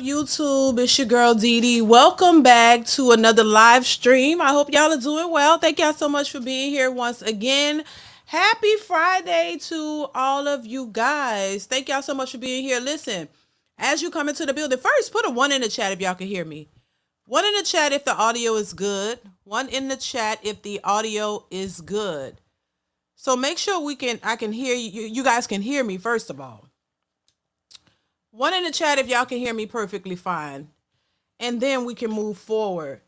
up, YouTube? It's your girl DeeDee. Welcome back to another live stream. I hope y'all are doing well. Thank y'all so much for being here once again. Happy Friday to all of you guys. Thank y'all so much for being here. Listen, as you come into the building, first put a one in the chat if y'all can hear me. One in the chat if the audio is good. One in the chat if the audio is good. So make sure I can hear you. You guys can hear me first of all. One in the chat if y'all can hear me perfectly fine. And then we can move forward.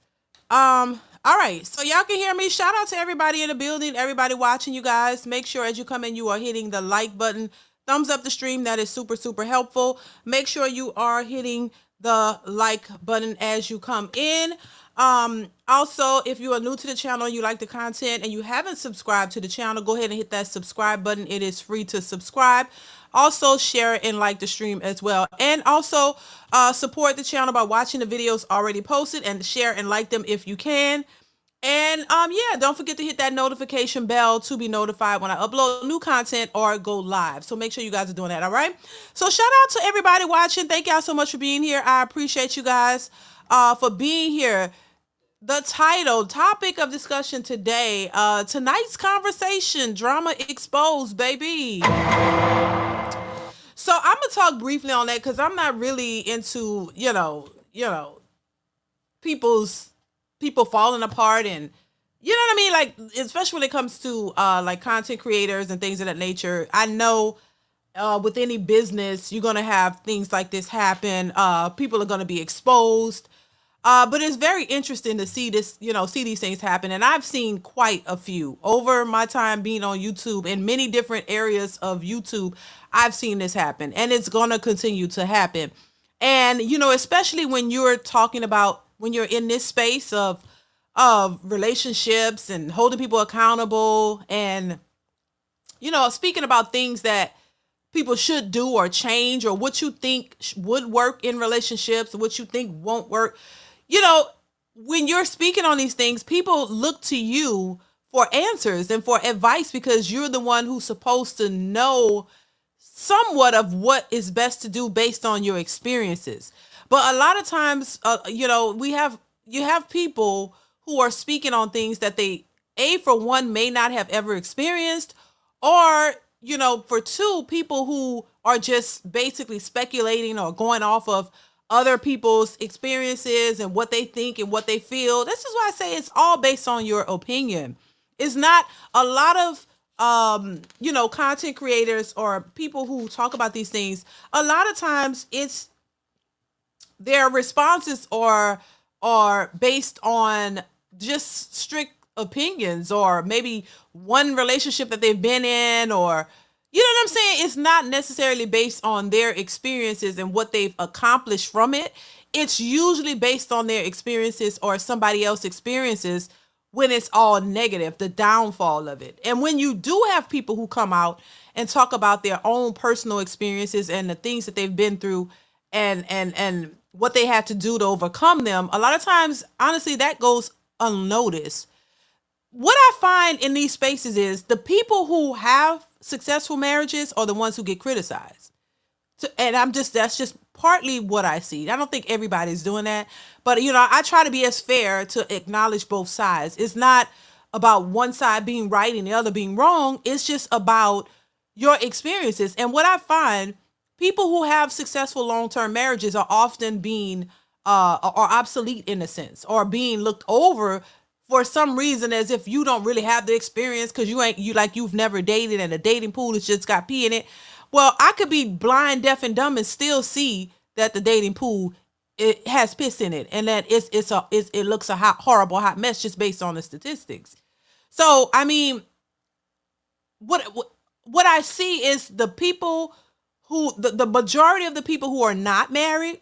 All right. So y'all can hear me. Shout out to everybody in the building, everybody watching, you guys. Make sure as you come in, you are hitting the like button. Thumbs up the stream. That is super, super helpful. Make sure you are hitting the like button as you come in. Also, if you are new to the channel, you like the content and you haven't subscribed to the channel, go ahead and hit that subscribe button. It is free to subscribe. Also share and like the stream as well. And also support the channel by watching the videos already posted and share and like them if you can. And yeah, don't forget to hit that notification bell to be notified when I upload new content or go live. So make sure you guys are doing that, all right? So shout out to everybody watching. Thank y'all so much for being here. I appreciate you guys for being here. The topic of discussion today, tonight's conversation, drama exposed, baby. So I'm gonna talk briefly on that because I'm not really into, people falling apart and you know what I mean? Like, especially when it comes to like content creators and things of that nature. I know with any business, you're gonna have things like this happen. People are gonna be exposed. But it's very interesting to see this, see these things happen. And I've seen quite a few over my time being on YouTube in many different areas of YouTube. I've seen this happen and it's going to continue to happen. And, especially when you're talking about when you're in this space of relationships and holding people accountable and, speaking about things that people should do or change or what you think would work in relationships, what you think won't work. When you're speaking on these things, people look to you for answers and for advice because you're the one who's supposed to know somewhat of what is best to do based on your experiences. But a lot of times, you have people who are speaking on things that they, for one, may not have ever experienced, or, for two, people who are just basically speculating or going off of other people's experiences and what they think and what they feel. This is why I say it's all based on your opinion. It's not a lot of, content creators or people who talk about these things. A lot of times it's their responses are based on just strict opinions or maybe one relationship that they've been in or you know what I'm saying? It's not necessarily based on their experiences and what they've accomplished from it. It's usually based on their experiences or somebody else's experiences when it's all negative, the downfall of it. And when you do have people who come out and talk about their own personal experiences and the things that they've been through and what they had to do to overcome them, a lot of times, honestly, that goes unnoticed. What I find in these spaces is the people who have successful marriages are the ones who get criticized. And that's just partly what I see. I don't think everybody's doing that, but I try to be as fair to acknowledge both sides. It's not about one side being right and the other being wrong. It's just about your experiences. And what I find, people who have successful long-term marriages are often being are obsolete in a sense or being looked over for some reason as if you don't really have the experience because you've never dated and the dating pool has just got pee in it. Well, I could be blind, deaf, and dumb and still see that the dating pool it has piss in it and that it looks a horrible hot mess just based on the statistics. So I mean, what I see is the people who the majority of the people who are not married,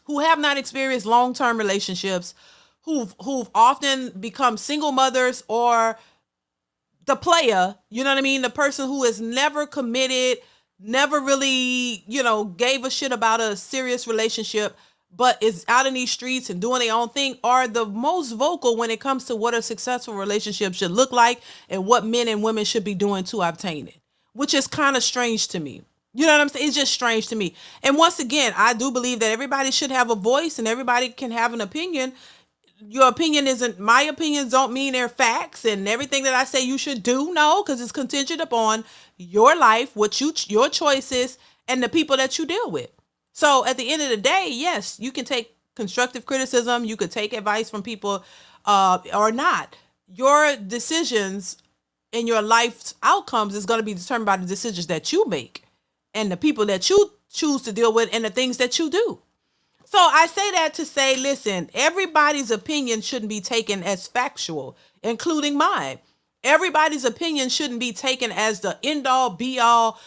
who have not experienced long-term relationships, who've often become single mothers or the player, you know what I mean? The person who has never committed, never really, gave a shit about a serious relationship, but is out in these streets and doing their own thing are the most vocal when it comes to what a successful relationship should look like and what men and women should be doing to obtain it, which is kind of strange to me. You know what I'm saying? It's just strange to me. And once again, I do believe that everybody should have a voice and everybody can have an opinion. Your opinion isn't my opinions, don't mean they're facts, and everything that I say you should do, no, because it's contingent upon your life, what your choices, and the people that you deal with. So at the end of the day, yes, you can take constructive criticism, you could take advice from people, or not. Your decisions and your life's outcomes is going to be determined by the decisions that you make and the people that you choose to deal with and the things that you do. So I say that to say, listen, everybody's opinion shouldn't be taken as factual, including mine. Everybody's opinion shouldn't be taken as the end all be all.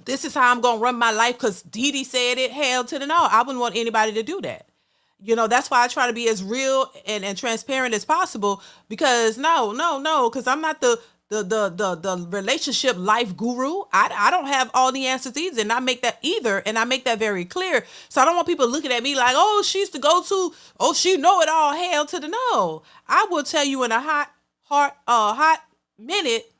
This is how I'm going to run my life because DeeDee said it. Hell to the no. I wouldn't want anybody to do that. That's why I try to be as real and transparent as possible, because no, because I'm not the relationship life guru. I don't have all the answers either, and I make that very clear. So I don't want people looking at me like, oh, she's the go-to, oh, she know it all. Hell to the no. I will tell you in a hot minute,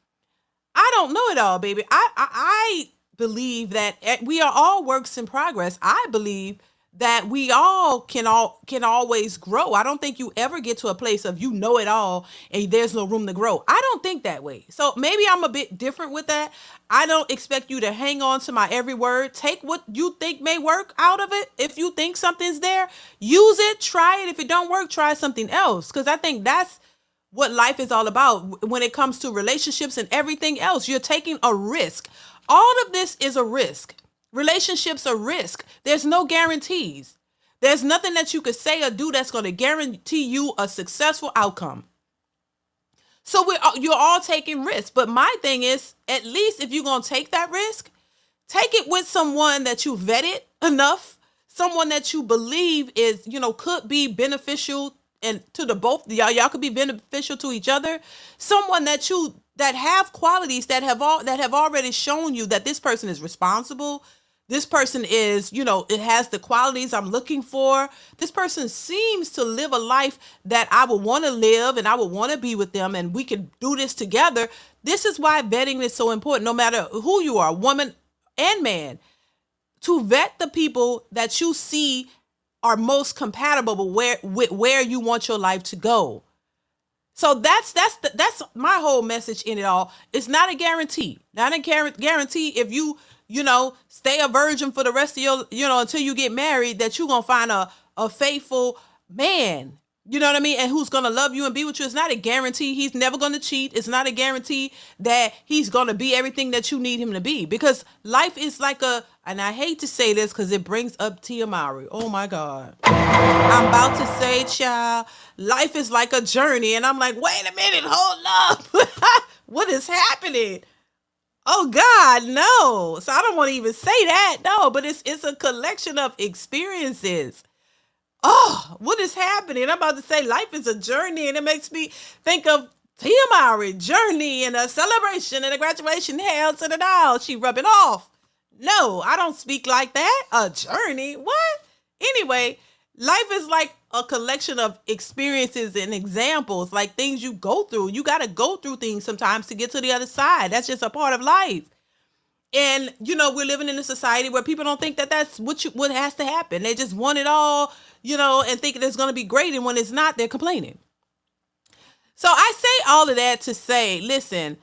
I don't know it all, baby. I believe that we are all works in progress. I believe that we all can always grow. I don't think you ever get to a place of you know it all and there's no room to grow. I don't think that way. So maybe I'm a bit different with that. I don't expect you to hang on to my every word. Take what you think may work out of it. If you think something's there, use it, try it. If it don't work, try something else. Because I think that's what life is all about when it comes to relationships and everything else. You're taking a risk. All of this is a risk. Relationships are risk. There's no guarantees. There's nothing that you could say or do that's going to guarantee you a successful outcome. So you're all taking risks. But my thing is, at least if you're going to take that risk, take it with someone that you vetted enough, someone that you believe is, could be beneficial and to the both y'all could be beneficial to each other. Someone that have qualities that have already shown you that this person is responsible. This person is, it has the qualities I'm looking for. This person seems to live a life that I would want to live and I would want to be with them and we can do this together. This is why vetting is so important, no matter who you are, woman and man, to vet the people that you see are most compatible with where you want your life to go. So that's my whole message in it all. It's not a guarantee. Not a guarantee if you stay a virgin for the rest of your, until you get married, that you're going to find a faithful man. You know what I mean? And who's going to love you and be with you. It's not a guarantee he's never going to cheat. It's not a guarantee that he's going to be everything that you need him to be. Because life is like and I hate to say this because it brings up Tia Mowry. Oh my God. I'm about to say, child, life is like a journey. And I'm like, wait a minute, hold up. What is happening? Oh God, no. So I don't want to even say that. No, but it's a collection of experiences. Oh, what is happening? I'm about to say life is a journey, and it makes me think of Tia Mowry, journey and a celebration and a graduation. Hell to the no. She rubbing off. No, I don't speak like that. A journey? What? Anyway, life is like a collection of experiences and examples, like things you go through. You got to go through things sometimes to get to the other side. That's just a part of life. And, we're living in a society where people don't think that that's what has to happen. They just want it all, and think it's going to be great. And when it's not, they're complaining. So I say all of that to say, listen,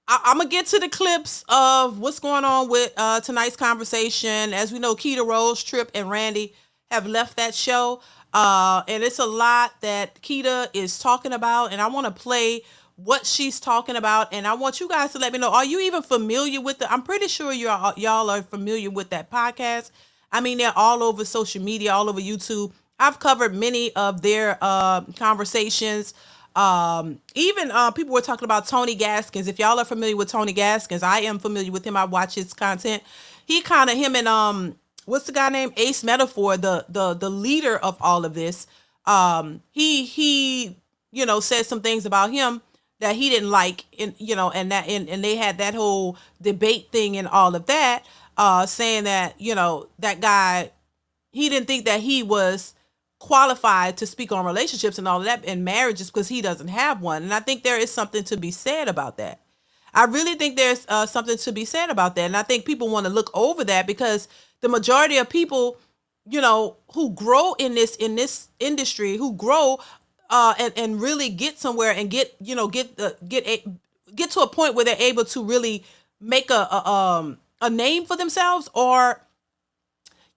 I'm going to get to the clips of what's going on with tonight's conversation. As we know, Keita Rose, Tripp, and Randy have left that show. And it's a lot that Keita is talking about. And I want to play what she's talking about. And I want you guys to let me know, are you even familiar with I'm pretty sure y'all are familiar with that podcast. I mean, they're all over social media, all over YouTube. I've covered many of their conversations. Even people were talking about Tony Gaskins. If y'all are familiar with Tony Gaskins, I am familiar with him. I watch his content. Him and what's the guy named Ace Metaphor, the leader of all of this. He said some things about him that he didn't like, and they had that whole debate thing and all of that, saying that that guy, he didn't think that he was qualified to speak on relationships and all of that and marriages because he doesn't have one. And I think there is something to be said about that. I really think there's something to be said about that. And I think people want to look over that because the majority of people, who grow in this industry, who grow and really get somewhere and get to a point where they're able to really make a name for themselves, or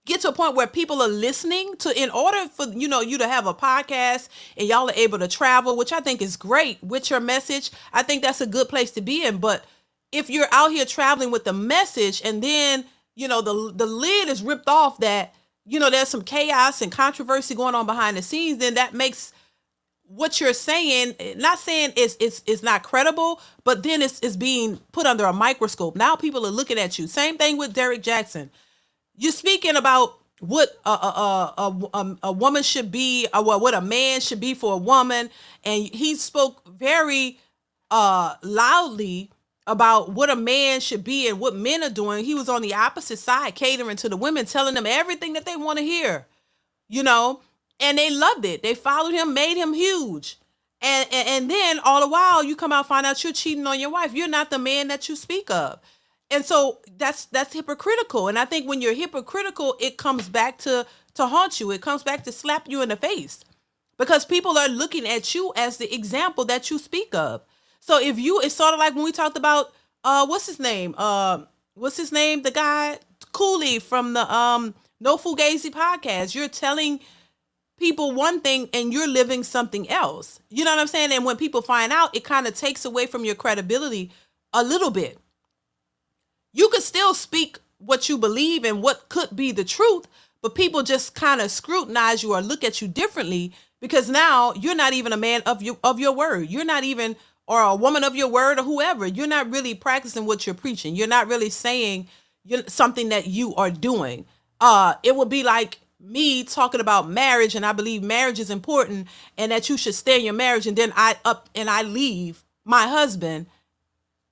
get to a point where people are listening to, in order for you to have a podcast and y'all are able to travel, which I think is great with your message. I think that's a good place to be in. But if you're out here traveling with the message and then the lid is ripped off, that there's some chaos and controversy going on behind the scenes, then that makes what you're saying, not saying it's not credible, but then it's being put under a microscope. Now people are looking at you. Same thing with Derek Jackson. You're speaking about what a woman should be, or what a man should be for a woman, and he spoke very loudly about what a man should be and what men are doing. He was on the opposite side, catering to the women, telling them everything that they want to hear, and they loved it. They followed him, made him huge. And then all the while you come out, find out you're cheating on your wife. You're not the man that you speak of. And so that's hypocritical. And I think when you're hypocritical, it comes back to haunt you. It comes back to slap you in the face, because people are looking at you as the example that you speak of. So it's sort of like when we talked about, what's his name? The guy, Cooley from the No Fugazi podcast. You're telling people one thing and you're living something else. You know what I'm saying? And when people find out, it kind of takes away from your credibility a little bit. You could still speak what you believe and what could be the truth, but people just kind of scrutinize you or look at you differently, because now you're not even a man of your word. You're not even, or a woman of your word, or whoever. You're not really practicing what you're preaching. You're not really saying something that you are doing. It would be like me talking about marriage, and I believe marriage is important and that you should stay in your marriage, and then I leave my husband.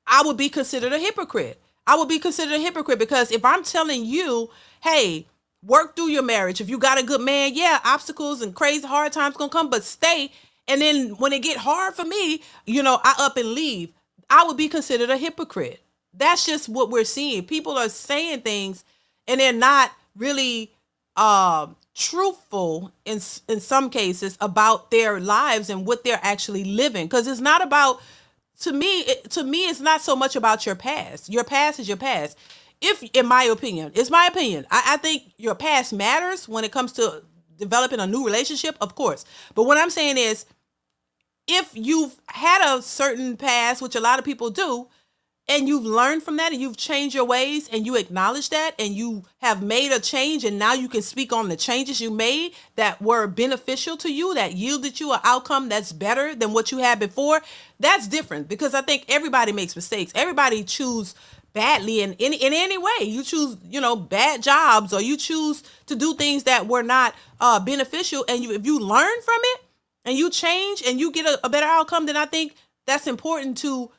I would be considered a hypocrite. I would be considered a hypocrite, because if I'm telling you, hey, work through your marriage. If you got a good man, yeah, obstacles and crazy hard times gonna come, but stay. And then when it get hard for me, I up and leave. I would be considered a hypocrite. That's just what we're seeing. People are saying things and they're not really truthful in some cases about their lives and what they're actually living. Because it's not about, to me, it's not so much about your past. Your past is your past. In my opinion, I think your past matters when it comes to developing a new relationship, of course. But what I'm saying is, if you've had a certain past, which a lot of people do, and you've learned from that and you've changed your ways and you acknowledge that and you have made a change, and now you can speak on the changes you made that were beneficial to you, that yielded you an outcome that's better than what you had before, that's different. Because I think everybody makes mistakes. Everybody choose badly in any way. You choose, bad jobs, or you choose to do things that were not beneficial. And if you learn from it and you change and you get a better outcome, then I think that's important to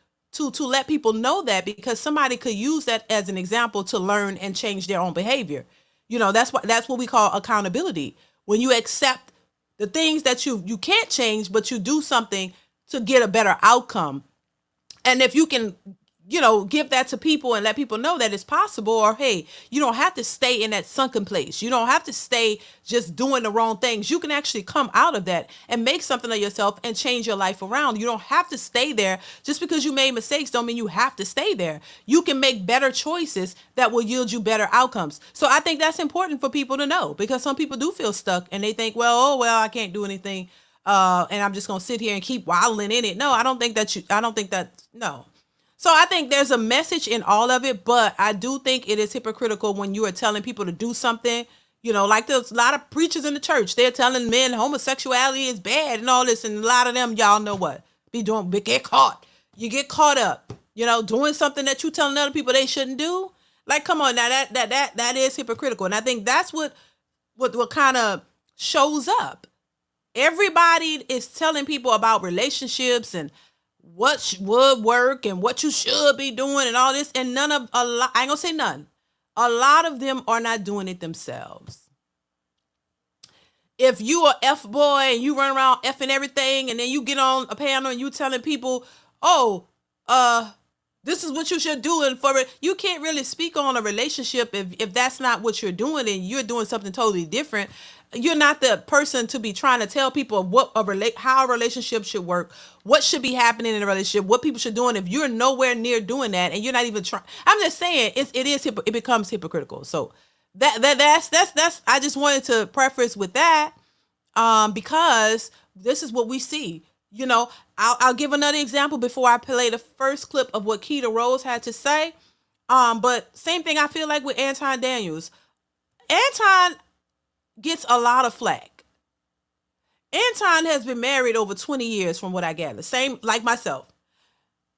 let people know that, because somebody could use that as an example to learn and change their own behavior. That's what we call accountability. When you accept the things that you can't change, but you do something to get a better outcome. And if you can, give that to people and let people know that it's possible, or, hey, you don't have to stay in that sunken place. You don't have to stay just doing the wrong things. You can actually come out of that and make something of yourself and change your life around. You don't have to stay there. Just because you made mistakes don't mean you have to stay there. You can make better choices that will yield you better outcomes. So I think that's important for people to know, because some people do feel stuck and they think, well, I can't do anything. And I'm just going to sit here and keep wilding in it. No, I don't think no. So I think there's a message in all of it, but I do think it is hypocritical when you are telling people to do something, like there's a lot of preachers in the church. They're telling men homosexuality is bad and all this. And a lot of them, y'all know what, get caught. You get caught up, doing something that you telling other people they shouldn't do. Like, come on now, that is hypocritical. And I think that's what kind of shows up. Everybody is telling people about relationships and what would work and what you should be doing and all this, and I ain't gonna say none. A lot of them are not doing it themselves. If you are F boy and you run around effing everything, and then you get on a panel and you telling people, This is what you should do. And for it, you can't really speak on a relationship if that's not what you're doing and you're doing something totally different. You're not the person to be trying to tell people how a relationship should work, what should be happening in a relationship, what people should do. And if you're nowhere near doing that and you're not even trying, I'm just saying it becomes hypocritical. So that's I just wanted to preface with that, because this is what we see. You know, I'll give another example before I play the first clip of what Keita Rose had to say. But same thing I feel like with Anton Daniels. Anton gets a lot of flack. Anton has been married over 20 years from what I gather. Same like myself.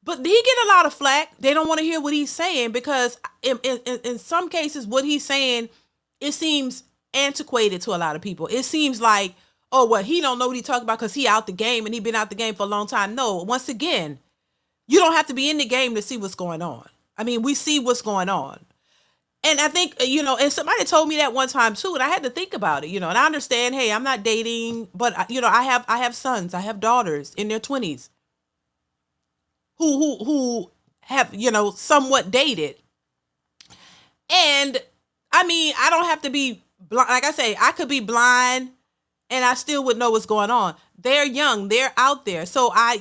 But he get a lot of flack. They don't want to hear what he's saying because in some cases what he's saying, it seems antiquated to a lot of people. It seems like, oh, well, he don't know what he talking about because he out the game and he been out the game for a long time. No, once again, you don't have to be in the game to see what's going on. I mean, we see what's going on. And I think, and somebody told me that one time too, and I had to think about it, and I understand, hey, I'm not dating, but I have sons, I have daughters in their 20s who have, somewhat dated. And I mean, I don't have to be blind. Like I say, I could be blind and I still would know what's going on. They're young, they're out there. So I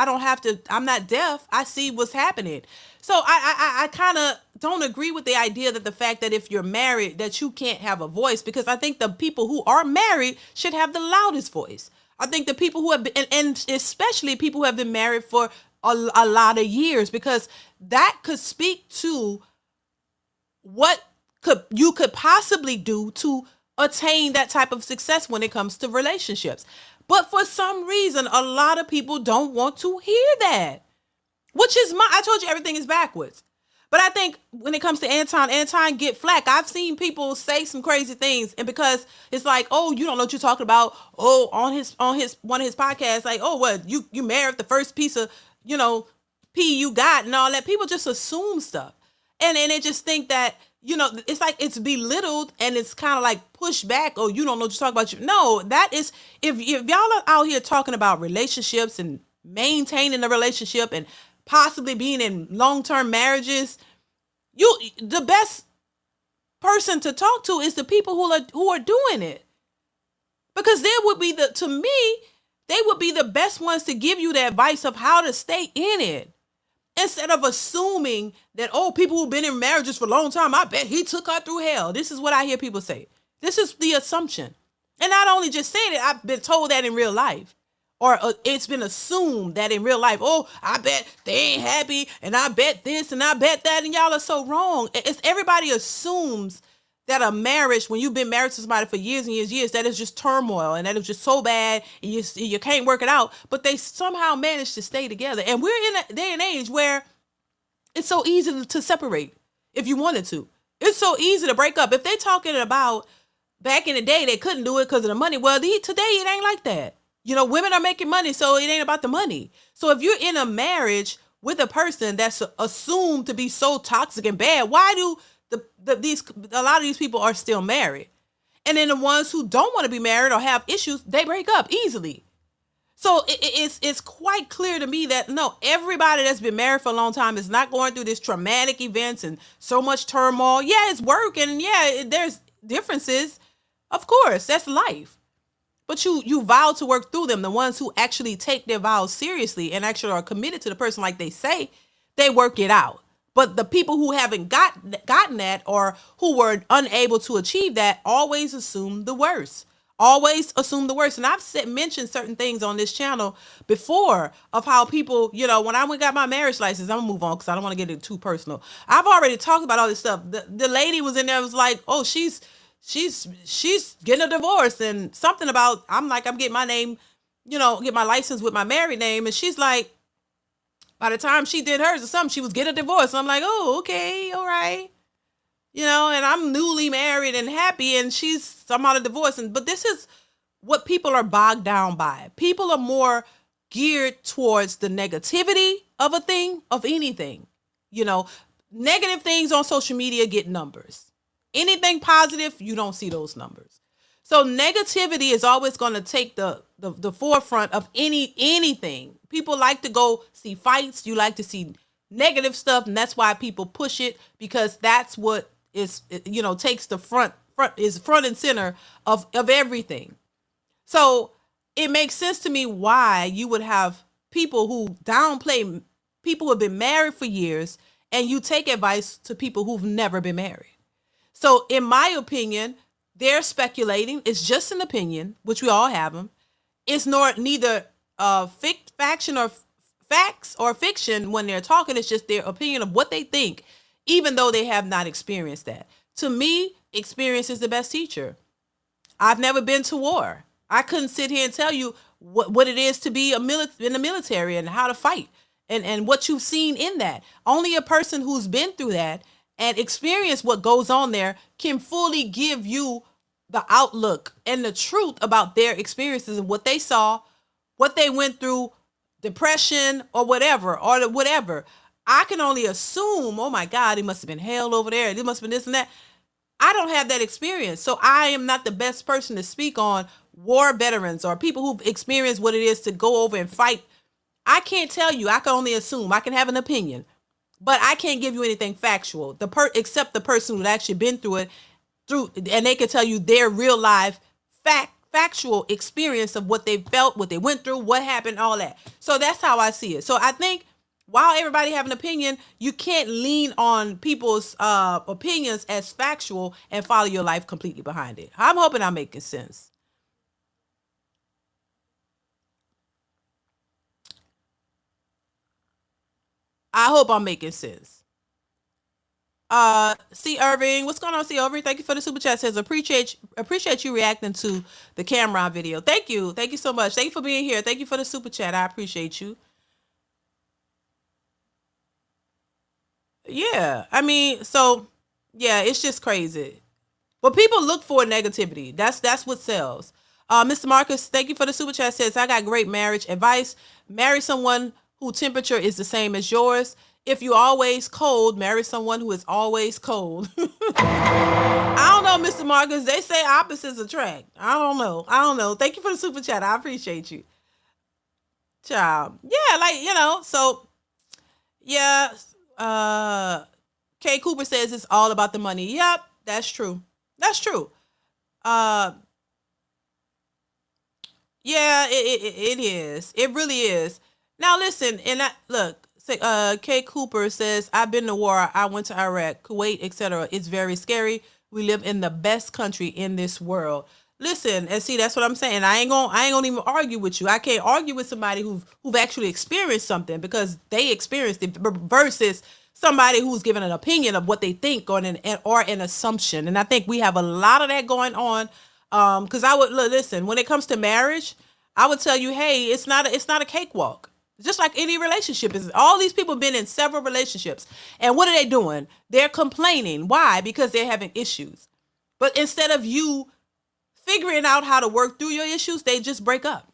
don't have to, I'm not deaf. I see what's happening. So I kind of don't agree with the idea that the fact that if you're married that you can't have a voice, because I think the people who are married should have the loudest voice. I think the people who have been, and especially people who have been married for a lot of years, because that could speak to what you could possibly do to attain that type of success when it comes to relationships. But for some reason, a lot of people don't want to hear that, which is I told you everything is backwards. But I think when it comes to Anton get flack. I've seen people say some crazy things, and because it's like, oh, you don't know what you're talking about. Oh, on his one of his podcasts, like, oh, well, you married the first piece of pee you got and all that. People just assume stuff, and they just think that it's like it's belittled and it's kind of like pushed back. Oh, you don't know what you're talking about. No, that is if y'all are out here talking about relationships and maintaining a relationship and possibly being in long-term marriages, the best person to talk to is the people who are doing it, because they would be they would be the best ones to give you the advice of how to stay in it, instead of assuming that, oh, people who've been in marriages for a long time, I bet he took her through hell. This is what I hear people say. This is the assumption. And not only just saying it, I've been told that in real life. Or it's been assumed that in real life, oh, I bet they ain't happy, and I bet this, and I bet that, and y'all are so wrong. Everybody assumes that a marriage, when you've been married to somebody for years and years, that is just turmoil, and that is just so bad, and you can't work it out, but they somehow manage to stay together. And we're in a day and age where it's so easy to separate if you wanted to. It's so easy to break up. If they're talking about back in the day, they couldn't do it because of the money. Well, today it ain't like that. Women are making money, so it ain't about the money. So if you're in a marriage with a person that's assumed to be so toxic and bad, why do a lot of these people are still married? And then the ones who don't want to be married or have issues, they break up easily. So it's quite clear to me that no, everybody that's been married for a long time is not going through this traumatic events and so much turmoil. Yeah, it's work, and yeah, there's differences. Of course, that's life. But you vow to work through them. The ones who actually take their vows seriously and actually are committed to the person like they say, they work it out. But the people who haven't gotten that, or who were unable to achieve that, always assume the worst. Always assume the worst. And I've mentioned certain things on this channel before of how people, when I got my marriage license, I'm gonna move on because I don't want to get it too personal. I've already talked about all this stuff. The lady was in there, was like, oh, she's getting a divorce, and something about, I'm getting my name, get my license with my married name. And she's like, by the time she did hers or something, she was getting a divorce. And I'm like, oh, okay, all right. And I'm newly married and happy, and she's somehow divorced. But this is what people are bogged down by. People are more geared towards the negativity of a thing, of anything. Negative things on social media get numbers. Anything positive, you don't see those numbers. So negativity is always going to take the forefront of anything. People like to go see fights. You like to see negative stuff, and that's why people push it, because that's what is, takes the front and center of everything. So it makes sense to me why you would have people who downplay people who have been married for years, and you take advice to people who've never been married. So in my opinion, they're speculating. It's just an opinion, which we all have them. It's neither faction or facts or fiction when they're talking. It's just their opinion of what they think, even though they have not experienced that. To me, experience is the best teacher. I've never been to war. I couldn't sit here and tell you what it is to be in the military and how to fight and what you've seen in that. Only a person who's been through that and experienced what goes on there can fully give you the outlook and the truth about their experiences and what they saw, what they went through, depression or whatever, I can only assume, oh my God, it must have been hell over there. It must have been this and that. I don't have that experience. So I am not the best person to speak on war veterans or people who've experienced what it is to go over and fight. I can't tell you. I can only assume. I can have an opinion, but I can't give you anything factual. Except the person who's actually been through it, and they can tell you their real life factual experience of what they felt, what they went through, what happened, all that. So that's how I see it. So I think while everybody have an opinion, you can't lean on people's opinions as factual and follow your life completely behind it. I'm hoping I'm making sense. I hope I'm making sense. C Irving, what's going on, C Irving? Thank you for the super chat. Says appreciate you reacting to the camera video. Thank you so much. Thank you for being here. Thank you for the super chat. I appreciate you. Yeah, I mean, so yeah, it's just crazy. But people look for negativity. That's what sells. Mr. Marcus, thank you for the super chat. Says I got great marriage advice. Marry someone whose temperature is the same as yours. If you always cold, marry someone who is always cold. I don't know, Mr. Marcus. They say opposites attract. I don't know. Thank you for the super chat. I appreciate you. Child. Yeah, so yeah. Kay Cooper says it's all about the money. Yep, that's true. That's true. Uh yeah, it is. It really is. Now listen, and look, Kay Cooper says, I've been to war. I went to Iraq, Kuwait, etc. It's very scary. We live in the best country in this world. Listen, and see, that's what I'm saying. I ain't gonna even argue with you. I can't argue with somebody who've actually experienced something because they experienced it versus somebody who's given an opinion of what they think or an assumption. And I think we have a lot of that going on. Because I would listen, when it comes to marriage, I would tell you, hey, it's not a cakewalk. Just like any relationship is, all these people have been in several relationships. And what are they doing? They're complaining. Why? Because they're having issues. But instead of you figuring out how to work through your issues, they just break up.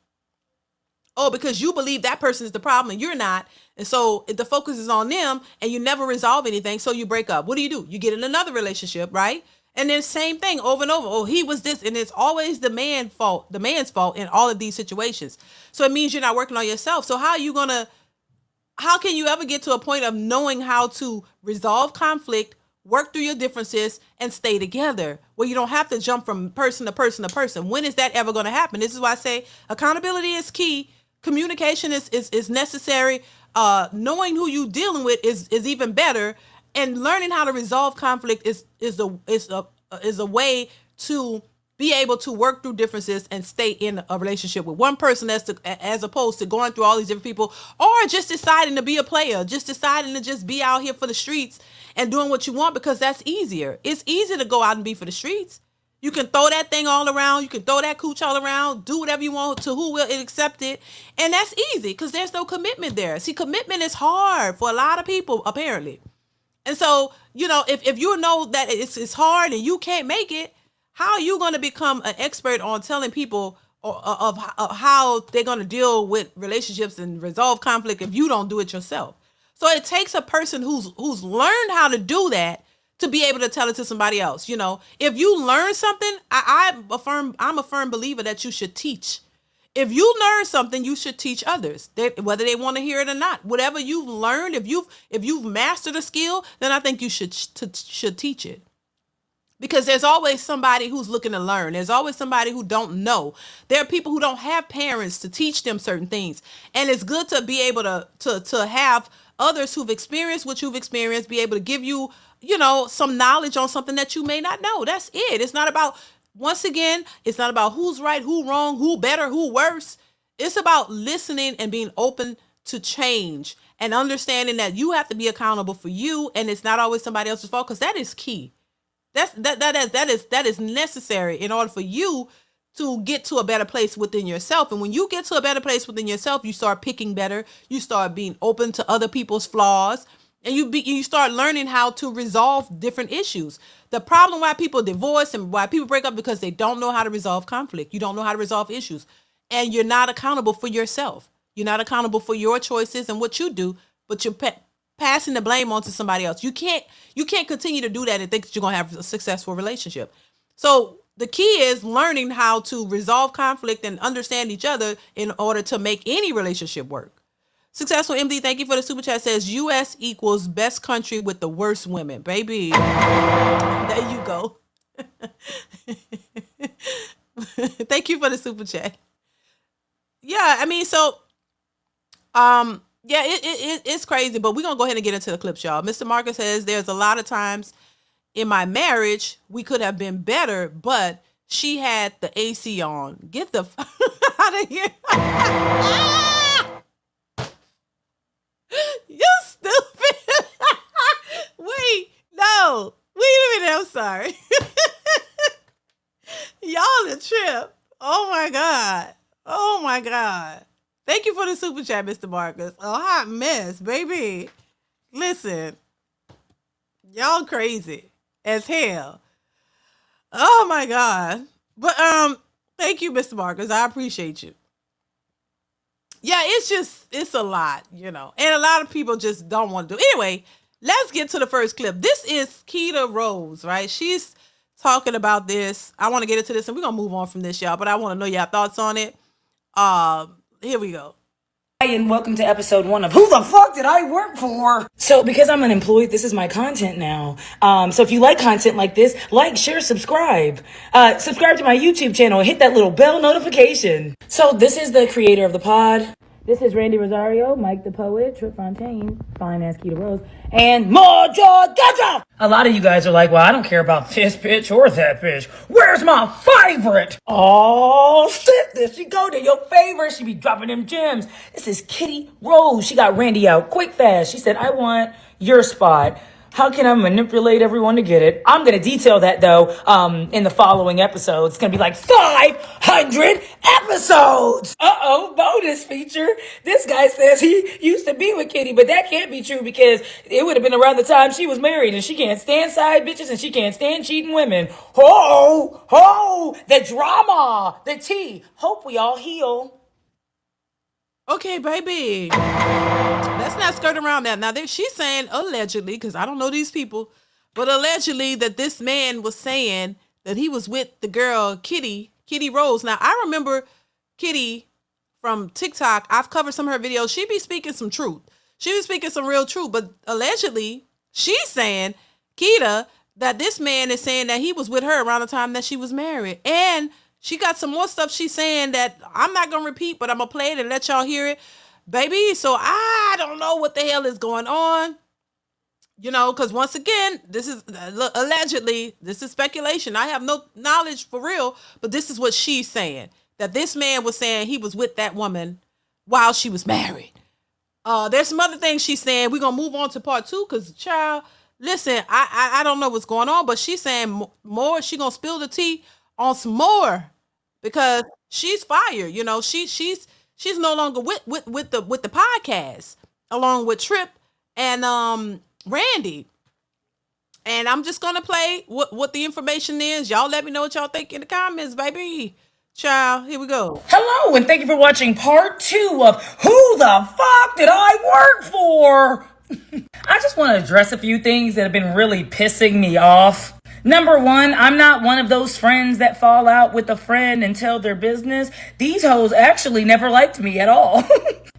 Oh, because you believe that person is the problem and you're not. And so the focus is on them and you never resolve anything. So you break up. What do? You get in another relationship, right? And then same thing over and over. Oh, he was this. And it's always the man's fault in all of these situations. So it means you're not working on yourself. So how can you ever get to a point of knowing how to resolve conflict, work through your differences, and stay together where you don't have to jump from person to person to person? When is that ever going to happen? This is why I say accountability is key. Communication is necessary. Knowing who you're dealing with is even better. And learning how to resolve conflict is a way to be able to work through differences and stay in a relationship with one person as opposed to going through all these different people, or just deciding to be a player, just deciding to just be out here for the streets and doing what you want because that's easier. It's easy to go out and be for the streets. You can throw that thing all around. You can throw that cooch all around, do whatever you want to who will accept it. And that's easy because there's no commitment there. See, commitment is hard for a lot of people, apparently. And so, if you know that it's hard and you can't make it, how are you going to become an expert on telling people of how they're going to deal with relationships and resolve conflict if you don't do it yourself? So it takes a person who's learned how to do that to be able to tell it to somebody else. If you learn something, I'm a firm believer that you should teach. If you learn something, you should teach others, whether they want to hear it or not. Whatever you've learned, if you've mastered a skill, then I think you should teach it. Because there's always somebody who's looking to learn. There's always somebody who don't know. There are people who don't have parents to teach them certain things. And it's good to be able to have others who've experienced what you've experienced, be able to give you, some knowledge on something that you may not know. That's it. It's not about, once again, it's not about who's right, who wrong, who better, who worse. It's about listening and being open to change and understanding that you have to be accountable for you, and it's not always somebody else's fault, because that is key. That is necessary in order for you to get to a better place within yourself. And when you get to a better place within yourself, you start picking better. You start being open to other people's flaws, and you start learning how to resolve different issues. The problem why people divorce and why people break up, because they don't know how to resolve conflict. You don't know how to resolve issues, and you're not accountable for yourself. You're not accountable for your choices and what you do, but you're passing the blame onto somebody else. You can't continue to do that and think that you're going to have a successful relationship. So the key is learning how to resolve conflict and understand each other in order to make any relationship work. Successful MD, thank you for the super chat. Says US equals best country with the worst women. Baby, there you go. Thank you for the super chat. Yeah, I mean, so yeah, it's crazy, but we're going to go ahead and get into the clips, y'all. Mr. Marcus says, there's a lot of times in my marriage we could have been better, but she had the AC on. Get the out of here. You stupid. Wait a minute, I'm sorry. Y'all the Tripp. Oh my God. Thank you for the super chat, Mr. Marcus. A hot mess, baby. Listen, y'all crazy as hell. Oh my God. But thank you, Mr. Marcus. I appreciate you. Yeah, it's a lot, and a lot of people just don't want to do it. Anyway, let's get to the first clip. This is Keita Rose, right? She's talking about this. I want to get into this, and we're gonna move on from this, y'all, but I want to know y'all thoughts on it. Here we go. Hi, and welcome to episode 1 of Who the Fuck Did I Work For? So because I'm unemployed, this is my content now. So if you like content like this, like, share, subscribe. Subscribe to my YouTube channel and hit that little bell notification. So this is the creator of the pod. This is Randy Rosario, Mike the Poet, Tripp Fontaine, fine ass Keita Rose, and Mojo Gaja! A lot of you guys are like, well, I don't care about this bitch or that bitch. Where's my favorite? Oh, shit, there she go to your favorite. She be dropping them gems. This is Keita Rose. She got Randy out quick, fast. She said, I want your spot. How can I manipulate everyone to get it? I'm going to detail that, though, in the following episodes. It's going to be like 500 episodes. Uh-oh, bonus feature. This guy says he used to be with Kitty, but that can't be true because it would have been around the time she was married, and she can't stand side bitches, and she can't stand cheating women. Ho, the drama, the tea. Hope we all heal. Okay, baby. Let's not skirt around that. Now, she's saying allegedly, because I don't know these people, but allegedly that this man was saying that he was with the girl, Keita Rose. Now, I remember Kitty from TikTok. I've covered some of her videos. She be speaking some truth. She be speaking some real truth. But allegedly, she's saying, Keita, that this man is saying that he was with her around the time that she was married. And she got some more stuff she's saying that I'm not going to repeat, but I'm going to play it and let y'all hear it. Baby, so I don't know what the hell is going on. Because once again, this is allegedly, this is speculation. I have no knowledge for real, but this is what she's saying. That this man was saying he was with that woman while she was married. There's some other things she's saying. We're going to move on to part 2 because, child, listen, I don't know what's going on, but she's saying more. She's going to spill the tea on some more because she's fired. She's no longer with the podcast along with Tripp and Randy. And I'm just gonna play what the information is. Y'all let me know what y'all think in the comments, baby. Child, here we go. Hello, and thank you for watching part 2 of Who the Fuck Did I Work For? I just want to address a few things that have been really pissing me off. Number one, I'm not one of those friends that fall out with a friend and tell their business. These hoes actually never liked me at all.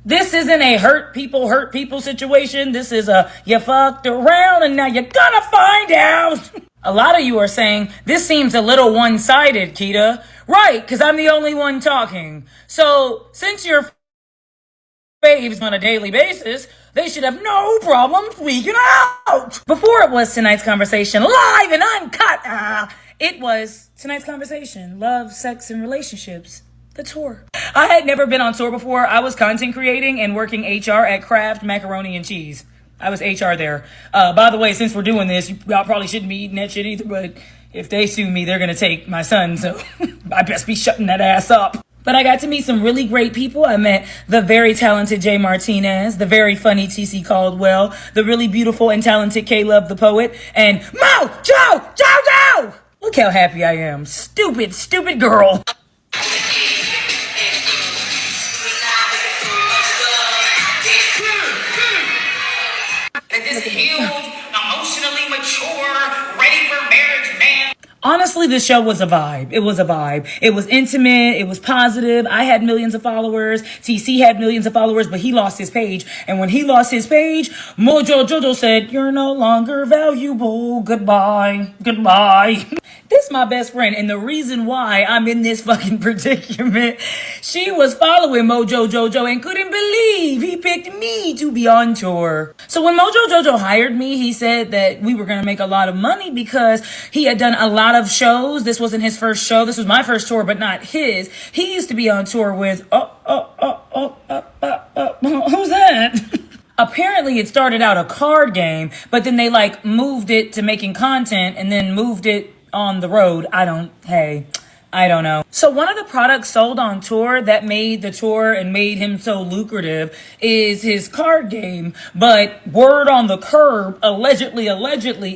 This isn't a hurt people situation. This is a you fucked around and now you're gonna find out. A lot of you are saying this seems a little one-sided, Keita. Right, because I'm the only one talking. So since you're faves on a daily basis, they should have no problem freaking out. Before it was tonight's conversation, live and uncut. It was tonight's conversation, love, sex, and relationships. The tour. I had never been on tour before. I was content creating and working HR at Kraft Macaroni and Cheese. I was HR there. By the way, since we're doing this, y'all probably shouldn't be eating that shit either, but if they sue me, they're gonna take my son, so I best be shutting that ass up. But I got to meet some really great people. I met the very talented Jay Martinez, the very funny TC Caldwell, the really beautiful and talented Caleb the poet, and Joe! Look how happy I am. Stupid girl. This healed, emotionally mature, ready for marriage man. Honestly, this show was a vibe. It was a vibe. It was intimate. It was positive. I had millions of followers. TC had millions of followers, but he lost his page. And when he lost his page, Mojo Jojo said, "You're no longer valuable. Goodbye." This is my best friend, and the reason why I'm in this fucking predicament, she was following Mojo Jojo and couldn't believe he picked me to be on tour. So when Mojo Jojo hired me, he said that we were going to make a lot of money because he had done a lot of shows. This wasn't his first show. This was my first tour, but not his. He used to be on tour with, who's that? Apparently it started out a card game, but then they moved it to making content and then moved it on the road. I don't know. So one of the products sold on tour that made the tour and made him so lucrative is his card game. But word on the curb, allegedly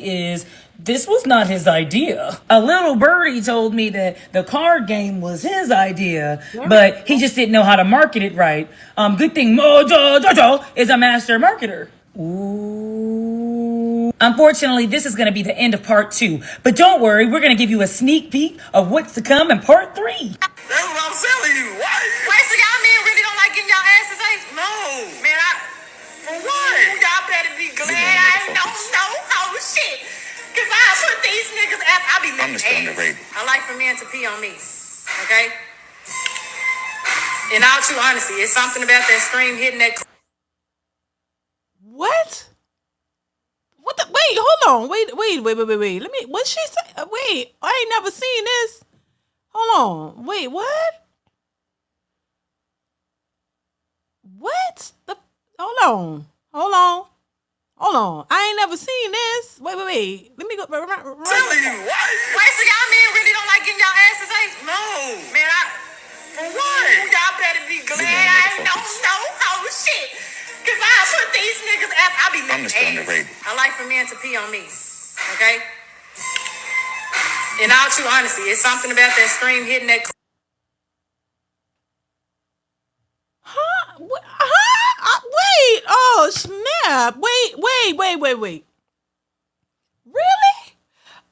is this was not his idea. A little birdie told me that the card game was his idea, but he just didn't know how to market it right. Good thing Mojo Jojo is a master marketer. Ooh. Unfortunately, this is going to be the end of part 2. But don't worry, we're going to give you a sneak peek of what's to come in part 3. That's what I'm telling you. Why? Wait, so y'all men really don't like getting y'all asses ate? No. Man, for what? Y'all better be glad I don't know how shit. Because I put these niggas after I be licking ass. I like for men to pee on me. Okay? In all true honesty, it's something about that stream hitting that... What? What the? Wait, hold on. Wait. Let me. What she say? Wait, I ain't never seen this. Hold on. Wait, what? What? Hold on. I ain't never seen this. Wait. Let me go. Telling you, why? Wait, so y'all men really don't like getting y'all asses ate? No. Man, for what? Y'all better be glad I don't know how shit. Because I put these niggas after I be licking ass. I like for men to pee on me. Okay? In all true honesty, it's something about that stream hitting that... Huh? Wait. Oh, snap. Wait. Really?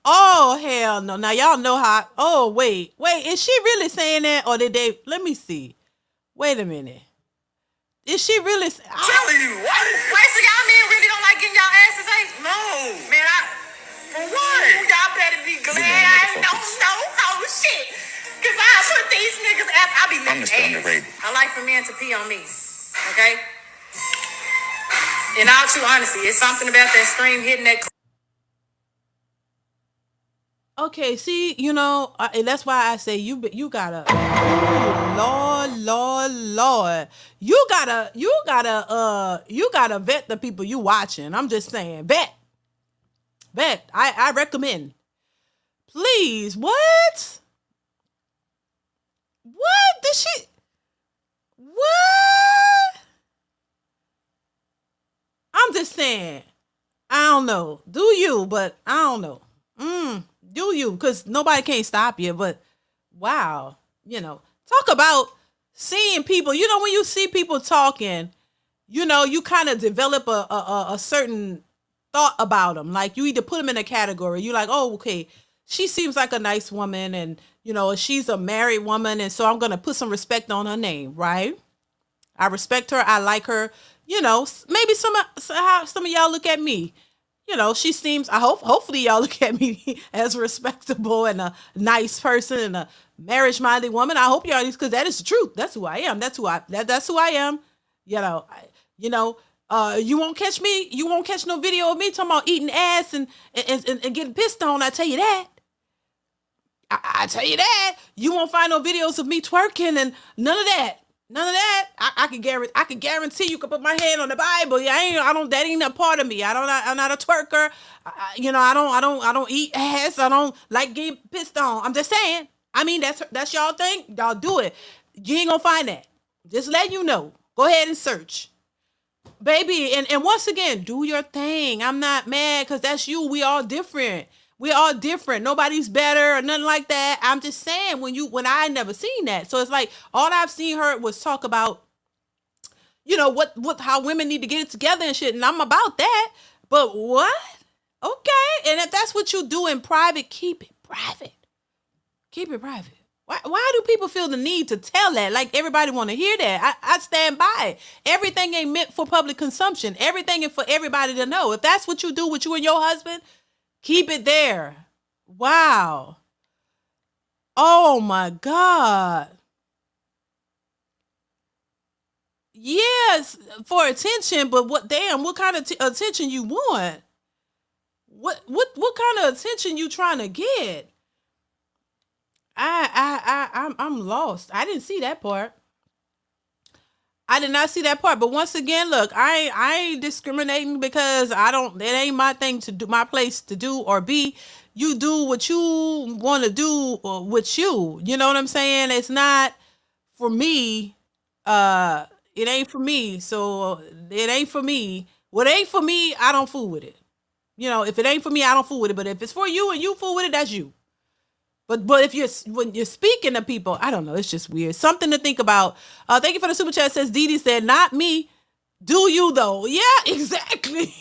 Oh, hell no. Now, y'all know how... Oh, wait. Is she really saying that? Or did they... Let me see. Wait a minute. Is she really... Telling you, why? Wait, so y'all men really don't like getting y'all asses ate? No. Man, for what? Y'all better be glad I don't know how shit. Because I put these niggas after I be licking ass. I like for men to pee on me. Okay? In all true honesty, it's something about that stream hitting that... Okay, see, that's why I say you gotta, Lord, you gotta vet the people you watching. I'm just saying, vet. I recommend. Please, what? Did she? What? I'm just saying. I don't know. Do you? But I don't know. Do you? Because nobody can't stop you. But wow, talk about seeing people. When you see people talking, you kind of develop a certain thought about them. Like you either put them in a category. You're like, oh, okay, she seems like a nice woman, and she's a married woman, and so I'm gonna put some respect on her name, right? I respect her. I like her. Maybe how some of y'all look at me. She seems. Hopefully, y'all look at me as respectable and a nice person and a marriage-minded woman. I hope y'all, because that is the truth. That's who I am. That's who I am. You won't catch me. You won't catch no video of me talking about eating ass and getting pissed on. I tell you that. I tell you that. You won't find no videos of me twerking and none of that. None of that. I can guarantee you can put my hand on the Bible. Yeah, that ain't a part of me. I'm not a twerker. I don't eat ass. I don't like getting pissed on. I'm just saying. I mean, that's y'all thing. Y'all do it. You ain't gonna find that. Just letting you know. Go ahead and search. Baby, and once again, do your thing. I'm not mad because that's you. We all different. We all different. Nobody's better or nothing like that. I'm just saying when I never seen that. So it's like all I've seen her was talk about, how women need to get it together and shit. And I'm about that. But what? Okay. And if that's what you do in private, keep it private. Keep it private. Why do people feel the need to tell that? Like everybody want to hear that. I stand by it. Everything ain't meant for public consumption. Everything is for everybody to know. If that's what you do with you and your husband, keep it there. Wow. Oh my God. Yes, for attention, but what kind of attention you want? What kind of attention you trying to get? I'm lost. I didn't see that part. I did not see that part. But once again, look, I ain't discriminating because it ain't my thing to do, my place to do or be. You do what you want to do with you. You know what I'm saying? It's not for me. It ain't for me. So it ain't for me. What ain't for me, I don't fool with it. If it ain't for me, I don't fool with it. But if it's for you and you fool with it, that's you. But if when you're speaking to people, I don't know, it's just weird. Something to think about. Thank you for the super chat. Says DeeDee said, not me. Do you though? Yeah, exactly. Exactly.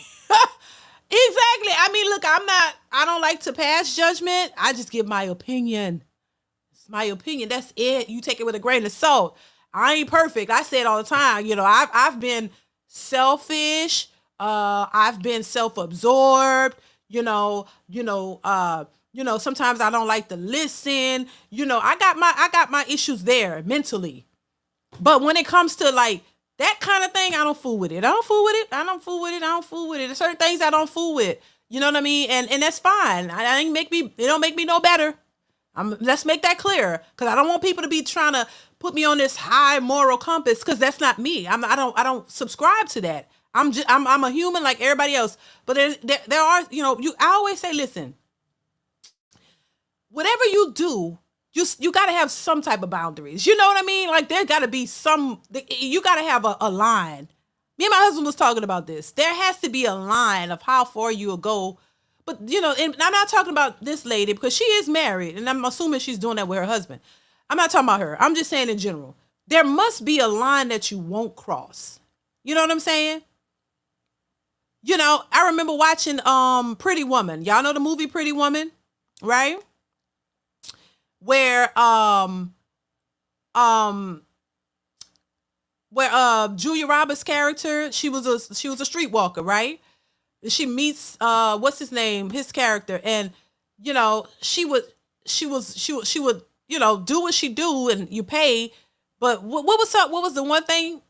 I mean, look, I don't like to pass judgment. I just give my opinion. It's my opinion. That's it. You take it with a grain of salt. I ain't perfect. I say it all the time. I've been selfish. I've been self-absorbed. Sometimes I don't like to listen. I got my issues there mentally. But when it comes to like that kind of thing, I don't fool with it. I don't fool with it. I don't fool with it. I don't fool with it. There's certain things I don't fool with. You know what I mean? And that's fine. It don't make me no better. Let's make that clear. Because I don't want people to be trying to put me on this high moral compass, because that's not me. I don't subscribe to that. I'm a human like everybody else. But there are, I always say, listen, whatever you do, you got to have some type of boundaries. You know what I mean? Like there got to be you got to have a line. Me and my husband was talking about this. There has to be a line of how far you'll go. But, and I'm not talking about this lady because she is married, and I'm assuming she's doing that with her husband. I'm not talking about her. I'm just saying in general. There must be a line that you won't cross. You know what I'm saying? I remember watching Pretty Woman. Y'all know the movie Pretty Woman, right? Where Julia Roberts' character, she was a streetwalker, right? She meets what's his name, his character, and she would do what she do, and you pay. But what was up? What was the one thing?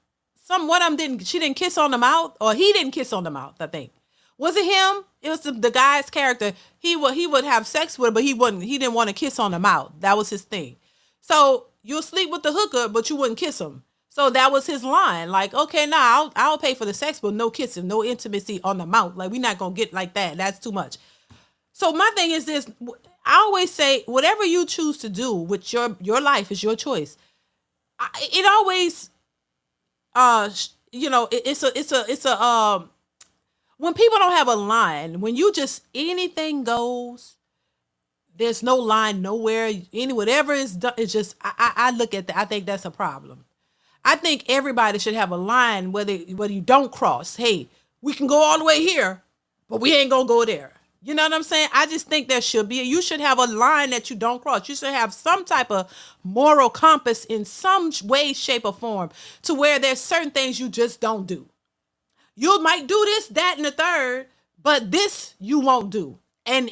One of them she didn't kiss on the mouth, or he didn't kiss on the mouth. I think was it him? It was the guy's character. He would have sex with her, but he didn't want to kiss on the mouth. That was his thing. So you'll sleep with the hooker, but you wouldn't kiss him. So that was his line. Like, okay, now I'll pay for the sex, but no kissing, no intimacy on the mouth. Like, we're not going to get like that. That's too much. So my thing is this. I always say, whatever you choose to do with your life is your choice. It always, it's a when people don't have a line, when you just anything goes, there's no line nowhere. Whatever is done, it's just I look at that. I think that's a problem. I think everybody should have a line whether you don't cross. Hey, we can go all the way here, but we ain't gonna go there. You know what I'm saying? I just think you should have a line that you don't cross. You should have some type of moral compass in some way, shape, or form to where there's certain things you just don't do. You might do this, that, and the third, but this you won't do. And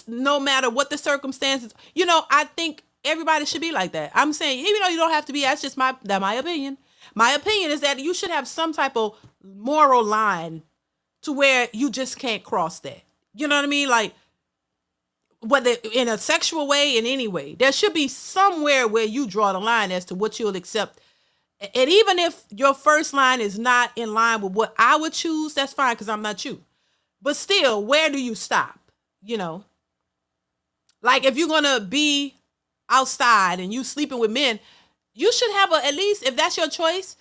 no matter what the circumstances, I think everybody should be like that. I'm saying, even though you don't have to be, that's just my opinion. My opinion is that you should have some type of moral line to where you just can't cross that. You know what I mean? Like, whether in a sexual way, in any way, there should be somewhere where you draw the line as to what you'll accept. And even if your first line is not in line with what I would choose, that's fine, because I'm not you. But still, where do you stop? Like, if you're gonna be outside and you sleeping with men, you should have at least, if that's your choice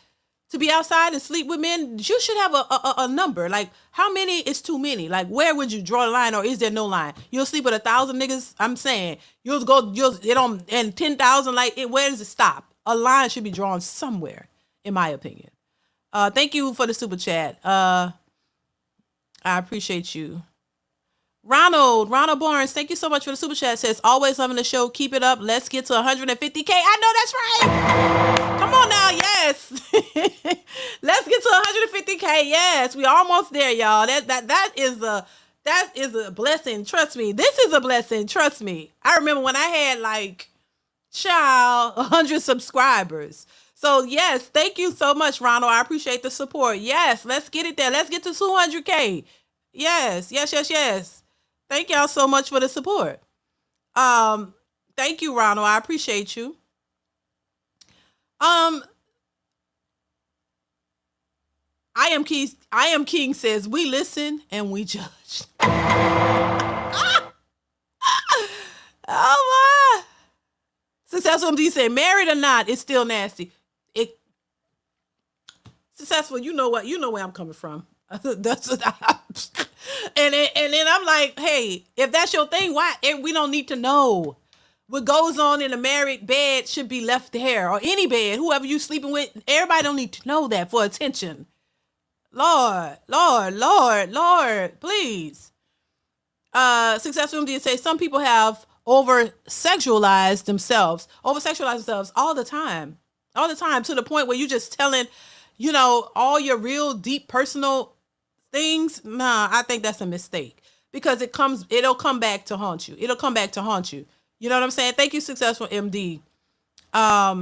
to be outside and sleep with men, you should have a number. Like, how many is too many? Like, where would you draw the line, or is there no line? You'll sleep with 1,000 niggas. I'm saying you'll 10,000. Like, where does it stop? A line should be drawn somewhere, in my opinion. Thank you for the super chat. I appreciate you. Ronald Barnes, thank you so much for the super chat. Says, always loving the show. Keep it up. Let's get to 150K. I know that's right. Come on now. Yes. Let's get to 150K. Yes. We almost there, y'all. That is a blessing. Trust me. This is a blessing. Trust me. I remember when I had 100 subscribers. So yes, thank you so much, Ronald. I appreciate the support. Yes, let's get it there. Let's get to 200K. Yes. Thank y'all so much for the support. Thank you, Ronald. I appreciate you. I am King says, we listen and we judge. Oh my. Successful MD said, married or not, it's still nasty. Successful, you know where I'm coming from. That's what and then I'm like, hey, if that's your thing, why? We don't need to know. What goes on in a married bed should be left there, or any bed, whoever you sleeping with. Everybody don't need to know that for attention. Lord, please. Successful MD say some people have over-sexualized themselves all the time, to the point where you just telling, all your real deep personal things. Nah, I think that's a mistake, because it'll come back to haunt you. You know what I'm saying? Thank you, Successful MD. Yeah,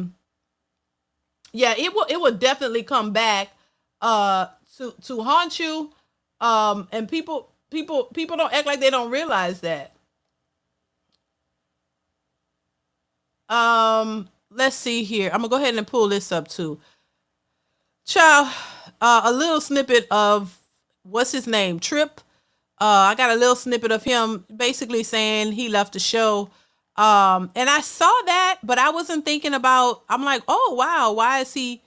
it will definitely come back to haunt you. And people don't act like they don't realize that. Let's see here. I'm gonna go ahead and pull this up too. Child, a little snippet of what's his name? Tripp. I got a little snippet of him basically saying he left the show. And I saw that, but I wasn't thinking about, I'm like, oh wow, why is he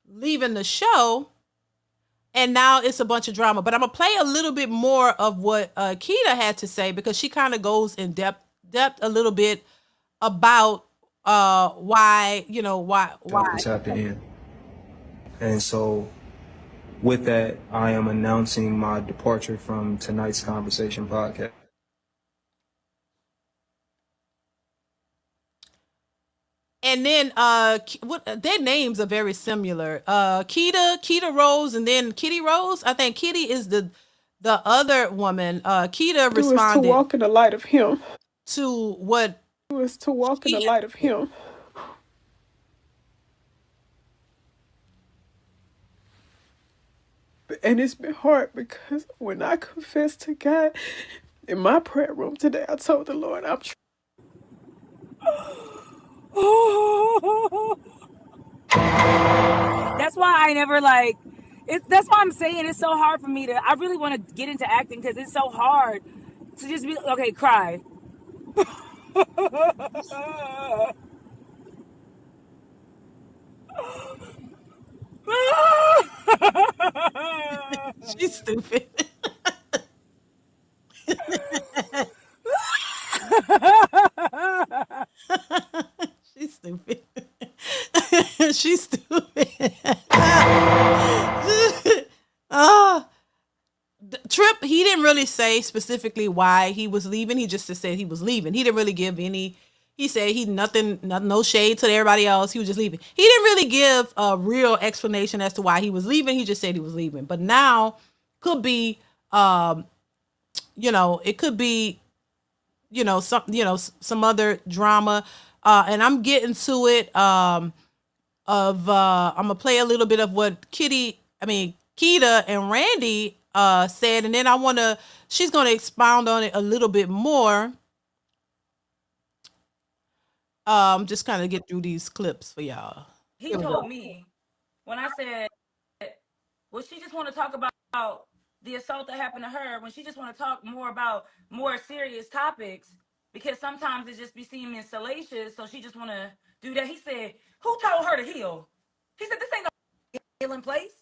leaving the show? And now it's a bunch of drama. But I'm gonna play a little bit more of what Keita had to say, because she kind of goes in depth a little bit about why it's at the end. And so with that, I am announcing my departure from tonight's Conversation podcast. And then their names are very similar. Keita Rose, and then Kitty Rose. I think Kitty is the other woman. Keita responded to walk in the light of him. To what? It was to walk in the light of him. And it's been hard, because when I confessed to God in my prayer room today, I told the Lord, I'm That's why I never that's why I'm saying it's so hard for me I really want to get into acting, because it's so hard to just be, okay, cry. She's stupid. She's stupid. She's stupid. Oh, really say specifically why he was leaving. He just said he was leaving. He didn't really give any. He said no shade to everybody else. He was just leaving. He didn't really give a real explanation as to why he was leaving. He just said he was leaving. But now could be, it could be, some other drama. And I'm getting to it. I'm gonna play a little bit of what Keita and Randy said, and then she's gonna expound on it a little bit more. Just kind of get through these clips for y'all. He told me when I said, well, she just want to talk about the assault that happened to her, when she just want to talk more about more serious topics, because sometimes it just be seeming salacious, so she just want to do that. He said, who told her to heal? He said, this ain't no healing place.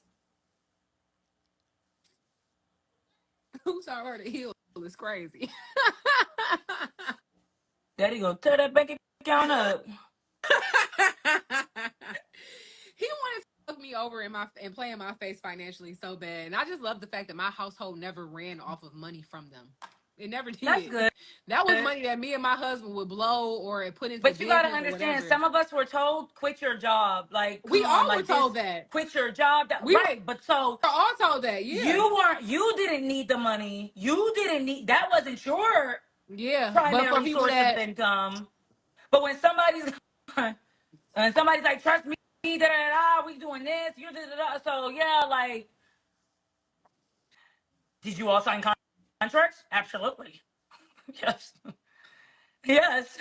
Who told her to heal is crazy. Daddy gonna tear that bank account up. He wanted to fuck me over and play in my face financially so bad. And I just love the fact that my household never ran off of money from them. It never did. That's good. That was money that me and my husband would blow or put into. But you gotta understand, some of us were told, quit your job. Like, we all were told that. Quit your job. Right, but so we're all told that. Yeah, you didn't need the money. That wasn't your primary source of income. But when somebody's like, trust me, we doing this, you so yeah, like, did you all sign contracts? Absolutely. Yes. Yes.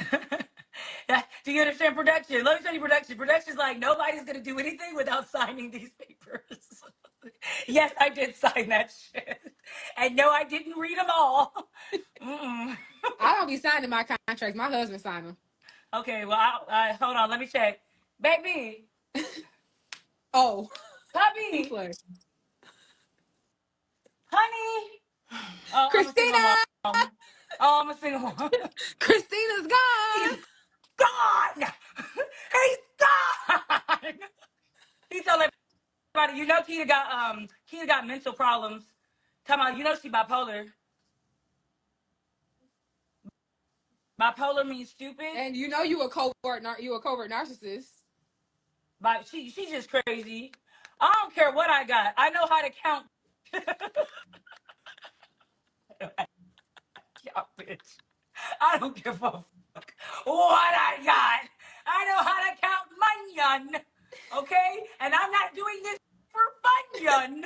Do you understand production? Let me tell you production. Production's like, nobody's going to do anything without signing these papers. Yes, I did sign that shit. And no, I didn't read them all. I don't be signing my contracts. My husband signed them. Okay, well, hold on. Let me check. Baby. Oh. Puppy. Honey. Oh, Christina. I'm a single mom. Christina's gone. He's gone. He's gone. He told everybody, Keita got mental problems. Talking about, she bipolar. Bipolar means stupid. And you a covert narcissist. But she's just crazy. I don't care what I got. I know how to count. Yeah, bitch. I don't give a fuck what I got. I know how to count money. Okay? And I'm not doing this for fun.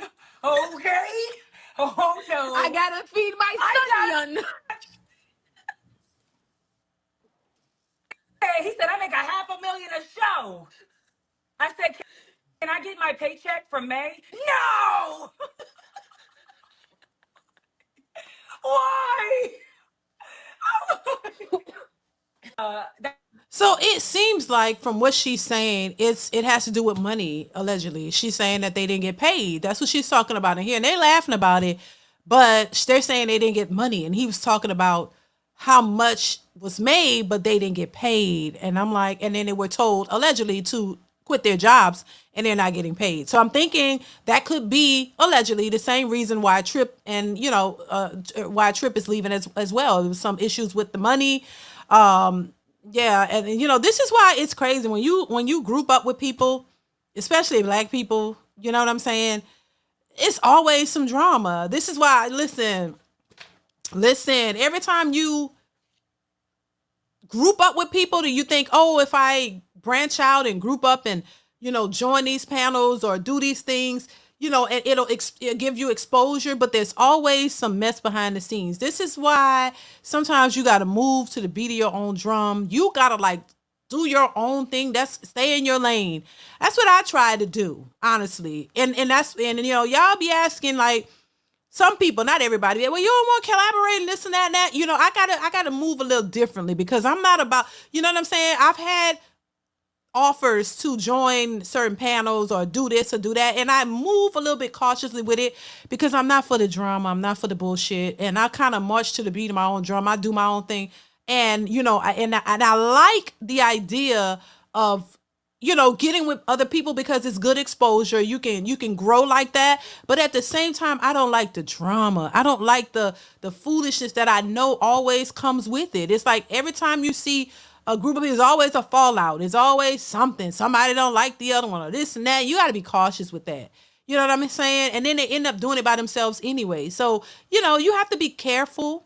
Okay? Oh, no. I gotta feed my son. He said, I make $500,000 a show. I said, can I get my paycheck from May? No! Why? So it seems like from what she's saying, it has to do with money, allegedly. She's saying that they didn't get paid. That's what she's talking about in here. And they're laughing about it, but they're saying they didn't get money. And he was talking about how much was made, but they didn't get paid. And I'm like, and then they were told, allegedly, to quit their jobs and they're not getting paid. So I'm thinking that could be allegedly the same reason why Tripp and, why Tripp is leaving as well. There was some issues with the money. Yeah, and this is why it's crazy when you group up with people, especially Black people, you know what I'm saying? It's always some drama. This is why, listen, every time you group up with people, do you think, oh, if I branch out and group up and, join these panels or do these things, and it'll give you exposure, but there's always some mess behind the scenes. This is why sometimes you got to move to the beat of your own drum. You got to do your own thing. Stay in your lane. That's what I try to do, honestly. And y'all be asking some people, not everybody, well, you don't want to collaborate and this and that and that. I gotta move a little differently because I'm not about, you know what I'm saying? I've had offers to join certain panels or do this or do that, and I move a little bit cautiously with it because I'm not for the drama, I'm not for the bullshit, and I kind of march to the beat of my own drum. I do my own thing, and I like the idea of getting with other people because it's good exposure. You can grow like that. But at the same time, I don't like the drama. I don't like the foolishness that I know always comes with it. It's like every time you see a group of people, there's always a fallout. There's always something. Somebody don't like the other one or this and that. You got to be cautious with that. You know what I'm saying? And then they end up doing it by themselves anyway. So, you have to be careful.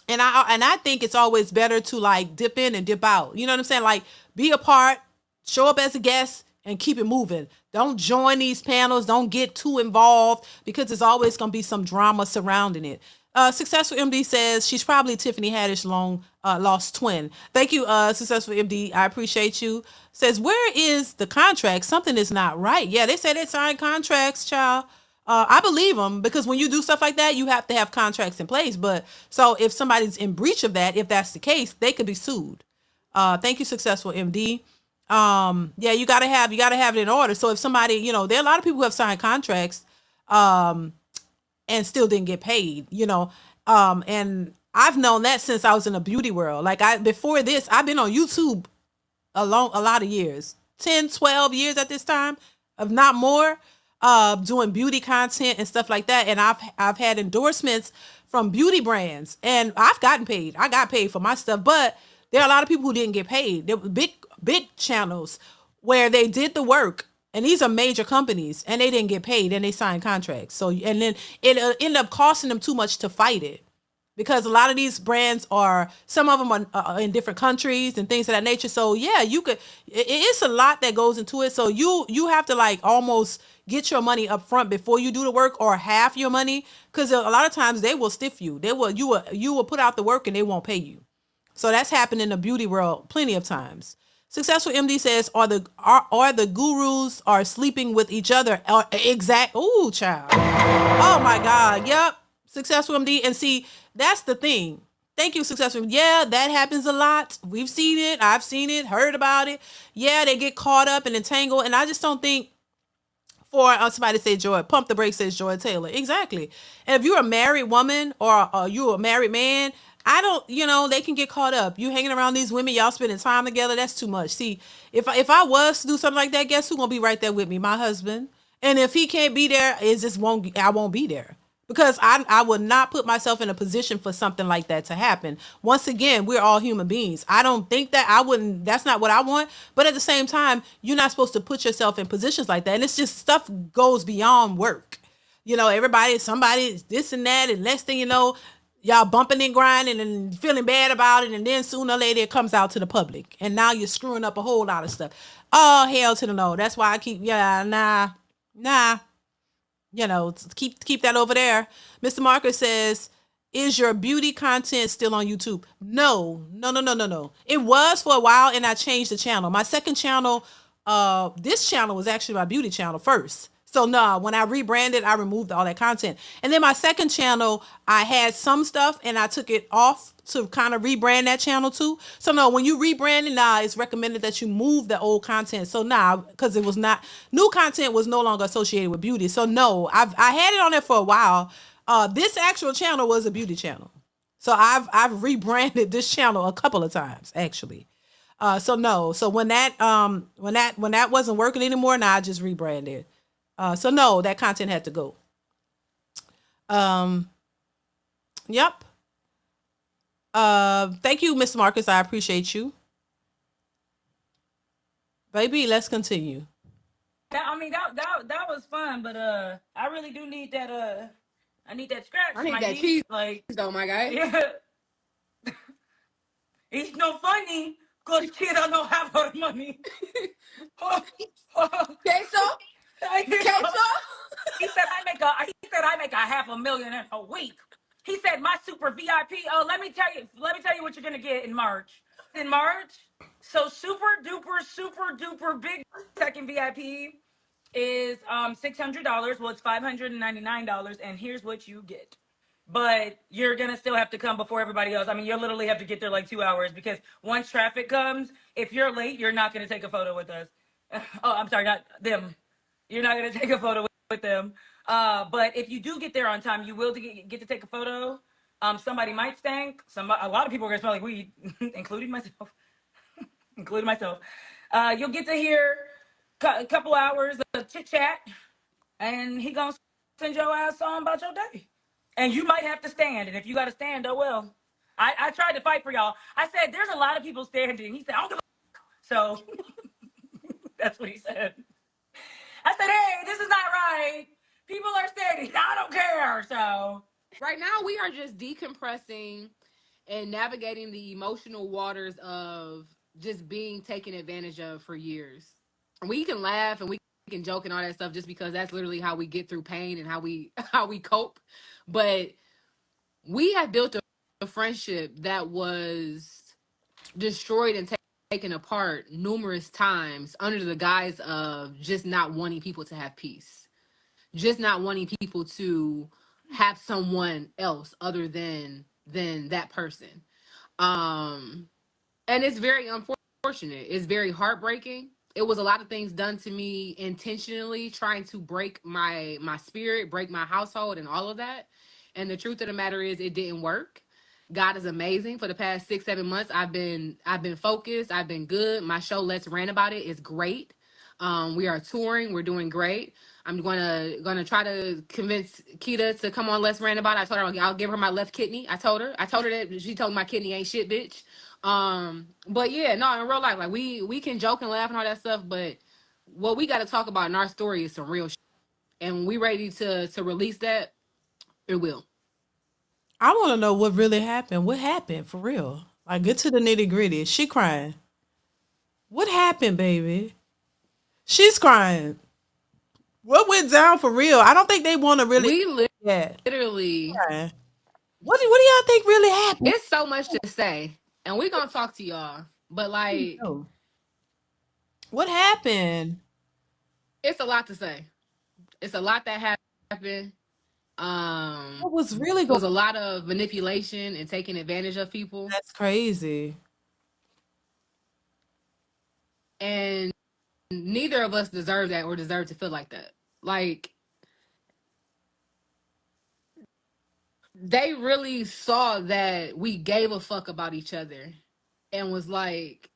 And I think it's always better to like dip in and dip out. You know what I'm saying? Like be a part, show up as a guest, and keep it moving. Don't join these panels. Don't get too involved because there's always going to be some drama surrounding it. Successful MD says she's probably Tiffany Haddish long lost twin. Thank you, Successful MD. I appreciate you. Says, where is the contract? Something is not right. Yeah, they say they signed contracts, child. I believe them because when you do stuff like that, you have to have contracts in place. But so if somebody's in breach of that, if that's the case, they could be sued. Thank you, Successful MD. Yeah, you gotta have it in order. So if somebody, there are a lot of people who have signed contracts, and still didn't get paid, and I've known that since I was in the beauty world. Like before this, I've been on YouTube a lot of years, 10, 12 years at this time, if not more, doing beauty content and stuff like that. And I've had endorsements from beauty brands and I've gotten paid. I got paid for my stuff, but there are a lot of people who didn't get paid. There were big channels where they did the work, and these are major companies, and they didn't get paid, and they signed contracts. So, and then it ended up costing them too much to fight it, because a lot of these brands some of them are in different countries and things of that nature. So yeah, it's a lot that goes into it. So you have to like almost get your money up front before you do the work, or half your money, because a lot of times they will stiff you. You will put out the work and they won't pay you. So that's happened in the beauty world plenty of times. Successful MD says, are the gurus are sleeping with each other? Ooh, child. Oh my God. Yep. Successful MD. And see, that's the thing. Thank you, Successful. Yeah, that happens a lot. We've seen it. I've seen it, heard about it. Yeah, they get caught up and entangled. And I just don't think for somebody to say Joy, pump the brakes, says Joy Taylor. Exactly. And if you're a married woman or you're a married man, I don't, they can get caught up. You hanging around these women, y'all spending time together. That's too much. See, if I was to do something like that, guess who's gonna be right there with me? My husband. And if he can't be there, I won't be there, because I would not put myself in a position for something like that to happen. Once again, we're all human beings. I don't think that's not what I want. But at the same time, you're not supposed to put yourself in positions like that. And it's just stuff goes beyond work. Somebody, this and that, and next thing you know, y'all bumping and grinding and feeling bad about it, and then sooner or later it comes out to the public, and now you're screwing up a whole lot of stuff. Oh, hell to the no. That's why I keep nah. Keep that over there. Mr. Marcus says, is your beauty content still on YouTube? No. It was for a while, and I changed the channel. My second channel, this channel was actually my beauty channel first. So no, when I rebranded, I removed all that content. And then my second channel, I had some stuff and I took it off to kind of rebrand that channel too. So no, when you rebrand it, it's recommended that you move the old content. So because it was not, new content was no longer associated with beauty. So no, I had it on there for a while. This actual channel was a beauty channel. So I've rebranded this channel a couple of times actually. So no, so when that wasn't working anymore, I just rebranded. So no, that content had to go. Yep. Thank you, Mr. Marcus. I appreciate you. Baby, let's continue. That was fun, but I really do need that I need that scratch. I need that cheese, like, oh my God. Yeah. It's no funny because kid don't know have her money. Queso? He said I make $500,000 in a week. He said my super VIP. Oh, let me tell you what you're gonna get in March. So super duper big second VIP is $600. Well, it's $599, and here's what you get. But you're gonna still have to come before everybody else. I mean, you'll literally have to get there like 2 hours, because once traffic comes, if you're late, you're not gonna take a photo with us. Oh, I'm sorry, not them. You're not gonna take a photo with them. But if you do get there on time, you will get to take a photo. Somebody might stink. A lot of people are gonna smell like weed, including myself. You'll get to hear a couple hours of chit chat, and he gonna send your ass on about your day. And you might have to stand, and if you got to stand, oh well. I tried to fight for y'all. I said there's a lot of people standing. He said I don't give a so that's what he said. I said, hey, this is not right. People are standing. I don't care. So Right now, we are just decompressing and navigating the emotional waters of just being taken advantage of for years. We can laugh and we can joke and all that stuff just because that's literally how we get through pain and how we how we cope. But we have built a friendship that was destroyed and taken apart numerous times under the guise of just not wanting people to have peace, just not wanting people to have someone else other than that person. um and it's very unfortunate. It's very heartbreaking. It was a lot of things done to me intentionally, trying to break my spirit, break my household, and all of that. And the truth of the matter is, it didn't work. God is amazing. For the past 6-7 months, I've been focused. I've been good. My show, Let's Rant About It, is great. We are touring. We're doing great. I'm gonna try to convince Keita to come on Let's Rant About It. I told her I'll give her my left kidney. I told her that. She told me my kidney ain't shit, bitch. But yeah, no, in real life, like we can joke and laugh and all that stuff, but what we got to talk about in our story is some real shit. And when we ready to release that, it will. I want to know what really happened. What happened for real? Like, get to the nitty gritty. She crying. What happened, baby? She's crying. What went down for real? I don't think they want to really. We Yeah. literally, Crying. What do y'all think really happened? it's so much to say, and we're gonna talk to y'all. But like, Oh, what happened? it's a lot to say. It's a lot that happened. What was really It going? was a lot of manipulation and taking advantage of people, That's crazy. and neither of us deserve that or deserve to feel like that. Like, they really saw that we gave a fuck about each other and was like,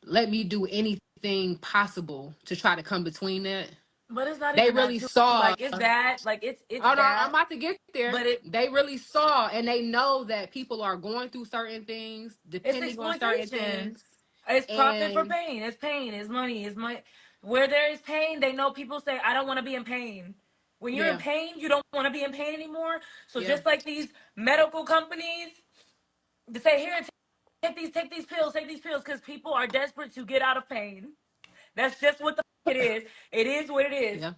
let me do anything possible to try to come between that. but it's not They even that really too. saw. Like it's that. Like it's Oh no, I'm that. about to get there. But They really saw, and they know that people are going through certain things, it's depending on certain exploitation. things. It's profit for And pain. It's pain. It's money. It's money. Where there is pain, they know people say, I don't want to be in pain. When you're in yeah, pain, you don't want to be in pain anymore. So yeah, just like these medical companies, they say, here, take these pills, because people are desperate to get out of pain. That's just what the it is. It is what it is. yeah.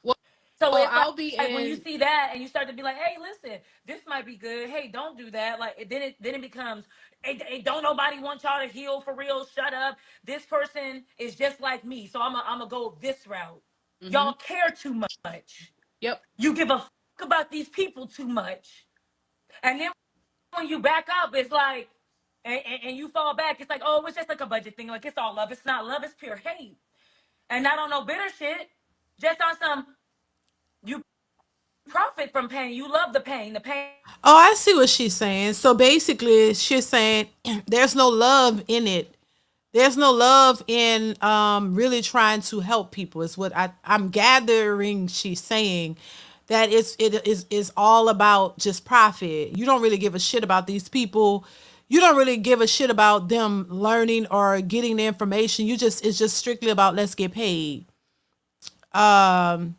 Well, So it's I'll be like when you in. see that and you start to be like, hey, listen, this might be good. Hey, don't do that. Like then it becomes, hey, don't nobody want y'all to heal for real. Shut up. This person is just like me, so I'm gonna go this route. Mm-hmm. Y'all care too much. Yep. You give a fuck about these people too much, and then when you back up, it's like, and you fall back. It's like, oh, it's just like a budget thing. Like it's all love. It's not love. It's pure hate, and not on no bitter shit. Just on some you profit from pain. You love the pain. The pain. Oh, I see what she's saying. So basically, she's saying there's no love in it. There's no love in really trying to help people. Is what I'm gathering. She's saying that it is all about just profit. You don't really give a shit about these people. You don't really give a shit about them learning or getting the information. It's just strictly about let's get paid. Um,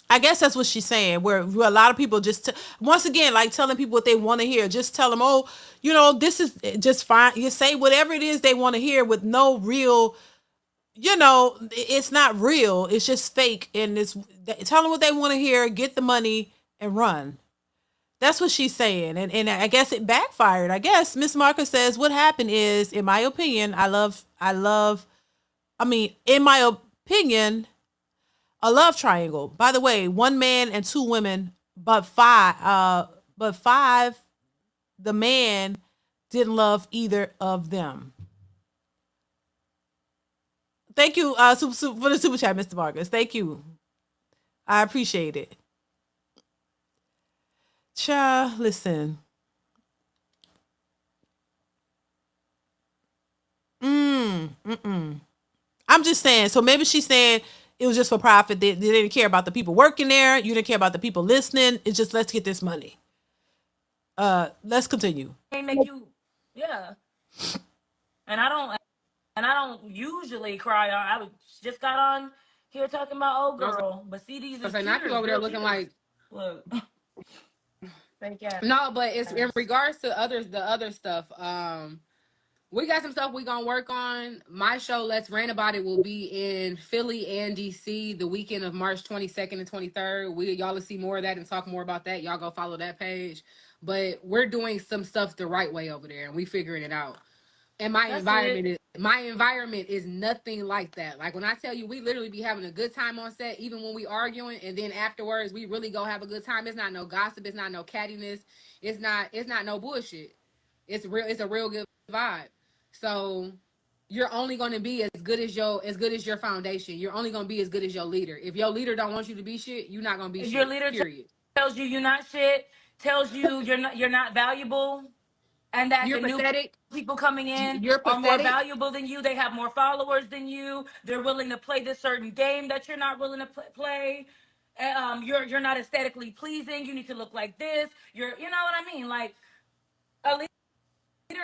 I guess that's what she's saying. Where a lot of people just once again like telling people what they want to hear. Just tell them, oh, this is just fine. You say whatever it is they want to hear with no real. It's not real. It's just fake, and tell them what they want to hear. Get the money and run. That's what she's saying, and I guess it backfired. I guess Miss Marcus says what happened is, in my opinion, I love. I mean, in my opinion, a love triangle. By the way, one man and two women, but five, the man didn't love either of them. Thank you, for the super chat, Mr. Marcus. Thank you. I appreciate it. Cha, listen. I'm just saying. So maybe she's saying it was just for profit. They didn't care about the people working there. You didn't care about the people listening. It's just, let's get this money. Let's continue. They make you, yeah. And I don't usually cry. I just got on here talking about old girl, but see these. So not you over there looking like. Look. No, but it's in regards to the other stuff. We got some stuff we gonna work on. My show, Let's Rant About It, will be in Philly and DC the weekend of March 22nd and 23rd. Y'all will see more of that and talk more about that. Y'all go follow that page. But we're doing some stuff the right way over there, and we figuring it out. And my environment is nothing like that. Like when I tell you, we literally be having a good time on set, even when we arguing, and then afterwards we really go have a good time. It's not no gossip, it's not no cattiness, it's not no bullshit. It's real. It's a real good vibe. So you're only going to be as good as your foundation. You're only going to be as good as your leader. If your leader don't want you to be shit, you're not going to be shit. Your leader tells you you're not shit, tells you you're not valuable, and that you're the pathetic. New people coming in are more valuable than you. They have more followers than you. They're willing to play this certain game that you're not willing to play. You're not aesthetically pleasing. You need to look like this. You know what I mean? Like a leader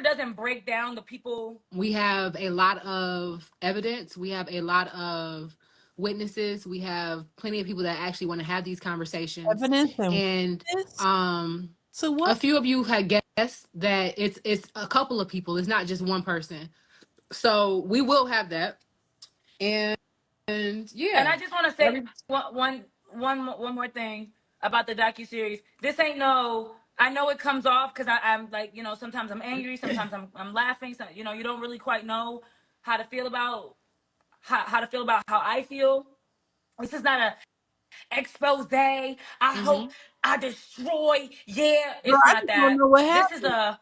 doesn't break down the people. We have a lot of evidence. We have a lot of witnesses. We have plenty of people that actually want to have these conversations. Evidence and so what? A few of you had guessed that it's a couple of people. It's not just one person. So we will have that. And yeah. And I just want to say one more thing about the docuseries. This ain't no. I know it comes off because I'm like, sometimes I'm angry, sometimes I'm laughing. So, you don't really quite know how to feel about how I feel. This is not a expose. I hope I destroy. Yeah, it's not that. Know what happened.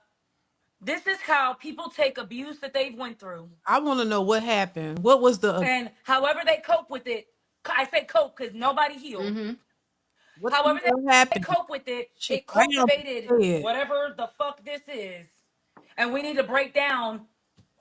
This is how people take abuse that they've went through. I want to know what happened. What was the and however they cope with it. I say cope because nobody healed. However they cope with it, it cultivated whatever the fuck this is. And we need to break down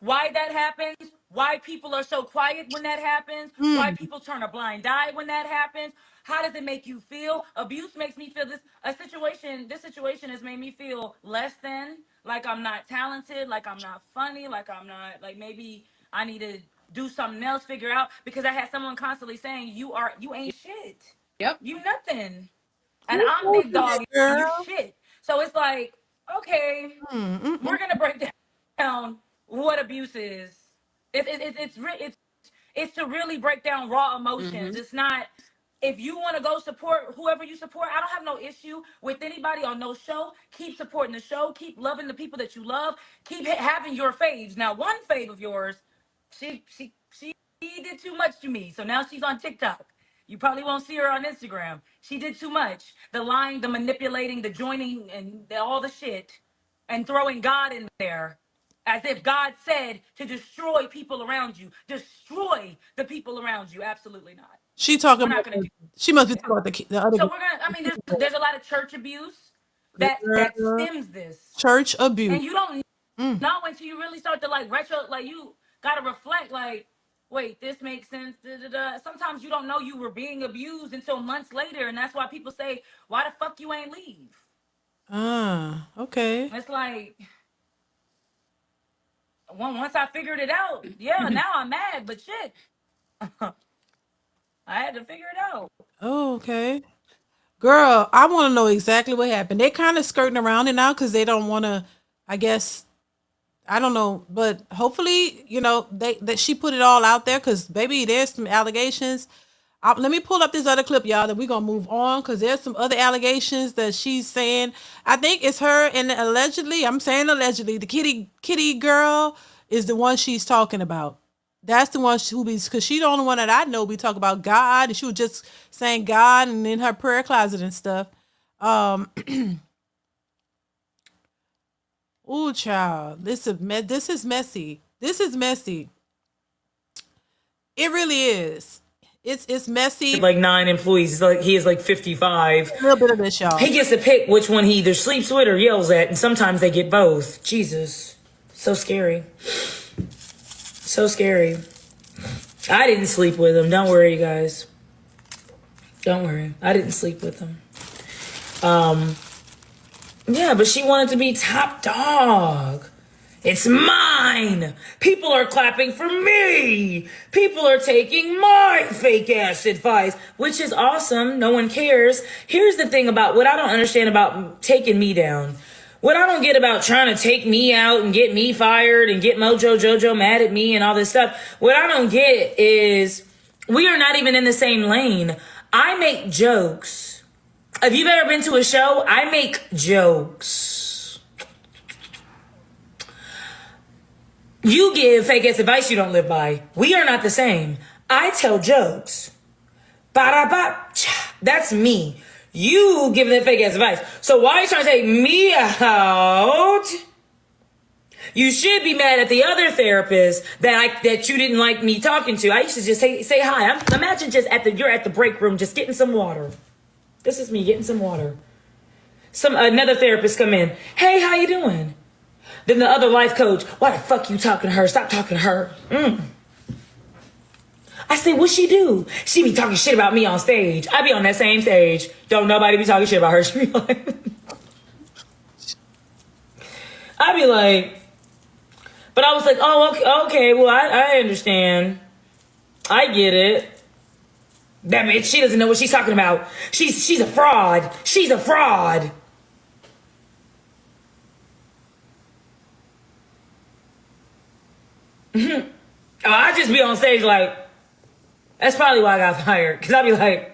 why that happens, why people are so quiet when that happens, why people turn a blind eye when that happens. How does it make you feel? Abuse makes me feel this situation has made me feel less than, like I'm not talented, like I'm not funny, like I'm not, like maybe I need to do something else, figure out, because I had someone constantly saying, you ain't shit. Yep. You nothing. And I'm big dog, you shit. So it's like, okay, we're gonna break down what abuse is. It's to really break down raw emotions. It's not, if you want to go support whoever you support, I don't have no issue with anybody on no show. Keep supporting the show. Keep loving the people that you love. Keep having your faves. Now, one fave of yours, she did too much to me. So now she's on TikTok. You probably won't see her on Instagram. She did too much. The lying, the manipulating, the joining, and all the shit, and throwing God in there. As if God said to destroy people around you. Destroy the people around you. Absolutely not. She talking about. She must be talking about the other. So we're gonna. I mean, there's a lot of church abuse that stems this. Church abuse, and you don't know until you really start to you gotta reflect. Like, wait, this makes sense. Sometimes you don't know you were being abused until months later, and that's why people say, "Why the fuck you ain't leave?" Okay. It's like. Once I figured it out, now I'm mad, but shit. I had to figure it out. Oh, okay. Girl, I want to know exactly what happened. They kind of skirting around it now because they don't want to, I guess, I don't know, but hopefully, that she put it all out there because, baby, there's some allegations. Let me pull up this other clip, y'all, that we're going to move on because there's some other allegations that she's saying. I think it's her and allegedly, I'm saying allegedly, the kitty girl is the one she's talking about. That's the one who be, because she's the only one that I know be talking about God, and she was just saying God and in her prayer closet and stuff. Oh, child, this is messy. This is messy. It really is. It's messy. Like 9 employees. He is like 55. A little bit of this, y'all. He gets to pick which one he either sleeps with or yells at, and sometimes they get both. Jesus, so scary. So scary. I didn't sleep with him. Don't worry, you guys. Don't worry. I didn't sleep with him. Yeah, but she wanted to be top dog. It's mine. People are clapping for me. People are taking my fake ass advice, which is awesome. No one cares. Here's the thing about what I don't understand about taking me down. What I don't get about trying to take me out and get me fired and get Mojo Jojo mad at me and all this stuff. What I don't get is we are not even in the same lane. I make jokes. If you've ever been to a show, I make jokes. You give fake ass advice you don't live by. We are not the same. I tell jokes. Ba-da-ba-cha. That's me. You give that fake ass advice. So why are you trying to take me out? You should be mad at the other therapist that you didn't like me talking to. I used to just say hi. Imagine just you're at the break room just getting some water. This is me getting some water. Another therapist come in. Hey, how you doing? Then the other life coach, why the fuck you talking to her? Stop talking to her. I say, what she do? She be talking shit about me on stage. I be on that same stage. Don't nobody be talking shit about her. She be like, I be like, but I was like, oh, okay, well, I understand. I get it. That bitch, she doesn't know what she's talking about. She's a fraud. She's a fraud. Oh, I just be on stage like, that's probably why I got fired. Because I be like,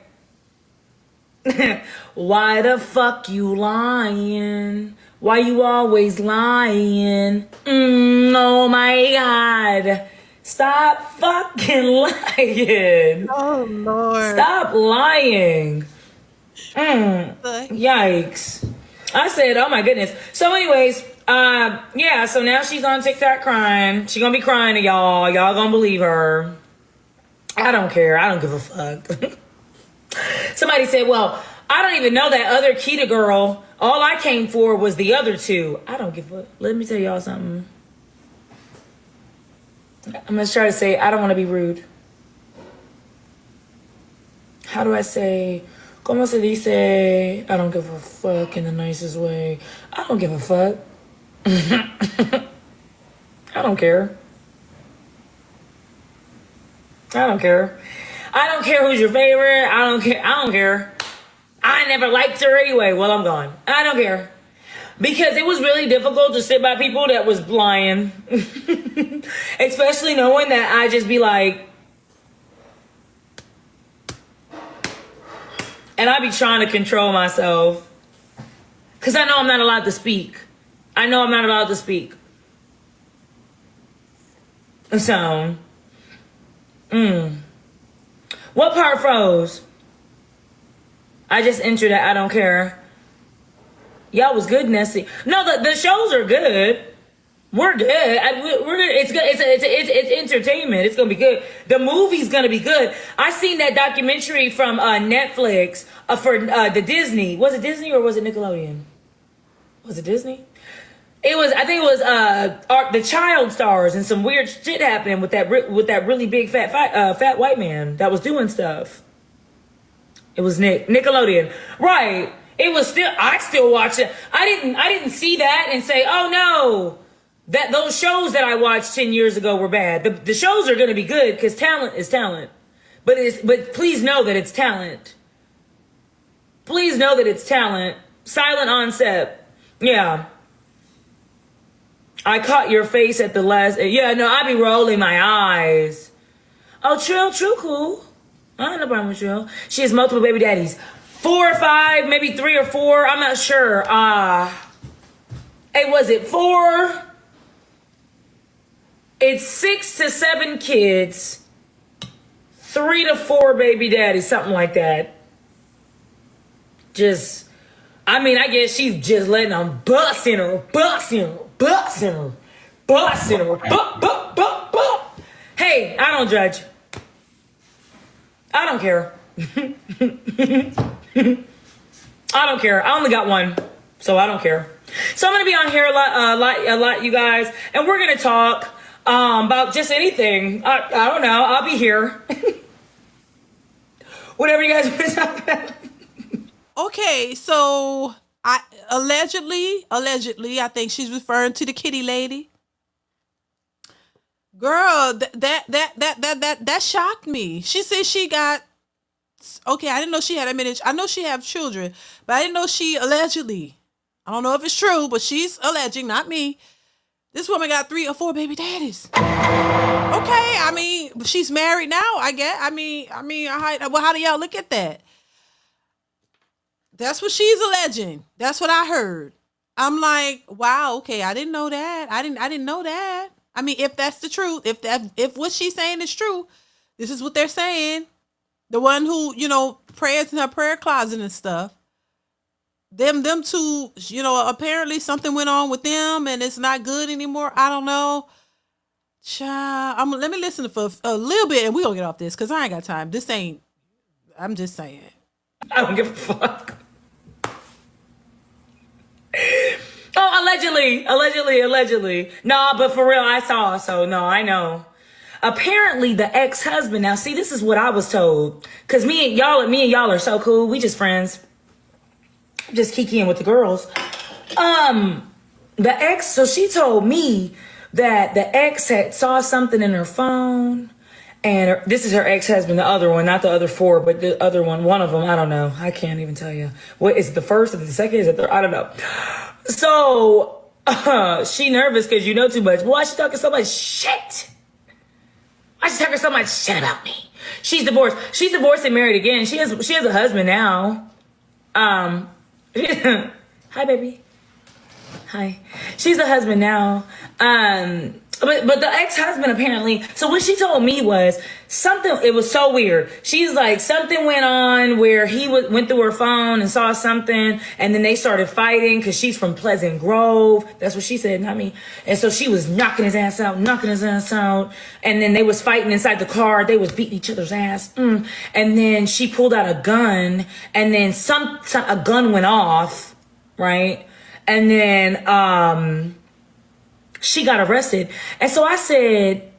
why the fuck you lying? Why you always lying? Oh my God. Stop fucking lying. Oh, Lord. Stop lying. Yikes. I said, oh my goodness. So anyways, yeah, so now she's on TikTok crying. She gonna be crying to y'all. Y'all gonna believe her. I don't care. I don't give a fuck. Somebody said, well, I don't even know that other Kita girl. All I came for was the other two. I don't give a... Let me tell y'all something. I'm going to try to say, I don't want to be rude. How do I say... Como se dice? I don't give a fuck in the nicest way. I don't give a fuck. I don't care. I don't care. I don't care who's your favorite. I don't care. I don't care. I never liked her anyway. Well, I'm gone. I don't care. Because it was really difficult to sit by people that was lying. Especially knowing that I just be like... And I be trying to control myself. Because I know I'm not allowed to speak. I know I'm not allowed to speak. So... What part froze? I just entered that I don't care. Y'all was good, Nessie. No, the shows are good. We're good. We're good. It's good. It's entertainment. It's gonna be good. The movie's gonna be good. I seen that documentary from Netflix for the Disney. Was it Disney or was it Nickelodeon? Was it Disney? It was. I think it was the child stars, and some weird shit happened with that really big fat white man that was doing stuff. It was Nickelodeon, right? It was still. I still watch it. I didn't see that and say, oh no, that those shows that I watched 10 years ago were bad. The shows are going to be good because talent is talent, but please know that it's talent. Please know that it's talent. Silent onset, yeah. I caught your face at the last... Yeah, no, I be rolling my eyes. Oh, Trill, cool. I don't know problem with Trill. She has multiple baby daddies. 4 or 5, maybe 3 or 4. I'm not sure. Hey, was it 4? It's 6 to 7 kids. 3 to 4 baby daddies, something like that. Just... I mean, I guess she's just letting them busting her. Hey, I don't judge. I don't care. I don't care. I only got one, so I don't care. So I'm gonna be on here a lot, you guys, and we're gonna talk. about just anything. I don't know. I'll be here. Whatever you guys want to talk about. Okay, so I allegedly, I think she's referring to the kitty lady. Girl, that shocked me. She said she got. Okay, I didn't know she had a minute. I know she have children, but I didn't know she allegedly. I don't know if it's true, but she's alleging, not me. This woman got 3 or 4 baby daddies. Okay, I mean, she's married now. I guess. I mean, how do y'all look at that? That's what she's alleging. That's what I heard. I'm like, wow. Okay, I didn't know that. I didn't know that. I mean, if that's the truth, if what she's saying is true, this is what they're saying. The one who, prays in her prayer closet and stuff. Them two, apparently something went on with them and it's not good anymore. I don't know. Child, let me listen for a little bit and we're going to get off this because I ain't got time. I'm just saying. I don't give a fuck. Oh, allegedly. No, but for real, I saw, so no, I know. Apparently the ex-husband, now see, this is what I was told. Cause me and y'all are so cool. We just friends. Just kikiing with the girls. The ex, so she told me that the ex had saw something in her phone. And this is her ex-husband, the other one, not the other 4, but the other one of them, I don't know. I can't even tell you. What is it, the first or the second? Is it the, I don't know. So, she nervous because you know too much. Why is she talking so much shit? Why is she talking so much shit about me? She's divorced. She's divorced and married again. She has a husband now. Hi, baby. Hi. She's a husband now. But the ex-husband apparently, so what she told me was something, it was so weird. She's like, something went on where he went through her phone and saw something, and then they started fighting because she's from Pleasant Grove. That's what she said, not me. And so she was knocking his ass out. And then they was fighting inside the car. They was beating each other's ass. And then she pulled out a gun, and then a gun went off, right? And then, she got arrested. And so I said,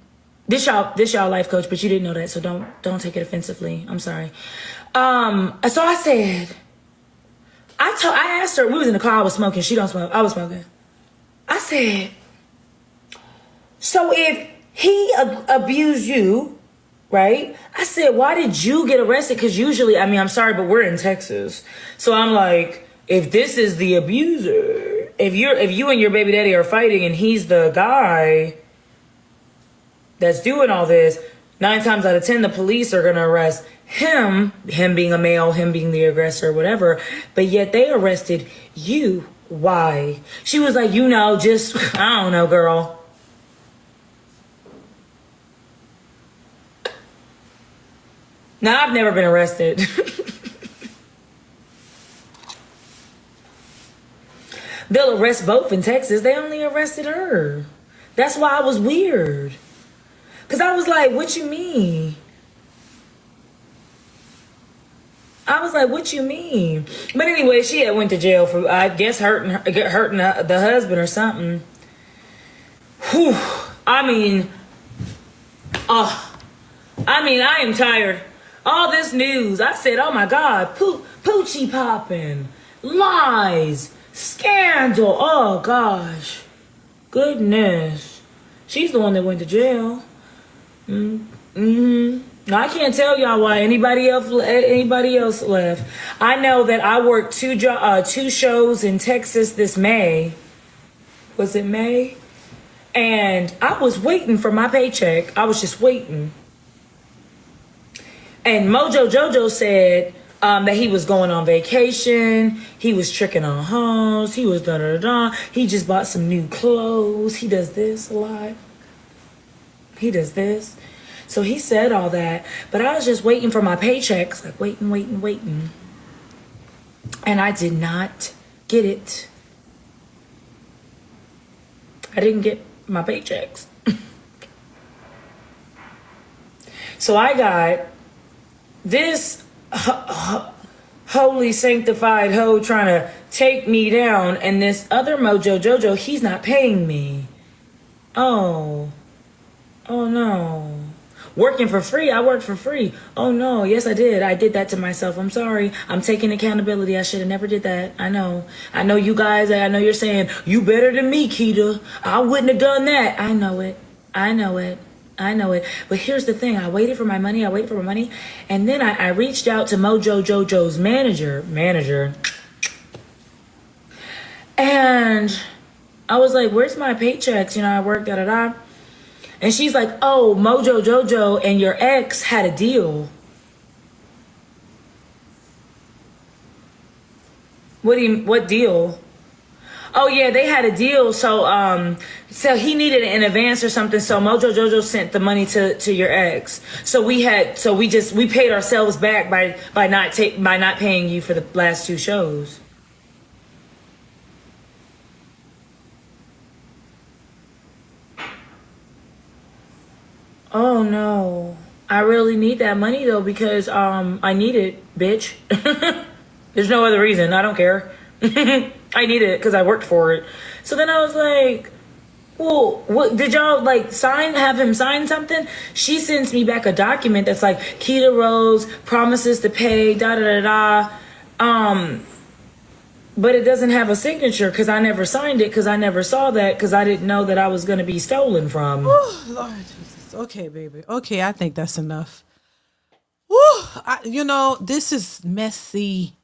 this y'all life coach, but you didn't know that, so don't take it offensively. I'm sorry. So I said, I asked her, we was in the car, I was smoking, she don't smoke, I was smoking. I said, so if he abused you, right? I said, why did you get arrested? Because usually, I mean, I'm sorry, but we're in Texas. So I'm like, if this is the abuser, if you and your baby daddy are fighting and he's the guy that's doing all this, 9 times out of 10, the police are going to arrest him being a male, him being the aggressor, whatever. But yet they arrested you. Why? She was like, just, I don't know, girl. Now, I've never been arrested. They'll arrest both in Texas. They only arrested her. That's why I was weird. Because I was like, what you mean? But anyway, she had went to jail for, I guess, hurting the husband or something. Whew. I mean, I am tired. All this news. I said, oh my God, poochie popping, lies, scandal. Oh gosh, goodness. She's the one that went to jail. I can't tell y'all why anybody else left. I know that I worked 2 shows in Texas this May. Was it May? And I was waiting for my paycheck. I was just waiting. And Mojo Jojo said that he was going on vacation. He was tricking on hoes. He was da-da-da-da. He just bought some new clothes. He does this a lot. He does this. So he said all that. But I was just waiting for my paychecks. Like waiting. And I did not get it. I didn't get my paychecks. So I got this holy sanctified hoe trying to take me down, and this other Mojo Jojo, he's not paying me. Oh, Oh no. Working for free. I worked for free. Oh no. Yes, I did. I did that to myself. I'm sorry. I'm taking accountability. I should have never did that. I know. I know you guys. I know you're saying you better than me, Keita. I wouldn't have done that. I know it. I know it. I know it. But here's the thing. I waited for my money. And then I reached out to Mojo Jojo's manager. And I was like, where's my paychecks? I worked, da da da. And she's like, oh, Mojo Jojo and your ex had a deal. What deal? Oh yeah, they had a deal. So he needed it in advance or something. So Mojo Jojo sent the money to your ex. So we paid ourselves back by not paying you for the last 2 shows. Oh no. I really need that money though because I need it, bitch. There's no other reason. I don't care. I need it because I worked for it. So then I was like, well, what did y'all have him sign something? She sends me back a document that's like Keita Rose promises to pay da da da da. But it doesn't have a signature because I never signed it because I never saw that because I didn't know that I was going to be stolen from. Oh, Lord Jesus. Okay, baby. Okay, I think that's enough. This is messy.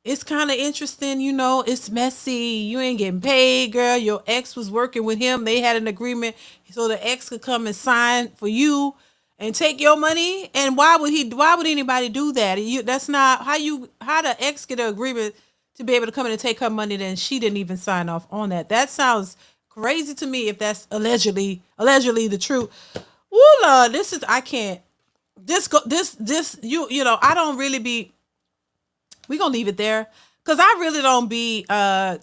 It's kind of interesting, it's messy. You ain't getting paid, girl. Your ex was working with him. They had an agreement so the ex could come and sign for you and take your money. And why would anybody do that? That's not how the ex get an agreement to be able to come in and take her money, then she didn't even sign off on that. That sounds crazy to me if that's allegedly the truth. Ooh, Lord, I can't. I don't really be. We're gonna leave it there because I really don't be that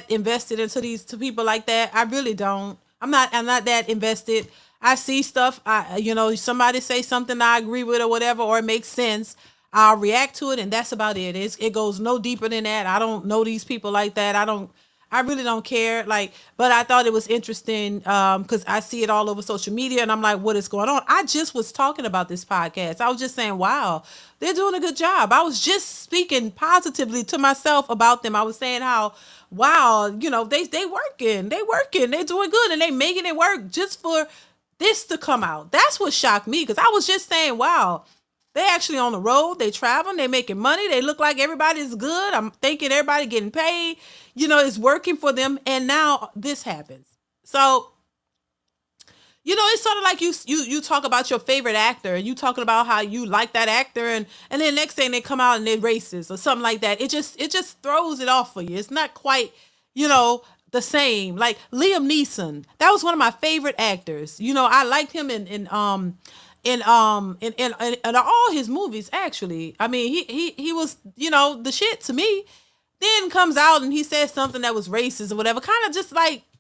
invested to people like that. I really don't. I'm not that invested. I see stuff. Somebody say something I agree with or whatever, or it makes sense. I'll react to it, and that's about it. It goes no deeper than that. I don't know these people like that. I really don't care. But I thought it was interesting because I see it all over social media, and I'm like, what is going on? I just was talking about this podcast. I was just saying, wow, they're doing a good job. I was just speaking positively to myself about them. I was saying how, wow, they working, they're doing good, and they making it work just for this to come out. That's what shocked me because I was just saying, wow. They actually on the road. They traveling. They making money. They look like everybody's good. I'm thinking everybody getting paid. It's working for them. And now this happens. So, it's sort of like you talk about your favorite actor and you talking about how you like that actor and then next thing they come out and they're racist or something like that. It just throws it off for you. It's not quite, the same. Like Liam Neeson. That was one of my favorite actors. I liked him in all his movies, actually. I mean, he was, the shit to me. Then comes out and he says something that was racist or whatever, kind of just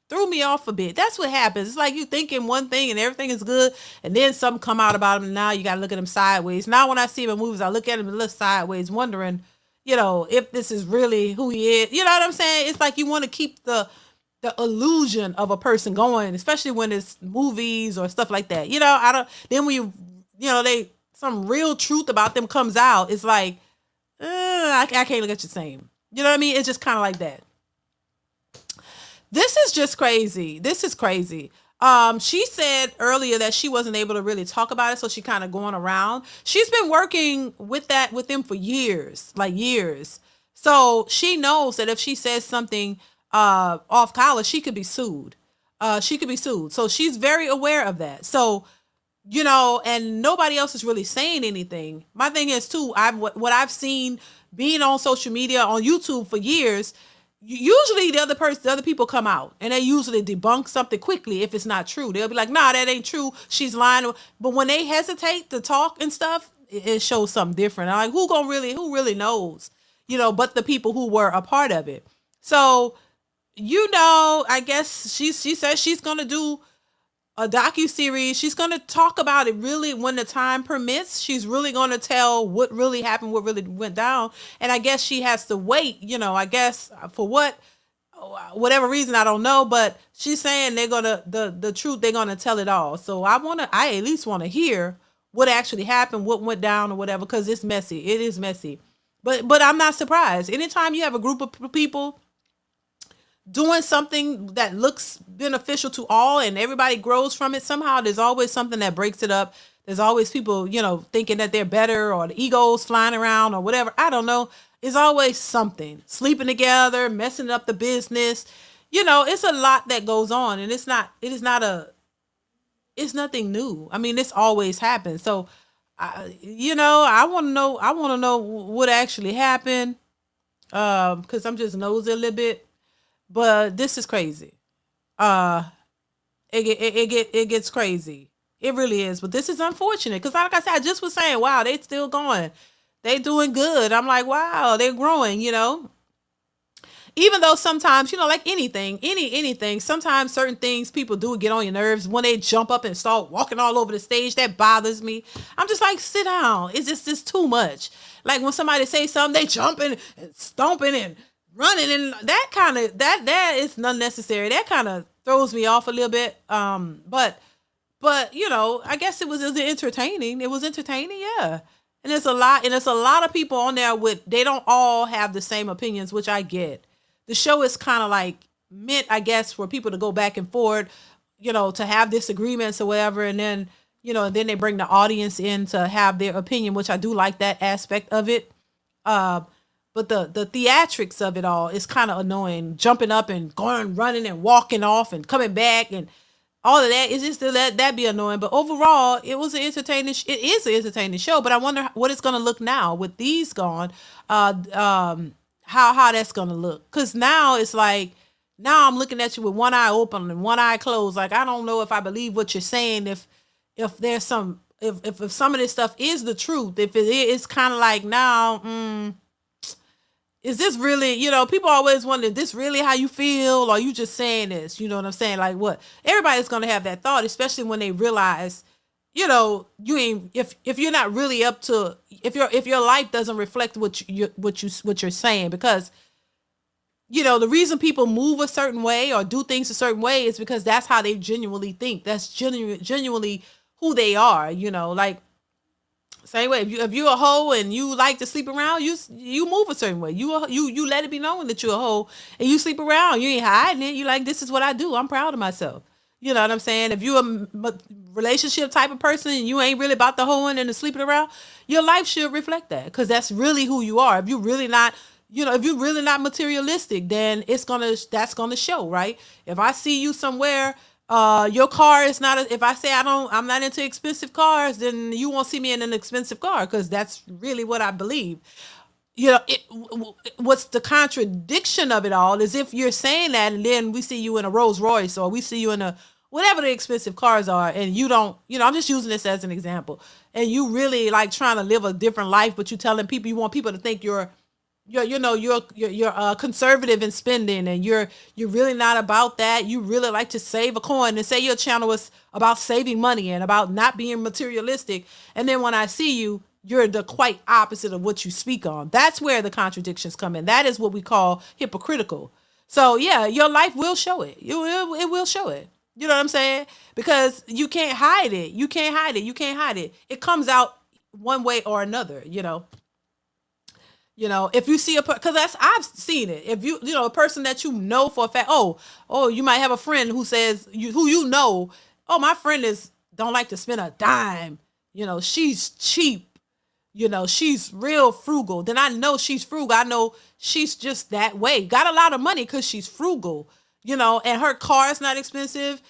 threw me off a bit. That's what happens. It's like you thinking one thing and everything is good, and then something come out about him, and now you got to look at him sideways. Now when I see him in movies, I look at him and look sideways, wondering, if this is really who he is. You know what I'm saying? It's like you want to keep the illusion of a person going, especially when it's movies or stuff like that. I don't. Then when they some real truth about them comes out, it's like, I can't look at you the same. You know what I mean? It's just kind of like that. This is just crazy. This is crazy. She said earlier that she wasn't able to really talk about it, so she kind of going around. She's been working with them for years, years. So she knows that if she says something off collar, she could be sued. So she's very aware of that. So, and nobody else is really saying anything. My thing is too, what I've seen being on social media, on YouTube for years, usually the other people come out and they usually debunk something quickly if it's not true. They'll be like, nah, that ain't true. She's lying. But when they hesitate to talk and stuff, it shows something different. I'm like, who really knows? But the people who were a part of it. So, I guess she says she's gonna do a docuseries. She's going to talk about it really when the time permits. She's really going to tell what really happened, what really went down. And I guess she has to wait, I guess for what whatever reason, I don't know, but she's saying they're gonna the truth, they're gonna tell it all. So I at least want to hear what actually happened, what went down or whatever, because it's messy. It is messy. But I'm not surprised. Anytime you have a group of people doing something that looks beneficial to all and everybody grows from it, somehow there's always something that breaks it up. There's always people, thinking that they're better, or the egos flying around or whatever. I don't know. It's always something. Sleeping together, messing up the business. It's a lot that goes on, and it's nothing new. I mean, this always happens. So, I want to know. I want to know what actually happened, because I'm just nosy a little bit. But this is crazy. Uh, it gets crazy. It really is. But this is unfortunate because, like I said, I just was saying, wow, they still going. They doing good. I'm like, wow, they're growing. Even though sometimes, like anything, sometimes certain things people do get on your nerves when they jump up and start walking all over the stage. That bothers me. I'm just like, sit down. It's just too much. Like when somebody say something, they jumping and stomping and running, and that is unnecessary. That kind of throws me off a little bit. But I guess it was entertaining. It was entertaining, yeah. And it's a lot of people on there they don't all have the same opinions, which I get. The show is kind of like meant, I guess, for people to go back and forth, to have disagreements or whatever, and then then they bring the audience in to have their opinion, which I do like that aspect of it. But the theatrics of it all is kind of annoying. Jumping up and going, running and walking off and coming back and all of that is just that be annoying. But overall, it was an entertaining. It is an entertaining show. But I wonder what it's gonna look now with these gone. How that's gonna look? Because now it's like now I'm looking at you with one eye open and one eye closed. Like I don't know if I believe what you're saying. If there's some if some of this stuff is the truth. If it is, it's kind of like now. Is this really, people always wonder, is this really how you feel? Or are you just saying this? You know what I'm saying? Like what? Everybody's going to have that thought, especially when they realize, you ain't, if you're not really up to, if your life doesn't reflect what you're saying, because, the reason people move a certain way or do things a certain way is because that's how they genuinely think. That's genuinely who they are, like, same way. If you're a hoe and you like to sleep around, you move a certain way. You let it be known that you're a hoe and you sleep around. You ain't hiding it. You like, this is what I do. I'm proud of myself. You know what I'm saying? If you're a relationship type of person and you ain't really about the hoeing and the sleeping around, your life should reflect that, because that's really who you are. If you're really not, if you're really not materialistic, then that's gonna show, right? If I see you somewhere. Your car is not, if I say I'm not into expensive cars, then you won't see me in an expensive car, because that's really what I believe. What's the contradiction of it all is if you're saying that and then we see you in a Rolls Royce, or we see you in a, whatever the expensive cars are, and you don't, I'm just using this as an example, and you really like trying to live a different life, but you telling people, you want people to think you're conservative in spending, and you're really not about that. You really like to save a coin, and say your channel is about saving money and about not being materialistic. And then when I see you, you're the quite opposite of what you speak on. That's where the contradictions come in. That is what we call hypocritical. So yeah, your life will show it. It will show it. You know what I'm saying? Because you can't hide it. You can't hide it. You can't hide it. It comes out one way or another, if you see because I've seen it. If a person that for a fact, you might have a friend who says oh, my friend don't like to spend a dime. She's cheap. She's real frugal. Then I know she's frugal. I know she's just that way. Got a lot of money because she's frugal. And her car is not expensive.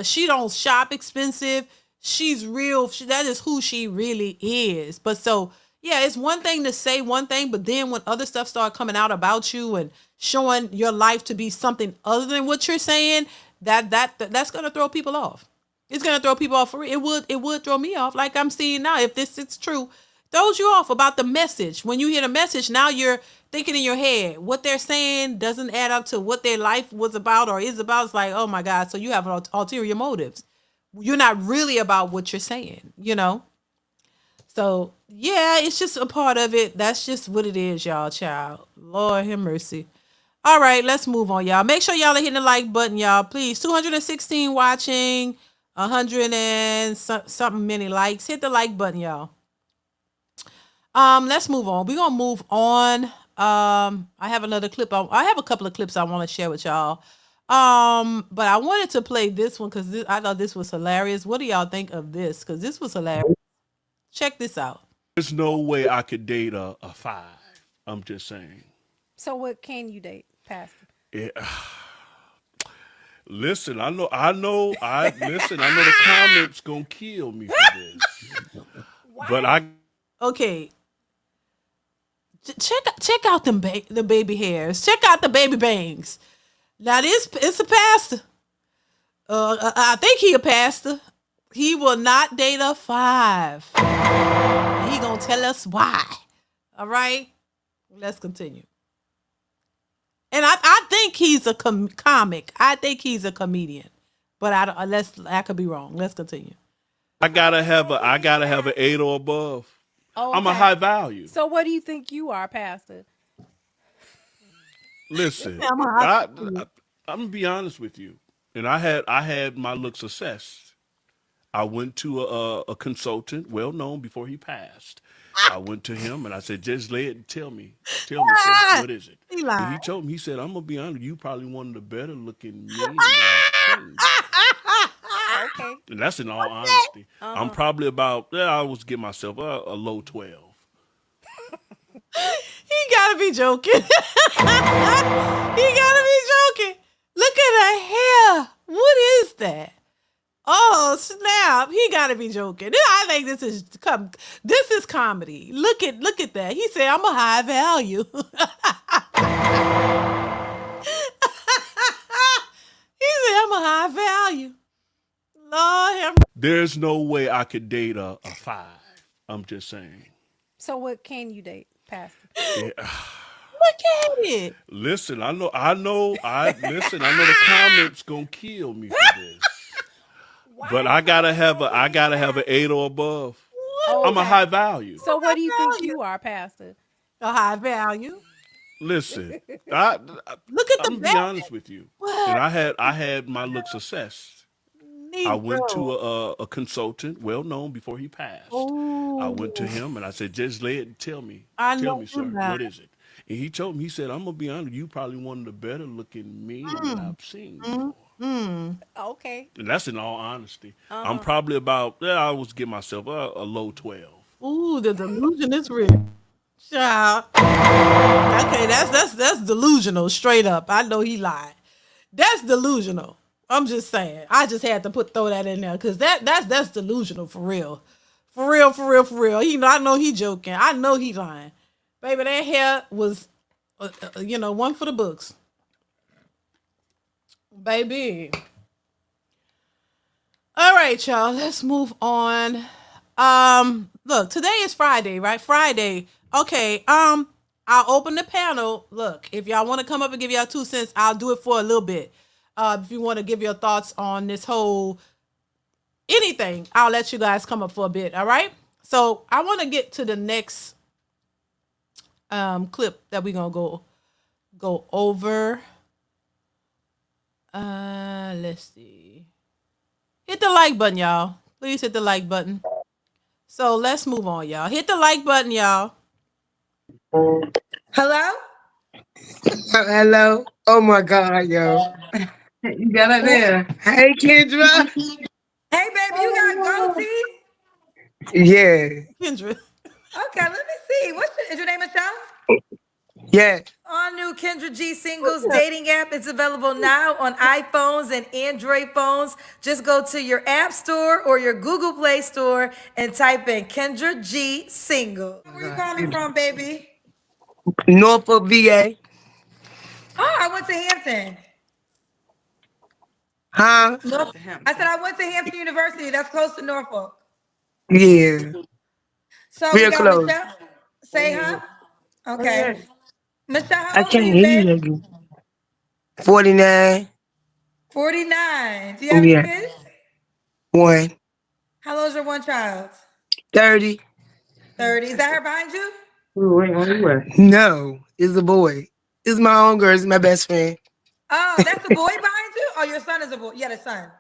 She don't shop expensive. She's real. That is who she really is. But so. Yeah, it's one thing to say one thing, but then when other stuff start coming out about you and showing your life to be something other than what you're saying, that's gonna throw people off. It's gonna throw people off for real. It would throw me off, like I'm seeing now. If this is true, throws you off about the message. When you hear the message, now you're thinking in your head what they're saying doesn't add up to what their life was about or is about. It's like, oh my God, so you have ulterior motives. You're not really about what you're saying, So yeah, it's just a part of it. That's just what it is, y'all, child. Lord have mercy. All right, let's move on, y'all. Make sure y'all are hitting the like button, y'all. Please, 216 watching, 100 and something many likes. Hit the like button, y'all. Let's move on. We're gonna move on. I have another clip. I have a couple of clips I want to share with y'all. But I wanted to play this one because I thought this was hilarious. What do y'all think of this? Because this was hilarious. Check this out. There's no way I could date a 5. I'm just saying. So what can you date, Pastor? Yeah. Listen, I know the comments gonna kill me for this. But I Okay, check out the baby hairs. Check out the baby bangs. Now this it's a pastor. I think he a pastor. He will not date a 5. And he gonna tell us why. All right, let's continue. And I think he's a comic. I think he's a comedian. But I could be wrong. Let's continue. gotta have an 8 or above. Oh, I'm a okay. high value. So what do you think you are, Pastor? Listen, I'm a I'm high gonna be honest with you, and I had my looks assessed. I went to a consultant, well known before he passed. I went to him and I said, just tell me, sir, what is it? He And he lied. told me, he said, I'm gonna be honest, you probably one of the better looking men that I've seen before. Okay. And that's in all honesty. I'm Uh-huh. probably about, I always give myself a low 12. He gotta be joking. He gotta be joking. Look at her hair. What is that? Oh snap! He gotta be joking. I think this is comedy. Look at that. He said, "I'm a high value." He said, "I'm a high value." Lord have There's no way I could date a 5. I'm just saying. So what can you date, Pastor? Yeah. look at it. Listen, I know the comments gonna kill me for this. But I gotta have an 8 or above. Oh, I'm a okay. high value. So what do you think you are, Pastor? A high value. Listen, I, Look at I'm the gonna be back. honest with you, and What? I had my looks assessed. I went to Negro. a consultant, well known before he passed. I went to Oh, him and I said, just tell me, I know you sir, lying. what is it? And he told me, he said, I'm gonna be honest, you probably one of the better looking men that Mm, I've seen mm, before. mm. Okay. And that's in all honesty. I'm Uh-huh. probably about, I always give myself a low 12. Ooh, the delusion is real. Child. Okay, that's delusional, straight up. I know he lied. That's delusional. I'm just saying. I just had to throw that in there because that's delusional for real. For real, for real, for real. I know he joking. I know he lying. Baby, that hair was one for the books. Baby. All right, y'all. Let's move on. Look, today is Friday, right? Friday. Okay. I'll open the panel. Look, if y'all want to come up and give y'all 2 cents, I'll do it for a little bit. If you want to give your thoughts on this whole anything, I'll let you guys come up for a bit. All right. So I want to get to the next clip that we're gonna go over. Let's see. Hit the like button, y'all. Please hit the like button. So let's move on, y'all. Hit the like button, y'all. Hello? Hello? Oh my God, yo. You got it there. Hey, Kendra. Hey, baby, you got goatee? Yeah. Kendra. Okay, let me see. Is your name Michelle? Yeah. All new Kendra G Singles dating app is available now on iPhones and Android phones. Just go to your App Store or your Google Play Store and type in Kendra G Single. Where you calling from, baby? Norfolk, VA. Oh, I went to Hampton. Huh? I said I went to Hampton University. That's close to Norfolk. Yeah. So we Real got close. Michelle. Say huh? Okay. Michelle, I how old are can't you, hear you, babe? lady. 49. 49. Do you have any Yeah. kids? 1. How old is your one child? 30. 30. Is that her behind you? No, it's a boy. It's my own girl. It's my best friend. Oh, that's a boy behind you? Oh, your son is a boy. Yeah, the son.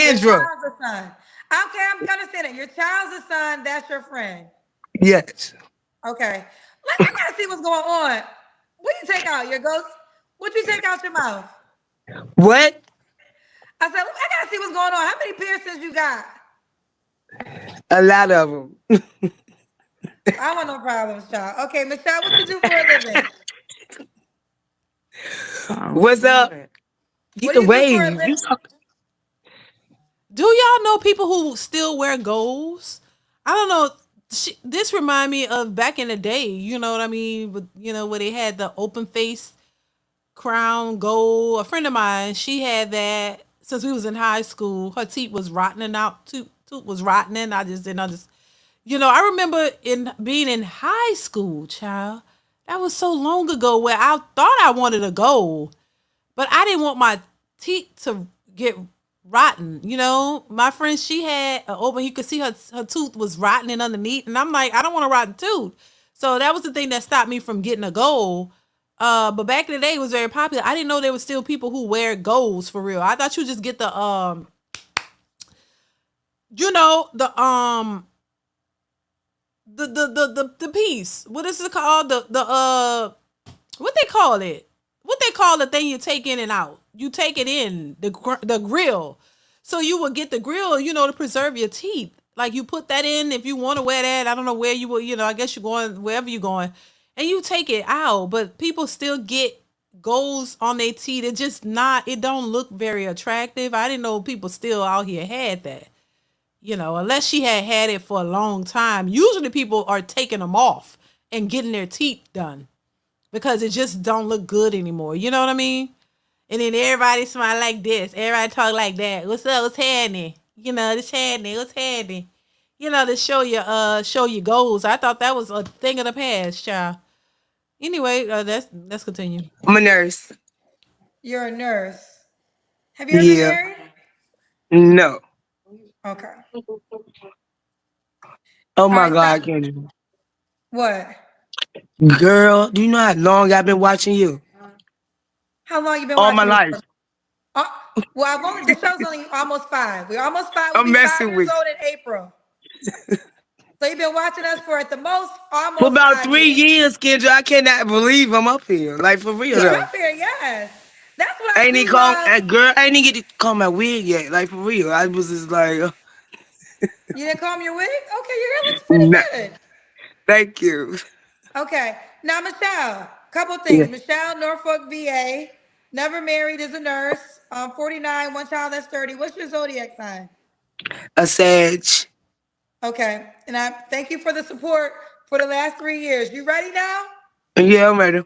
Your Kendra. child's a son. Okay, I'm gonna say that. Your child's a son, that's your friend. Yes. Okay. I gotta see what's going on. What you take out? Your ghost? What you take out your mouth? What? I said, I gotta see what's going on. How many piercings you got? A lot of them. I want no problems, child. Okay, Michelle, what you do for a living? What's up? What Get do you do for a away. You living? talk. Do y'all know people who still wear golds? I don't know. This remind me of back in the day. You know what I mean? With, where they had the open face crown gold. A friend of mine, she had that since we was in high school. Her teeth was rotting out. Tooth was rotting. I just didn't understand. I remember in being in high school, child. That was so long ago where I thought I wanted a gold, but I didn't want my teeth to get rotten. My friend, she had an open, you could see her tooth was rotting underneath. And I'm like, I don't want a rotten tooth. So that was the thing that stopped me from getting a gold. But back in the day, it was very popular. I didn't know there were still people who wear golds for real. I thought you just get the piece. What is it called? What they call it? What they call the thing you take in and out? You take it in the grill. So you will get the grill, to preserve your teeth. Like you put that in if you want to wear that. I don't know where you will. I guess you're going wherever you're going, and you take it out. But people still get golds on their teeth. It just not. It don't look very attractive. I didn't know people still out here had that. Unless she had it for a long time. Usually people are taking them off and getting their teeth done because it just don't look good anymore. You know what I mean? And then everybody smile like this. Everybody talk like that. What's up? What's happening? This happening. What's happening? To show your goals. I thought that was a thing of the past, child. Anyway, let's continue. I'm a nurse. You're a nurse. Have you ever been Yeah. married? No. Okay. Oh All my right, so God, Kendra. what? Girl, do you know how long I've been watching you? How long you been All my watching me life. for? Uh, well, I've only the show's only almost 5. We're almost 5. We'll I'm be 5 messing years with you. old in April. So you've been watching us for at the most For almost about 5 3 years. years, Kendra, I cannot believe I'm up here. Like, for real, You're though. up here, yes. That's what I Ain't even do call, love. and girl, I ain't even get to call my wig yet. Like, for real. I was just like, You didn't comb your wig? Okay, your hair looks nah, pretty good. thank you. Okay. Now, Michelle, couple Yeah. things. Michelle, Norfolk, VA, never married, is a nurse, 49, one child that's 30. What's your zodiac sign? A Sag. Okay. And I thank you for the support for the last 3 years. You ready now? Yeah, I'm ready.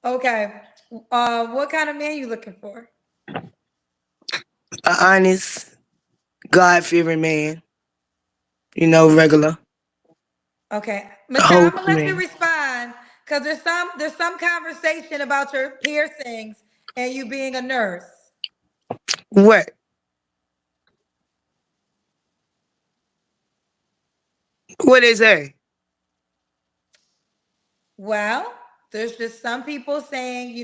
Okay. What kind of man you looking for? A honest, God-fearing man. Regular. Okay. A Michelle, I'm wholesome gonna let you man. respond because there's some conversation about your piercings and you being a nurse. What? What they say? Well, there's just some people saying,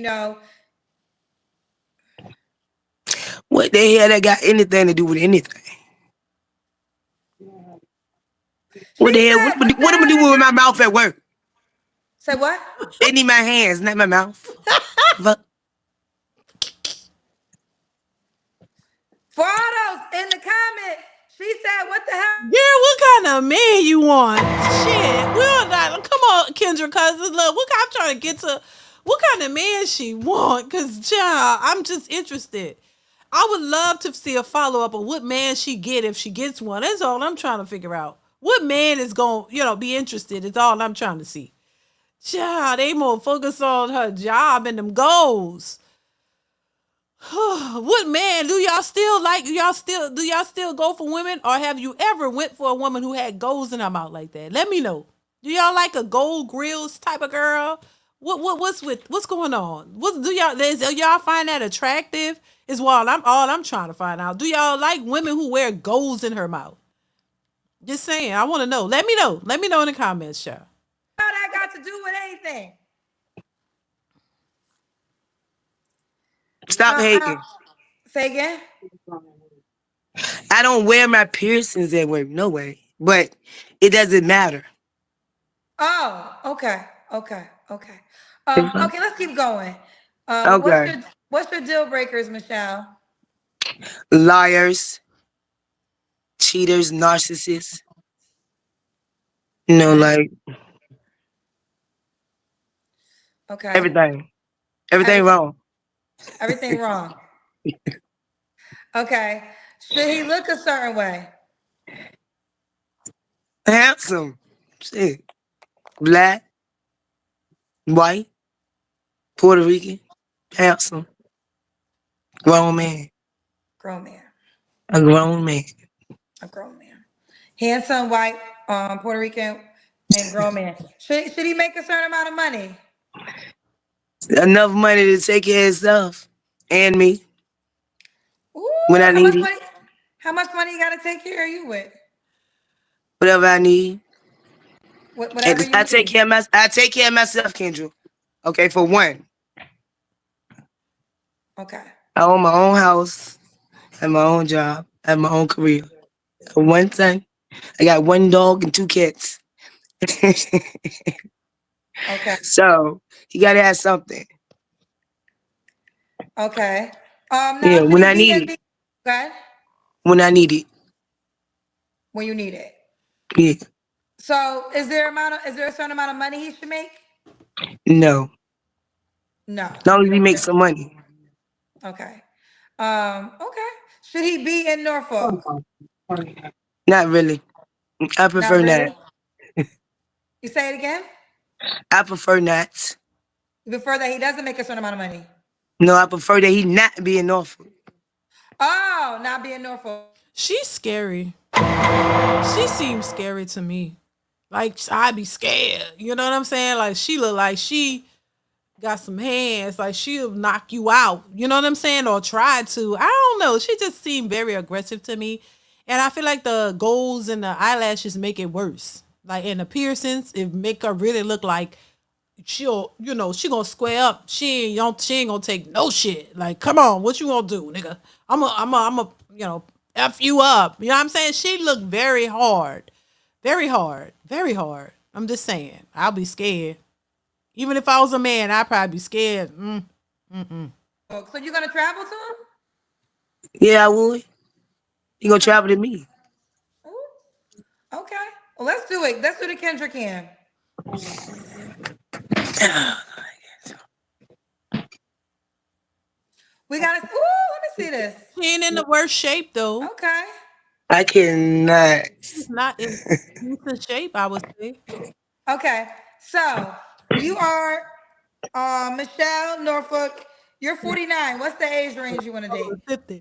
What the hell that got anything to do with anything? she What the hell? said, what the What am I hell doing that with my got? mouth at work? Say what? They need my hands, not my mouth. Fuck. For all those in the comments, she said, what the hell? Girl, what kind of man you want? Shit, we're not. Come on, Kendra, cousins. Look, I'm trying to get to what kind of man she want. Cause, child, I'm just interested. I would love to see a follow up of what man she get if she gets one. That's all I'm trying to figure out. What man is going, be interested? Is all I'm trying to see. Child, they more focused on her job and them goals. What man do y'all still like? Do y'all still go for women, or have you ever went for a woman who had golds in her mouth like that? Let me know. Do y'all like a gold grills type of girl? What's going on? What do y'all find that attractive? Is what I'm trying to find out. Do y'all like women who wear golds in her mouth? Just saying. I want to know. Let me know. Let me know in the comments, y'all. How that got to do with anything? Stop hating. Say again. I don't wear my piercings at work, no way. But it doesn't matter. Oh, okay, okay, okay. Okay. Okay, let's keep going. Okay. What's your deal breakers, Michelle? Liars, cheaters, narcissists. Okay, Like okay. everything. Everything Everything, wrong. everything wrong. Okay. Should he look a certain way? Handsome. Shit. Black, white, Puerto Rican, handsome, grown man. Grown man, A grown man. a grown man, handsome, white, Puerto Rican, and grown man. Should he make a certain amount of money? Enough money to take care of himself and me when Ooh, I need it. How much money you got to take care of you with? Whatever I need. And Whatever you I need. take care of myself, Kendra. Okay, for one. Okay. I own my own house, have my own job, have my own career. I got one son. I got one dog and two cats. Okay. So you gotta have something. Okay. Now Yeah, should when he I be need in it. the good When I need it. when you need it? Yeah. So is there a certain amount of money he should make? No. No, As long you as he don't makes think. some money. Okay. Okay. Should he be in Norfolk? Not really. I Not prefer not. really. You say it again? I prefer not. You prefer that he doesn't make a certain amount of money. No, I prefer that he not be in Norfolk. Oh, not be in Norfolk. She's scary. She seems scary to me. Like I'd be scared. You know what I'm saying? Like she look like she got some hands. Like she'll knock you out. You know what I'm saying? Or try to. I don't know. She just seemed very aggressive to me. And I feel like the goals and the eyelashes make it worse. Like in the piercings, it make her really look like she gonna square up. She ain't gonna take no shit. Like, come on, what you gonna do, nigga? I'm a, F you up. You know what I'm saying? She looked very hard. Very hard. Very hard. I'm just saying. I'll be scared. Even if I was a man, I'd probably be scared. So you're gonna travel to him? Yeah, I would. He gonna Okay. travel to me. Ooh, okay. Well, let's do it. Let's do the Kendrick can. We gotta. Ooh, let me see this. She ain't in the worst shape though. Okay. I cannot. She's not in decent shape, I would say. Okay. So you are Michelle Norfolk. You're 49. What's the age range you want to date? 50.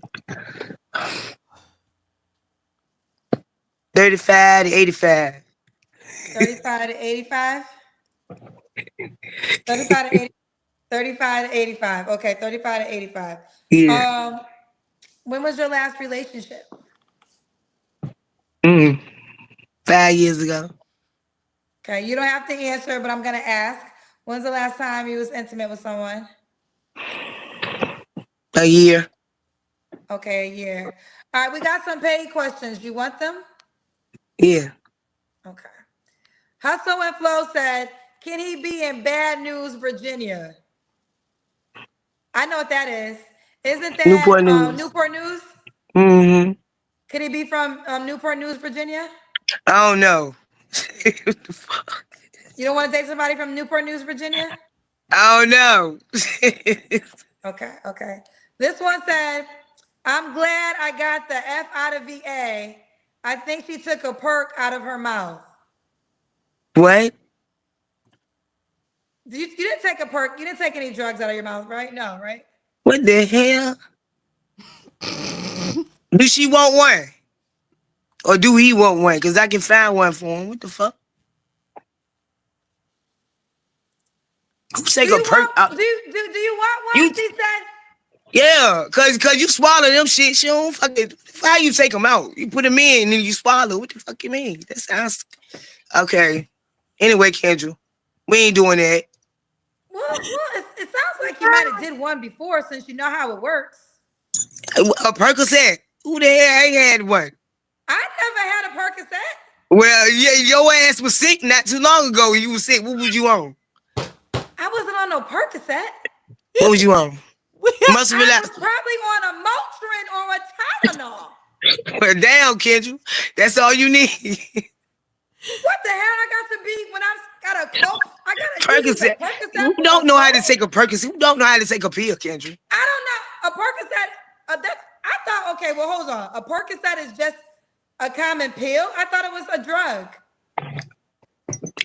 35 to 85. 35 to 85? 35 to 80, 35 to 85. Okay, 35 to 85. Yeah. Um, when was your last relationship? Mm. 5 years ago. Okay, you don't have to answer, but I'm gonna ask. When's the last time you was intimate with someone? A year. Okay, a year. All right, we got some paid questions. You want them? Yeah. Okay. Hustle and Flow said, can he be in Bad News, Virginia? I know what that is. Isn't that Newport News. Newport News? Mm-hmm. Could he be from Newport News, Virginia? I don't know. You don't want to date somebody from Newport News, Virginia? I don't know. Okay, okay. This one said, I'm glad I got the F out of VA. I think she took a perk out of her mouth. What? You didn't take a perk. You didn't take any drugs out of your mouth, right? No, right? What the hell? Do she want one? Or do he want one? Because I can find one for him. What the fuck? Who Do take a you perk want out? do you want You, one? She said. yeah, cause you swallow them shit. She don't fucking. How you take them out? You put them in and then you swallow. What the fuck you mean? That sounds okay. Anyway, Kendra, we ain't doing that. It sounds like you might have did one before since you know how it works. A Percocet. Who the hell ain't had one? I never had a Percocet. Well, yeah, your ass was sick not too long ago. You was sick. What was you on? I wasn't on no Percocet. What was you on? Muscle I was relaxer. probably on a Motrin or a Tylenol. Well, damn, Kendra. That's all you need. What the hell? I got to be when I got a cold. I got to use a Percocet. Who Percocet for a don't know how to cold. take a Percocet? Who don't know how to take a pill, Kendra? I don't know. A Percocet. I thought. Okay, well, hold on. A Percocet is just a common pill. I thought it was a drug.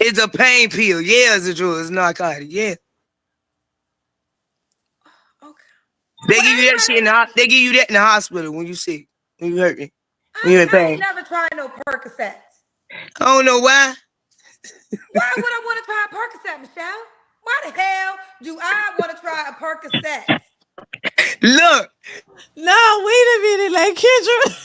It's a pain pill. Yeah, it's a drug. It's narcotic. Yeah. Okay. They Well, give you that shit in the they give you that in the hospital when you sick. When you hurting. When you in I ain't pain. never tried no Percocets. I don't know why. Why would I want to try a Percocet, Michelle? Why the hell do I want to try a Percocet? Look. No, wait a minute, like Kendra.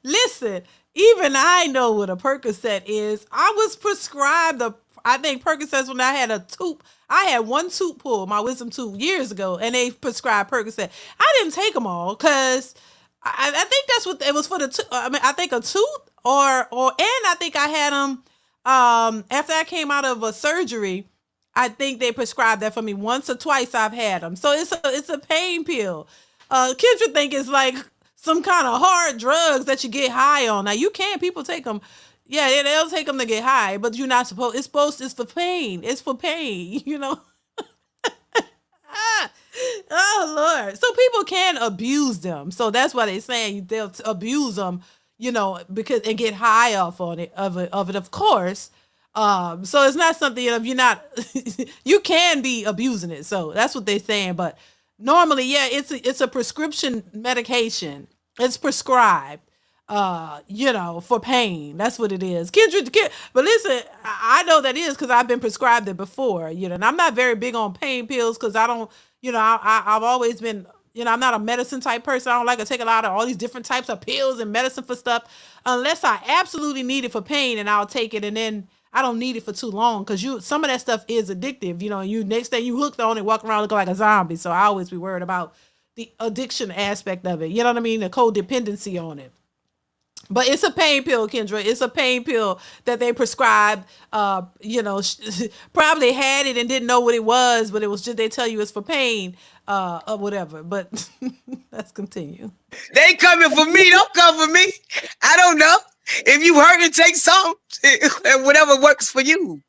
Listen, even I know what a Percocet is. I was prescribed I think Percocets when I had a tooth. I had one tooth pulled, my wisdom tooth, years ago, and they prescribed Percocet. I didn't take them all because I think that's what it was for the. I mean, I think a tooth and I think I had them after I came out of a surgery. I think they prescribed that for me once or twice. I've had them, so it's a pain pill. Kendra think it's like some kind of hard drugs that you get high on. Now you can people take them. Yeah, they'll take them to get high, but you're not supposed. It's for pain. It's for pain. You know. Oh Lord. So people can abuse them. So that's why they're saying they'll abuse them. You know, because and get high off on it of course. So it's not something, if you're not, you can be abusing it. So that's what they're saying. But normally, yeah, it's a prescription medication. It's prescribed, for pain. That's what it is. But listen, I know that is because I've been prescribed it before, and I'm not very big on pain pills because I don't, I've always been, I'm not a medicine type person. I don't like to take a lot of all these different types of pills and medicine for stuff unless I absolutely need it for pain, and I'll take it, and then I don't need it for too long because some of that stuff is addictive. You next thing you hooked on it, walk around looking like a zombie. So I always be worried about the addiction aspect of it. You know what I mean? The codependency on it. But it's a pain pill, Kendra. It's a pain pill that they prescribed. Probably had it and didn't know what it was, but it was just they tell you it's for pain, or whatever. But let's continue. They coming for me. Don't come for me. I don't know. If you hurt and take something, whatever works for you.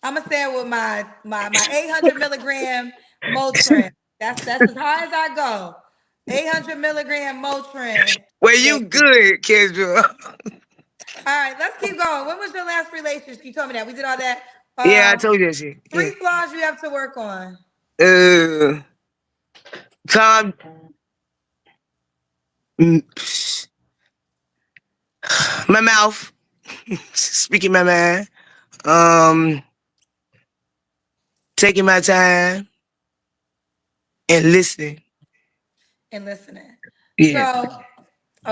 I'm gonna say it with my 800 milligram Motrin. That's as high as I go. 800 milligram Motrin. Well, you good, Kendra. All right, let's keep going. When was your last relationship? You told me that. We did all that. Yeah, I told you that shit. Yeah. 3 flaws you have to work on. Calm. My mouth. Speaking my mind. Taking my time and listening. And listening. Yeah. So,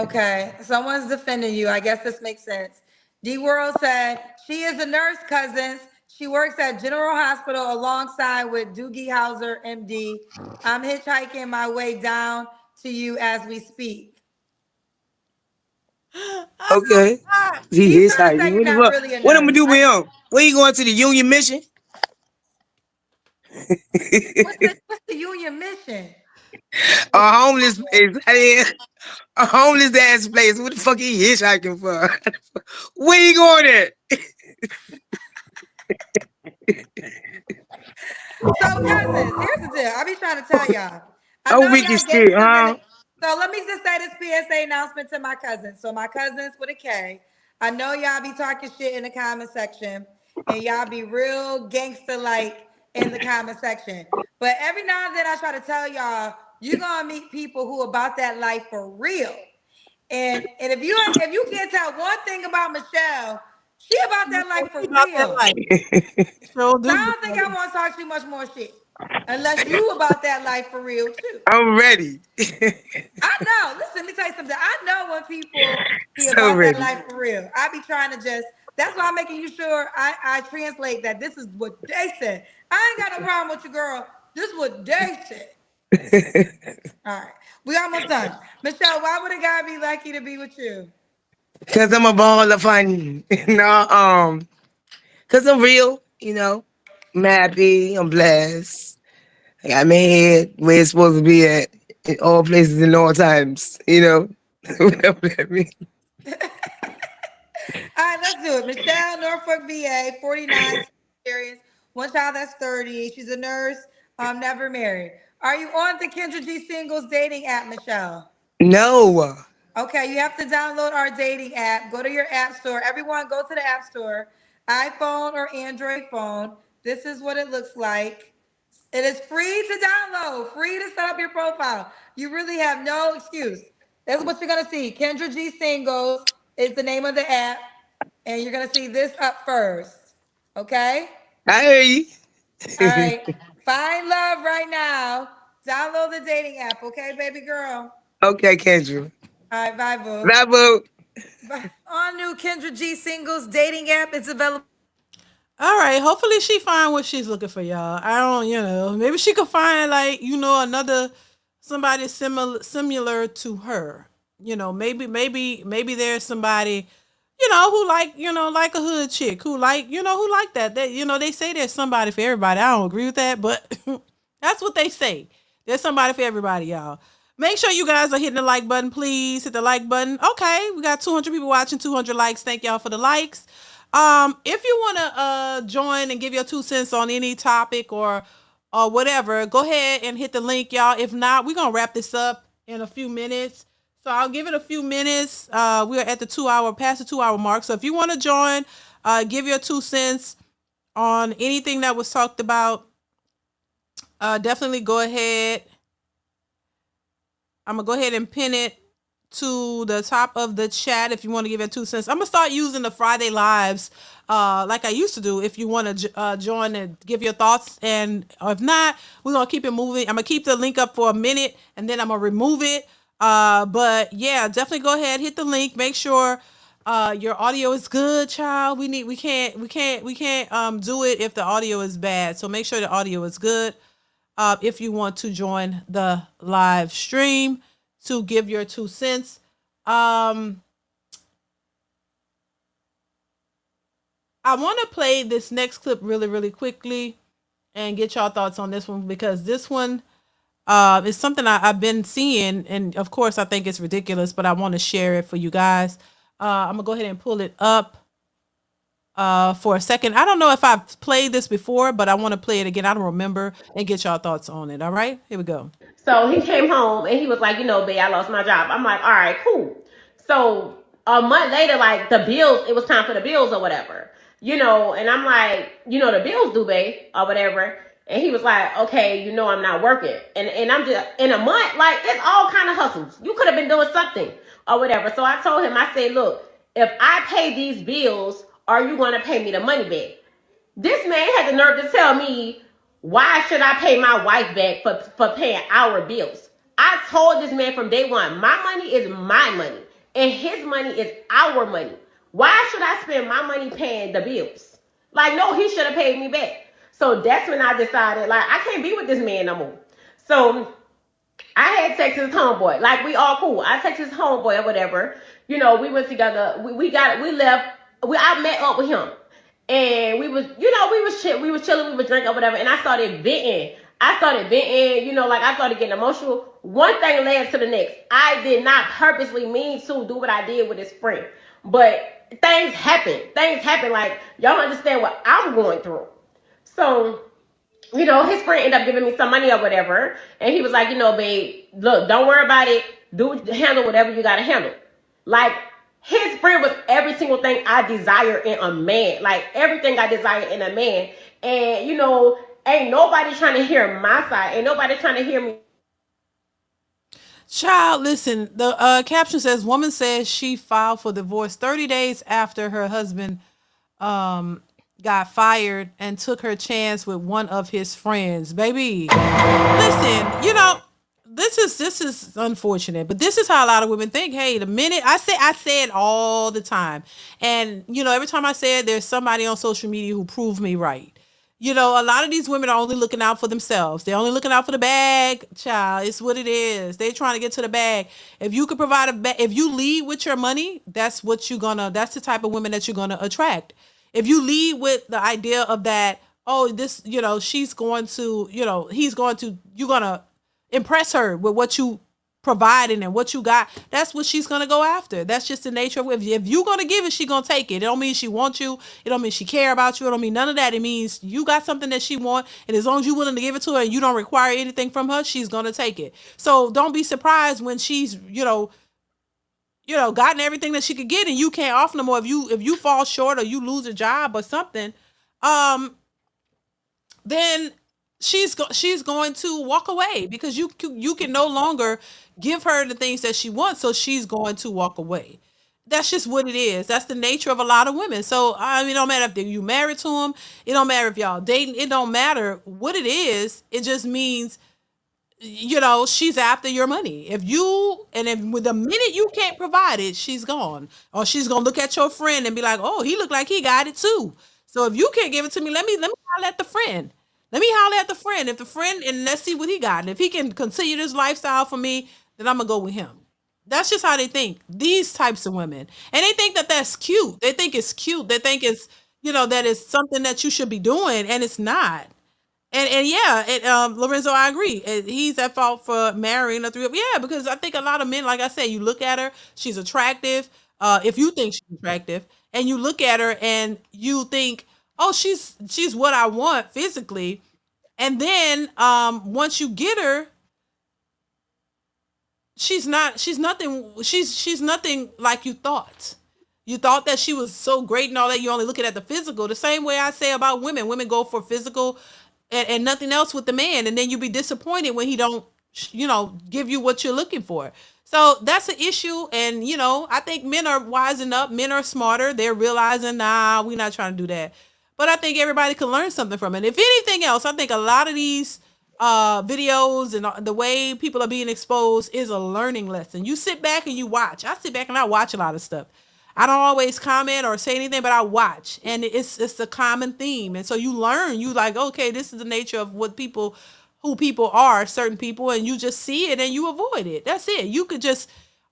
okay, someone's defending you. I guess this makes sense. D World said she is a nurse, cousins. She works at General Hospital alongside with Doogie Howser, MD. I'm hitchhiking my way down to you as we speak. Okay. He's His trying to height. say you're What the not fuck? really a What I'm gonna nurse. do with him? Where you going to the Union Mission? What's the Union Mission? A homeless place. A homeless ass place. What the fuck he hitchhiking for? Where you going at? So, cousins, here's the deal. I be trying to tell y'all. I Oh, know weak y'all as shit, gangsters in huh? it. So let me just say this PSA announcement to my cousins. So my cousins with a K. I know y'all be talking shit in the comment section, and y'all be real gangster like in the comment section. But every now and then I try to tell y'all, you're gonna meet people who about that life for real. And if you can't tell one thing about Michelle, she about that life for About that real. life. Sure So I do. don't think I want to talk too much more shit. Unless you about that life for real too. I'm ready. I know. Listen, let me tell you something. I know when people be So about that ready. life for real. I be trying to just That's why I'm making you sure I translate that. This is what they said. I ain't got no problem with you, girl. This is what they said. All right. We almost done. Michelle, why would a guy be lucky to be with you? Cause I'm a ball of fun. No, cause I'm real, I'm happy, I'm blessed. I got my head where it's supposed to be at in all places and all times, Whatever that means. All right, let's do it. Michelle, Norfolk, VA, 49 experience, one child that's 30. She's a nurse, never married. Are you on the Kendra G Singles dating app, Michelle? No. Okay, you have to download our dating app. Go to your app store. Everyone, go to the app store, iPhone or Android phone. This is what it looks like. It is free to download, free to set up your profile. You really have no excuse. That's what you're gonna see. Kendra G Singles is the name of the app, and you're gonna see this up first. Okay? I hear you. All right. Find love right now. Download the dating app, okay, baby girl? Okay, Kendra. All right, bye, boo. Bravo. On new Kendra G Singles dating app. It's available. All right. Hopefully she find what she's looking for, y'all. I don't, maybe she could find like, another somebody similar to her. Maybe there's somebody, who like a hood chick who like that. They say there's somebody for everybody. I don't agree with that, but that's what they say. There's somebody for everybody, y'all. Make sure you guys are hitting the like button, please. Hit the like button. Okay, we got 200 people watching, 200 likes. Thank y'all for the likes. If you want to join and give your 2 cents on any topic or whatever, go ahead and hit the link, y'all. If not, we're gonna wrap this up in a few minutes. So I'll give it a few minutes. We're at the past the 2 hour mark. So if you want to join, give your 2 cents on anything that was talked about. Definitely go ahead. I'm gonna go ahead and pin it to the top of the chat if you want to give it 2 cents. I'm gonna start using the Friday lives like I used to do. If you want to join and give your thoughts, and if not, we're gonna keep it moving. I'm gonna keep the link up for a minute and then I'm gonna remove it. But yeah, definitely go ahead, hit the link. Make sure your audio is good, child. We can't do it if the audio is bad. So make sure the audio is good. If you want to join the live stream to give your 2 cents. I want to play this next clip really, really quickly and get y'all thoughts on this one, because this one is something I've been seeing. And of course, I think it's ridiculous, but I want to share it for you guys. I'm going to go ahead and pull it up for a second. I don't know if I've played this before, but I want to play it again. I don't remember, and get y'all thoughts on it. All right, here we go. So he came home and he was like, babe, I lost my job. I'm like, all right, cool. So a month later, like the bills, it was time for the bills or whatever, and I'm like, the bills due, babe, or whatever. And he was like, okay, I'm not working. And I'm just in a month, like it's all kind of hustles. You could have been doing something or whatever. So I told him, I said, look, if I pay these bills, are you going to pay me the money back? This man had the nerve to tell me, why should I pay my wife back for paying our bills? I told this man from day one, my money is my money and his money is our money. Why should I spend my money paying the bills? Like, no, he should have paid me back. So that's when I decided, like, I can't be with this man no more. So I had text his homeboy. Like, we all cool. I text his homeboy or whatever. We went together. We left. I met up with him. And we was chilling, we was drinking or whatever. And I started venting. I started getting emotional. One thing led to the next. I did not purposely mean to do what I did with his friend. But things happen. Like, y'all understand what I'm going through. So, his friend ended up giving me some money or whatever. And he was like, babe, look, don't worry about it. Handle whatever you got to handle. Like, his friend was every single thing I desire in a man. Like, everything I desire in a man. And, ain't nobody trying to hear my side. Ain't nobody trying to hear me. Child, listen, the caption says, woman says she filed for divorce 30 days after her husband got fired and took her chance with one of his friends. Baby, listen, this is unfortunate, but this is how a lot of women think. Hey, the minute I say it all the time, and every time I say it, there's somebody on social media who proved me right. A lot of these women are only looking out for themselves. They're only looking out for the bag, child. It's what it is. They're trying to get to the bag. If you could provide if you lead with your money, that's the type of women that you're gonna attract. If you lead with the idea of that, oh, this, she's going to, you're gonna impress her with what you providing and what you got. That's what she's gonna go after. That's just the nature of it. If you're gonna give it, she gonna take it. It don't mean she wants you. It don't mean she care about you. It don't mean none of that. It means you got something that she want, and as long as you're willing to give it to her and you don't require anything from her, she's gonna take it. So don't be surprised when she's gotten everything that she could get and you can't offer no more. If you fall short or you lose a job or something, um, then she's going to walk away because you can no longer give her the things that she wants, so she's going to walk away. That's just what it is. That's the nature of a lot of women. So I mean, it don't matter if you married to them. It don't matter if y'all dating. It don't matter what it is. It just means she's after your money. If with the minute you can't provide it, she's gone. Or she's gonna look at your friend and be like, oh, he looked like he got it too. So if you can't give it to me, let me holler at the friend. Let me holler at the friend. If the friend, and let's see what he got. And if he can continue this lifestyle for me, then I'm gonna go with him. That's just how they think. These types of women, and they think that that's cute. They think it's cute. They think it's that is something that you should be doing, and it's not. And yeah, Lorenzo, I agree. He's at fault for marrying a three. Yeah, because I think a lot of men, like I said, you look at her, she's attractive. If you think she's attractive, and you look at her and you think, oh, she's what I want physically, and then once you get her, she's nothing like you thought. You thought that she was so great and all that. You're only looking at the physical. The same way I say about women. Women go for physical and nothing else with the man, and then you be disappointed when he don't, give you what you're looking for. So that's an issue, and I think men are wising up. Men are smarter. They're realizing, nah, we're not trying to do that. But I think everybody can learn something from it. If anything else, I think a lot of these videos and the way people are being exposed is a learning lesson. You sit back and you watch. I sit back and I watch a lot of stuff. I don't always comment or say anything, but I watch, and it's a common theme. And so you learn. You like, okay, this is the nature of who people are, certain people, and you just see it and you avoid it. That's it. You could just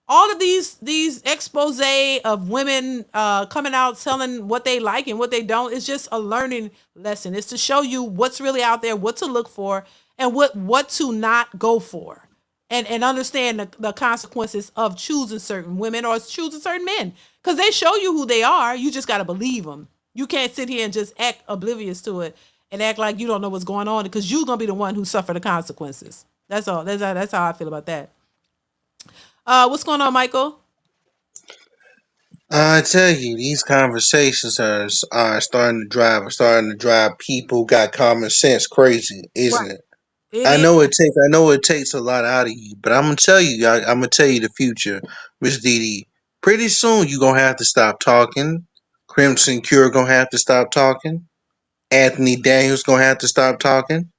all of these expose of women coming out telling what they like and what they don't. It's just a learning lesson. It's to show you what's really out there, what to look for, and what to not go for. And understand the consequences of choosing certain women or choosing certain men, because they show you who they are. You just got to believe them. You can't sit here and just act oblivious to it and act like you don't know what's going on, because you're gonna be the one who suffer the consequences. That's all. That's how I feel about that. What's going on, Michael? I tell you, these conversations are starting to drive people who got common sense crazy, Right. isn't it? It is. I know it takes a lot out of you, but I'm gonna tell you the future, Miss DeeDee. Pretty soon you gonna have to stop talking. Crimson Cure gonna have to stop talking. Anthony Daniels gonna have to stop talking.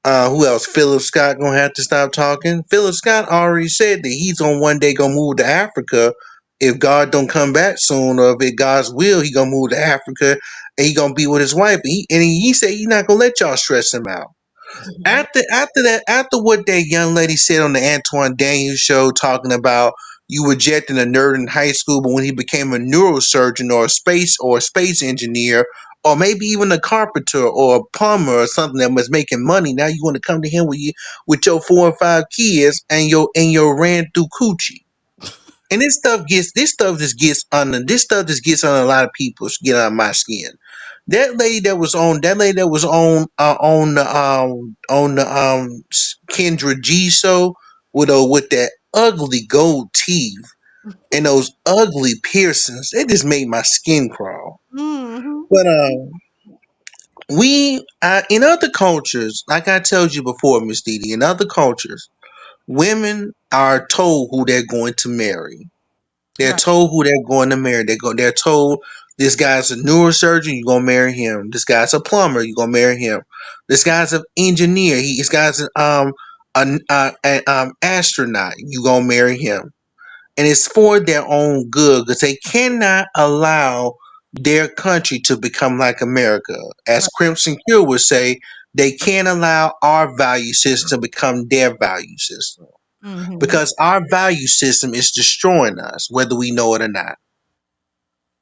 Who else? Philip Scott gonna have to stop talking. Philip Scott already said that he's gonna one day gonna move to Africa if God don't come back soon, or if it's God's will, he gonna move to Africa and he gonna be with his wife. He said he's not gonna let y'all stress him out. After what that young lady said on the Antoine Daniels show, talking about you rejecting a nerd in high school, but when he became a neurosurgeon or a space engineer, or maybe even a carpenter or a plumber or something that was making money, now you want to come to him with your 4 or 5 kids and your ran through coochie. And this stuff just gets on a lot of people's get on my skin. That lady that was on the Kendra G show with that ugly gold teeth and those ugly piercings. It just made my skin crawl. Hmm. But we in other cultures, like I told you before, Miss Didi, in other cultures, women are told who they're going to marry. They're Right. told who they're going to marry. They're told this guy's a neurosurgeon, you're gonna marry him. This guy's a plumber, you're gonna marry him. This guy's an engineer. This guy's an astronaut, you gonna marry him, and it's for their own good because they cannot allow their country to become like America. As Right. Crimson Cure would say, they can't allow our value system to become their value system Mm-hmm. because our value system is destroying us, whether we know it or not.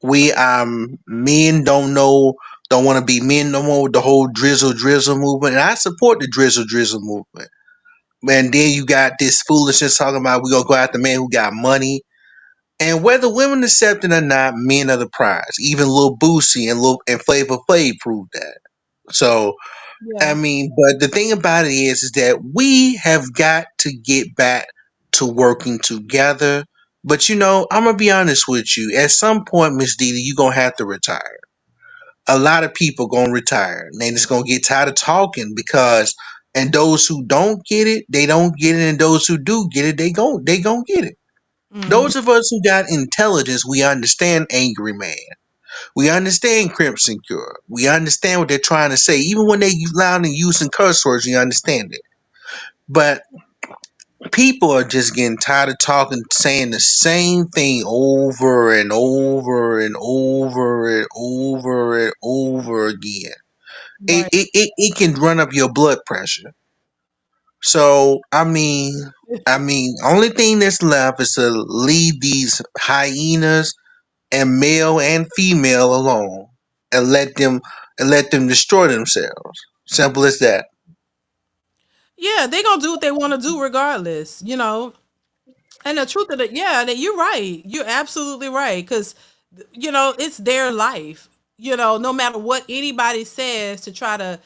We men don't want to be men no more with the whole drizzle movement, and I support the drizzle movement. And then you got this foolishness talking about we gonna go after men who got money. And whether women accept it or not, men are the prize. Even Lil Boosie and Flavor Flav proved that. So I Yeah. mean, but the thing about it is that we have got to get back to working together. But I'm gonna be honest with you. At some point, Miss DeeDee, you gonna have to retire. A lot of people gonna retire, and they just gonna get tired of talking because. And those who don't get it, they don't get it, and those who do get it, they gon' get it. Mm-hmm. Those of us who got intelligence, we understand Angry Man. We understand Crimson Cure. We understand what they're trying to say. Even when they loud and using curse words, we understand it. But people are just getting tired of talking, saying the same thing over and over and over and over and over again. It, Right. it, it, it can run up your blood pressure. So only thing that's left is to leave these hyenas and male and female alone and let them destroy themselves. Simple as that. Yeah, they gonna do what they want to do regardless. And the truth of it, yeah, that you're right. You're absolutely right. Because, it's their life. No matter what anybody says to try to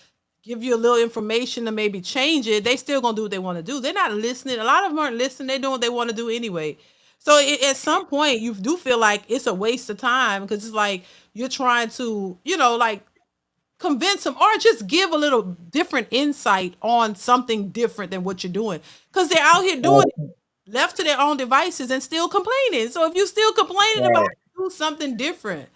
give you a little information to maybe change it, they still gonna do what they want to do. They're not listening. A lot of them aren't listening. They're doing what they want to do anyway. So at some point, you do feel like it's a waste of time because it's like you're trying to, like convince them or just give a little different insight on something different than what you're doing because they're out here doing Uh, left to their own devices and still complaining. So if you still complaining about uh, it, do something different,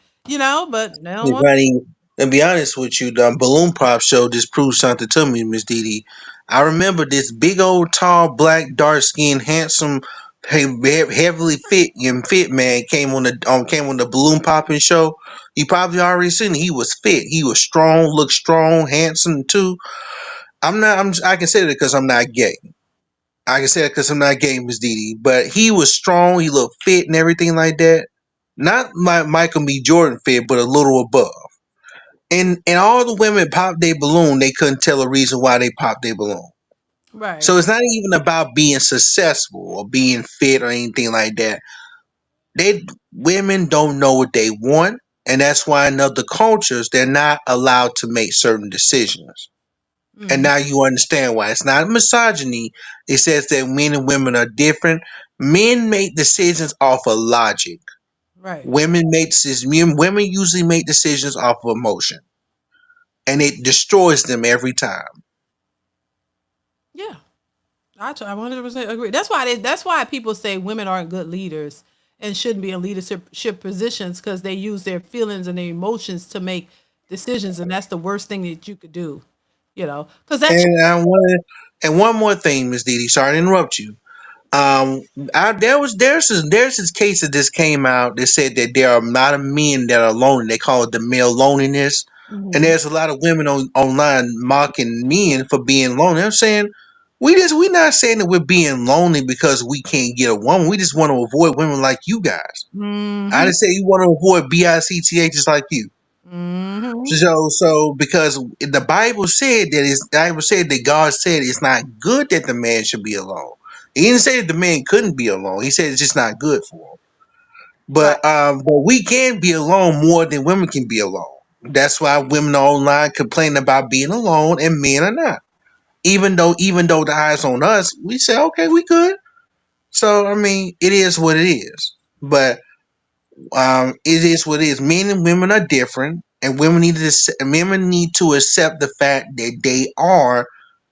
but they don't If want. I ain't- to be honest with you, the balloon pop show just proved something to me, Miss Didi. I remember this big old, tall, black, dark skinned, handsome, heavily fit man came on the balloon popping show. You probably already seen it. He was fit. He was strong, looked strong, handsome too. I can say that because I'm not gay. I can say that because I'm not gay, Miss Didi. But he was strong. He looked fit and everything like that. Not like Michael B. Jordan fit, but a little above. And all the women popped their balloon. They couldn't tell a reason why they popped their balloon. So Right. it's not even about being successful or being fit or anything like that. They Women don't know what they want, and that's why in other cultures they're not allowed to make certain decisions. And Hmm. now you understand why. It's not misogyny. It says that men and women are different. Men make decisions off of logic. Right. Women usually make decisions off of emotion, and it destroys them every time. Yeah. I 100% agree. That's why people say women aren't good leaders and shouldn't be in leadership positions because they use their feelings and their emotions to make decisions, and that's the worst thing that you could do. Because that's And one more thing, Miss Didi. Sorry to interrupt you. Um, there's this case that just came out that said that there are a lot of men that are lonely. They call it the male loneliness, and Mhm. there's a lot of women online mocking men for being lonely. I'm saying we're not saying that we're being lonely because we can't get a woman. We just want to avoid women like you guys. I Mhm. just say you want to avoid bicths like you. Mhm. So because the Bible said that God said it's not good that the man should be alone. He didn't say that the man couldn't be alone. He said it's just not good for him. Right. But we can be alone more than women can be alone. That's why women are online complaining about being alone and men are not. Even though the eyes on us, we say okay, we good. So I mean, it is what it is. But it is what it is. Men and women are different, and women need to accept the fact that they are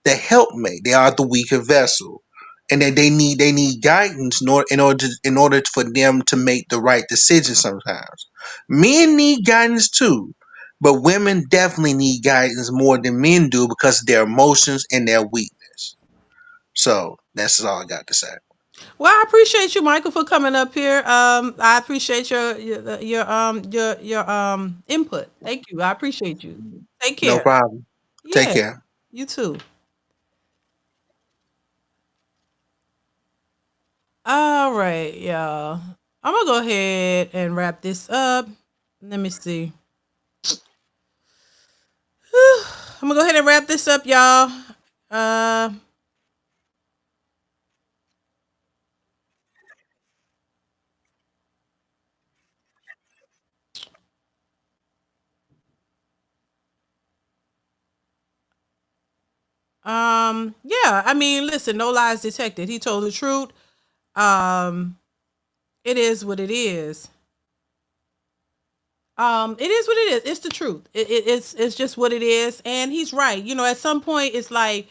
the helpmate. They are the weaker vessel, and that they need guidance in order for them to make the right decision. Sometimes men need guidance too, but women definitely need guidance more than men do because of their emotions and their weakness. So that's all I got to say. Well, I appreciate you, Michael, for coming up here. I appreciate your input. Thank you. I appreciate you. Take No care. problem. Take Yeah, care. you too. All right, y'all. I'm gonna go ahead and wrap this up. Let me see. I'm gonna go ahead and wrap this up, y'all. Uh, yeah. I mean, listen, no lies detected. He told the truth. Um, it is what it is. It is what it is. It's the truth. It's just what it is, and he's right. You know, at some point, it's like,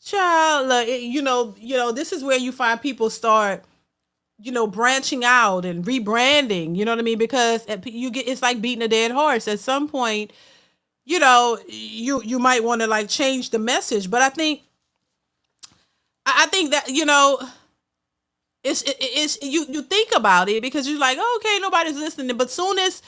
child, like, this is where you find people start, branching out and rebranding. You know what I mean? Because you get, it's like beating a dead horse. At some point, you might want to like change the message. But I think that it's you think about it because you're like, oh, okay, nobody's listening. But soon as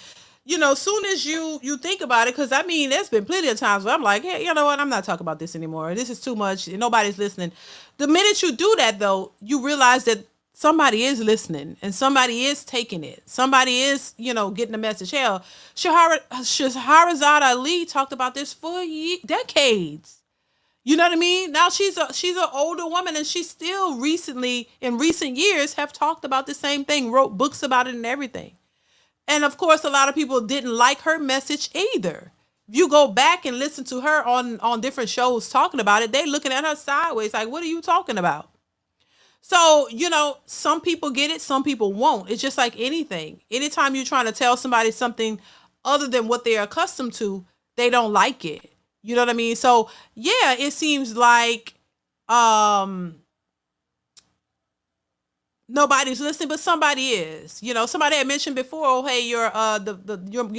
you think about it, because I mean, there's been plenty of times where I'm like, hey, you know what? I'm not talking about this anymore. This is too much. Nobody's listening. The minute you do that, though, you realize that somebody is listening and somebody is taking it. Somebody is, getting the message. Hell, Shahrazad Ali talked about this for decades. You know what I mean? Now she's an older woman, and she still recently, in recent years, have talked about the same thing, wrote books about it and everything. And of course, a lot of people didn't like her message either. If you go back and listen to her on different shows talking about it, they looking at her sideways like, what are you talking about? So, some people get it, some people won't. It's just like anything. Anytime you're trying to tell somebody something other than what they're accustomed to, they don't like it. You know what I mean? So, yeah, it seems like um nobody's listening, but somebody is. Somebody had mentioned before, oh hey, you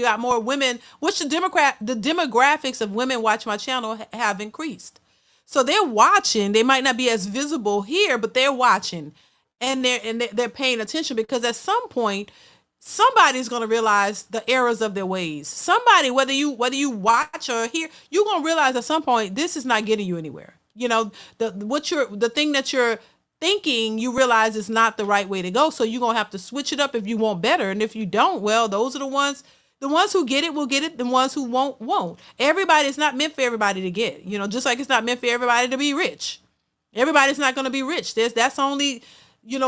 got more women, which the demographics of women watch my channel have increased. So they're watching. They might not be as visible here, but they're watching, and they're paying attention because at some point somebody's going to realize the errors of their ways. Somebody, whether you watch or hear, you're going to realize at some point this is not getting you anywhere. The thing that you're thinking, you realize is not the right way to go. So you're going to have to switch it up if you want better. And if you don't, well, those are the ones who get it will get it. The ones who won't. Everybody, it's not meant for everybody to get, just like it's not meant for everybody to be rich. Everybody's not going to be rich. That's only,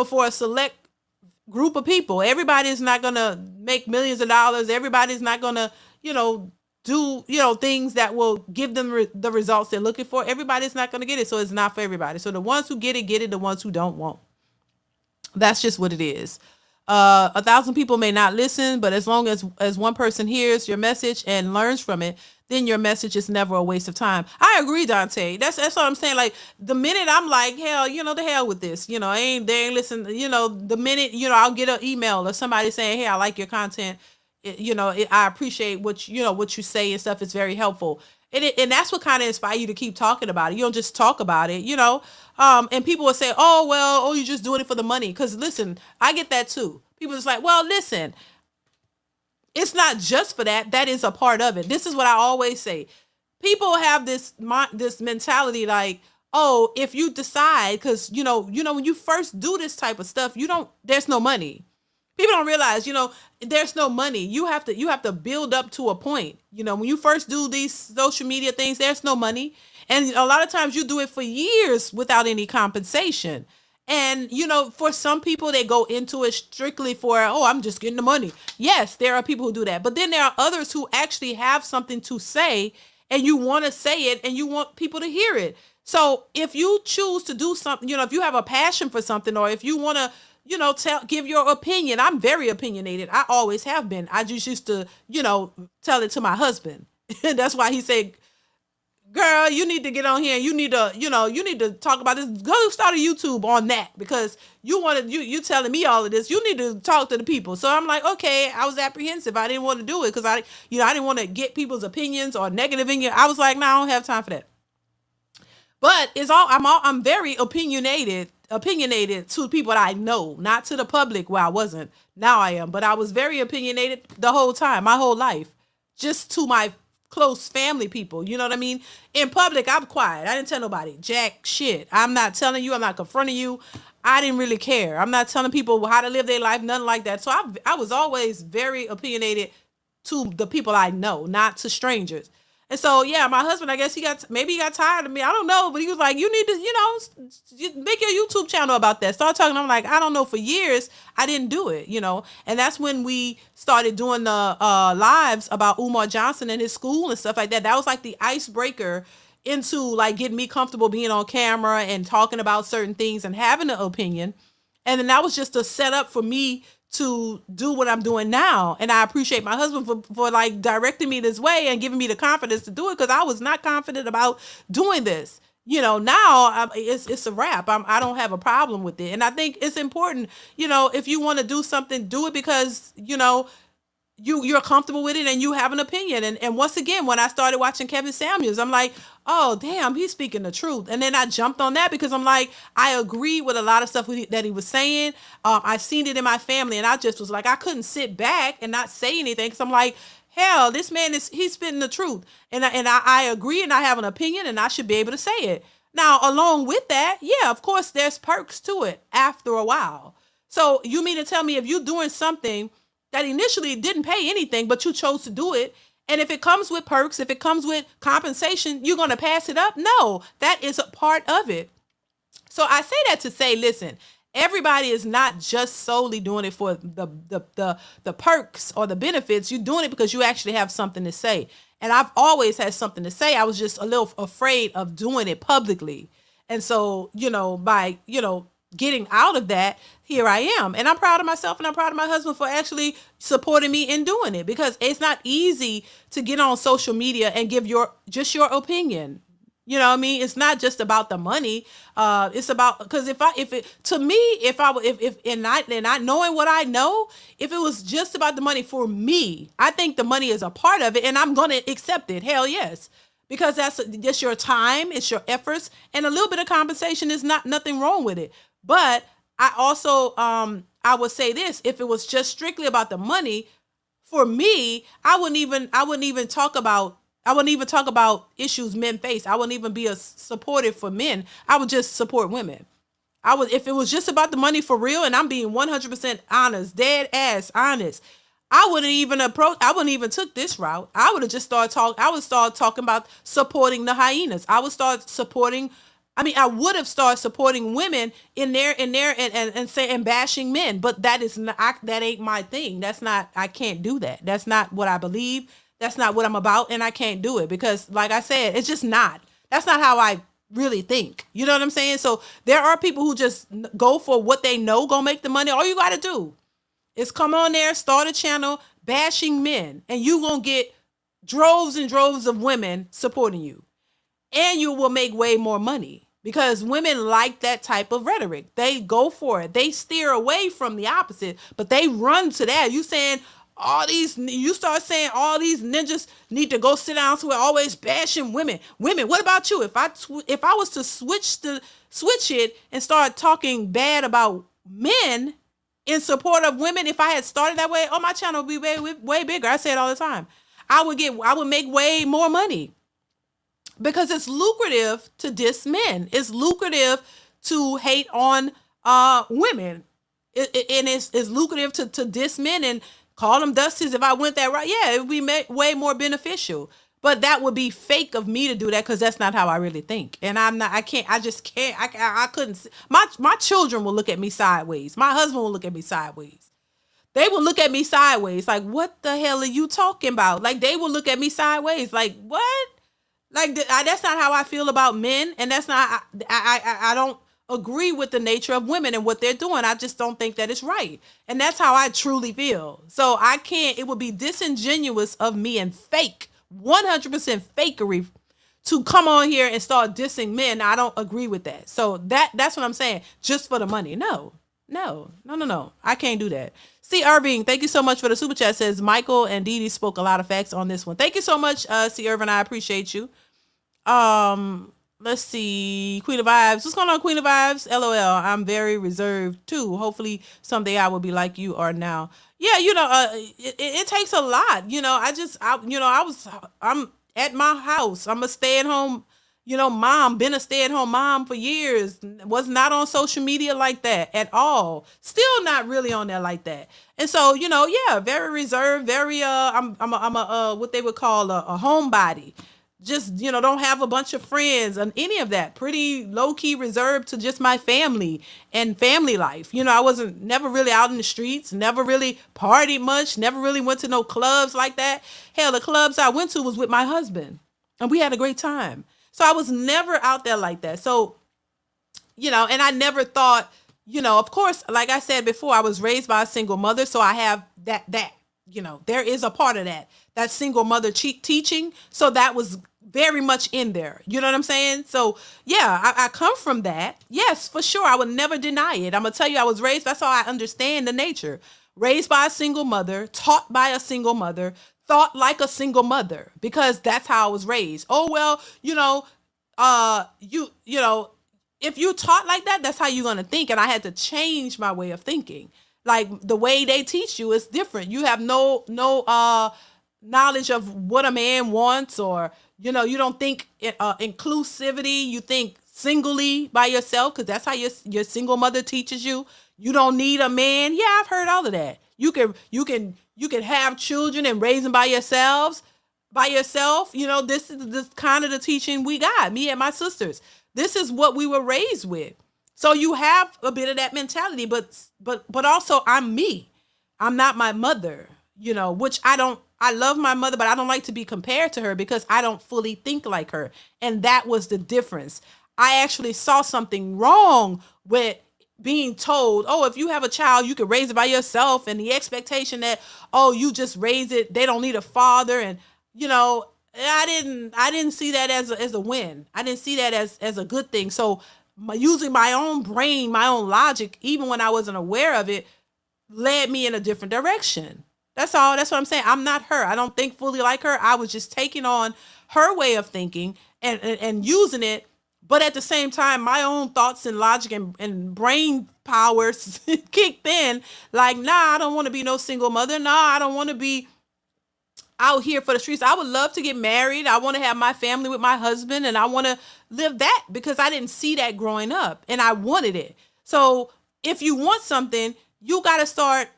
for a select group of people. Everybody's not going to make millions of dollars. Everybody's not going to, do, things that will give them the results they're looking for. Everybody's not going to get it. So it's not for everybody. So the ones who get it. The ones who don't won't. That's just what it is. 1,000 people may not listen, but as long as one person hears your message and learns from it, then your message is never a waste of time. I agree, Dante. That's what I'm saying. Like the minute I'm like, hell, the hell with this. They ain't listen. The minute I'll get an email or somebody saying, hey, I like your content. I appreciate what you say and stuff. It's very helpful. And that's what kind of inspire you to keep talking about it. You don't just talk about it, and people will say, oh, well, oh, you're just doing it for the money. Because listen, I get that too. People just like, well, listen, it's not just for that. That is a part of it. This is what I always say. People have this mentality like, oh, if you decide, because when you first do this type of stuff, there's no money. People don't realize, there's no money. You have to build up to a point. When you first do these social media things, there's no money. And a lot of times you do it for years without any compensation. And, for some people, they go into it strictly for, oh, I'm just getting the money. Yes, there are people who do that. But then there are others who actually have something to say, and you want to say it and you want people to hear it. So if you choose to do something, if you have a passion for something, or if you want to, give your opinion. I'm very opinionated. I always have been. I just used to, tell it to my husband. That's why he said, girl, you need to get on here and you need to talk about this. Go start a YouTube on that because you telling me all of this. You need to talk to the people. So I'm like, okay, I was apprehensive. I didn't want to do it because I didn't want to get people's opinions or negative in you. I was like, no, I don't have time for that. But I'm very opinionated to people that I know, not to the public. Well, I wasn't. Now I am, but I was very opinionated the whole time, my whole life, just to my close family people. You know what I mean? In public, I'm quiet. I didn't tell nobody jack shit. I'm not telling you. I'm not confronting you. I didn't really care. I'm not telling people how to live their life, nothing like that. So I was always very opinionated to the people I know, not to strangers. And so, yeah, my husband, I guess maybe he got tired of me. I don't know, but he was like, you need to, make your YouTube channel about that. Start talking. I'm like, I don't know. For years, I didn't do it, And that's when we started doing the lives about Umar Johnson and his school and stuff like that. That was like the icebreaker into like getting me comfortable being on camera and talking about certain things and having an opinion. And then that was just a setup for me to do what I'm doing now. And I appreciate my husband for like directing me this way and giving me the confidence to do it, because I was not confident about doing this. Now it's a wrap. I don't have a problem with it. And I think it's important, if you want to do something, do it because, you're comfortable with it and you have an opinion. And once again, when I started watching Kevin Samuels, I'm like, oh damn, he's speaking the truth. And then I jumped on that because I'm like, I agree with a lot of stuff that he was saying. I've seen it in my family, and I just was like, I couldn't sit back and not say anything, because I'm like, hell, this man he's spitting the truth, and I agree, and I have an opinion, and I should be able to say it. Now, along with that, yeah, of course, there's perks to it after a while. So you mean to tell me if you're doing something that initially didn't pay anything, but you chose to do it, and if it comes with perks, if it comes with compensation, you're going to pass it up? No, that is a part of it. So I say that to say, listen, everybody is not just solely doing it for the perks or the benefits. You're doing it because you actually have something to say. And I've always had something to say. I was just a little afraid of doing it publicly. And so, by, getting out of that, here I am. And I'm proud of myself, and I'm proud of my husband for actually supporting me in doing it, because it's not easy to get on social media and give your opinion. You know what I mean? It's not just about the money. It's about, because if not knowing what I know, if it was just about the money for me, I think the money is a part of it, and I'm going to accept it. Hell yes. Because that's your time, it's your efforts, and a little bit of compensation is nothing wrong with it. But I also, I would say this: if it was just strictly about the money, for me, I wouldn't even talk about issues men face. I wouldn't even be a supportive for men. I would just support women. If it was just about the money for real, and I'm being 100% honest, dead ass honest, I wouldn't even took this route. I would have just I would start talking about supporting the hyenas. I would have started supporting women in there and bashing men. But that ain't my thing. I can't do that. That's not what I believe. That's not what I'm about. And I can't do it because, like I said, it's just not. That's not how I really think. You know what I'm saying? So there are people who just go for what they know gonna make the money. All you got to do is come on there, start a channel bashing men, and you gonna get droves and droves of women supporting you. And you will make way more money, because women like that type of rhetoric. They go for it. They steer away from the opposite, but they run to that. You start saying all these ninjas need to go sit down somewhere, always bashing women. Women, what about you? If I was to switch it and start talking bad about men in support of women, if I had started that way, my channel would be way bigger. I say it all the time. I would make way more money, because it's lucrative to diss men. It's lucrative to hate on women. And it's lucrative to diss men and call them dusties. If I went that right, yeah, it would be way more beneficial. But that would be fake of me to do that, because that's not how I really think. And I just can't. I couldn't. My children will look at me sideways. My husband will look at me sideways. They will look at me sideways. Like, what the hell are you talking about? Like, they will look at me sideways. Like, what? Like, that's not how I feel about men. And that's not, I don't agree with the nature of women and what they're doing. I just don't think that it's right. And that's how I truly feel. So it would be disingenuous of me and fake, 100% fakery, to come on here and start dissing men. I don't agree with that. So that's what I'm saying. Just for the money. No. I can't do that. C. Irving, thank you so much for the super chat. Says Michael and DeeDee spoke a lot of facts on this one. Thank you so much, C. Irving. I appreciate you. let's see, Queen of Vibes. What's going on, Queen of Vibes? LOL. I'm very reserved too. Hopefully someday I will be like you are now. Yeah, it takes a lot. I'm at my house. I'm a stay at home, mom. Been a stay at home mom for years. Was not on social media like that at all. Still not really on there like that. And so, yeah, very reserved. Very I'm a what they would call a homebody. Just don't have a bunch of friends and any of that. Pretty low-key reserved to just my family and family life. I wasn't never really out in the streets, never really partied much, never really went to no clubs like that. Hell, the clubs I went to was with my husband and we had a great time. So I was never out there like that. So, and I never thought, of course, like I said before, I was raised by a single mother, so I have that there is a part of that single mother teaching. So that was very much in there. You know what I'm saying? So yeah, I come from that. Yes, for sure. I would never deny it. I'm gonna tell you, I was raised. That's how I understand the nature. Raised by a single mother, taught by a single mother, thought like a single mother because that's how I was raised. Oh well, you know, if you taught like that, that's how you're gonna think. And I had to change my way of thinking. Like the way they teach you is different. You have no knowledge of what a man wants, or you don't think inclusivity. You think singly by yourself because that's how your single mother teaches you. You don't need a man. Yeah, I've heard all of that. You can have children and raise them by yourselves by yourself. This is this kind of the teaching we got, me and my sisters. This is what we were raised with. So you have a bit of that mentality, but also I'm me. I'm not my mother, which I love my mother, but I don't like to be compared to her because I don't fully think like her. And that was the difference. I actually saw something wrong with being told, oh, if you have a child, you can raise it by yourself, and the expectation that, oh, you just raise it, they don't need a father. And I didn't see that as a win. I didn't see that as a good thing. So using my own brain, my own logic, even when I wasn't aware of it, led me in a different direction. That's all. That's what I'm saying. I'm not her. I don't think fully like her. I was just taking on her way of thinking and using it. But at the same time, my own thoughts and logic and brain powers kicked in. Like, nah, I don't want to be no single mother. Nah, I don't want to be out here for the streets. I would love to get married. I want to have my family with my husband, and I want to live that because I didn't see that growing up and I wanted it. So if you want something, you got to start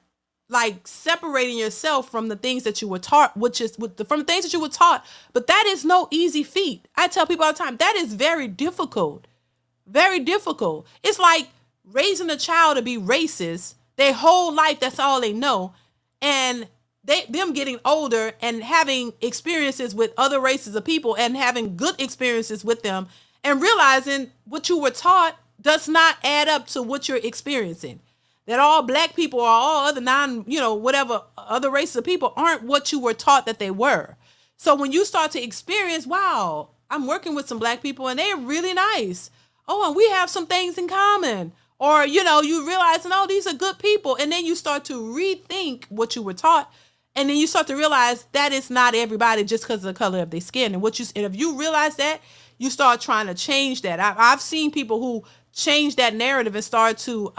like separating yourself from the things that you were taught, from the things that you were taught. But that is no easy feat. I tell people all the time, that is very difficult. Very difficult. It's like raising a child to be racist. Their whole life, that's all they know. And them getting older and having experiences with other races of people and having good experiences with them and realizing what you were taught does not add up to what you're experiencing. That all black people or all other whatever other races of people aren't what you were taught that they were. So when you start to experience, wow, I'm working with some black people and they're really nice. Oh, and we have some things in common. Or, you realize, no, these are good people. And then you start to rethink what you were taught. And then you start to realize that it's not everybody just because of the color of their skin. And if you realize that, you start trying to change that. I've seen people who change that narrative and start to,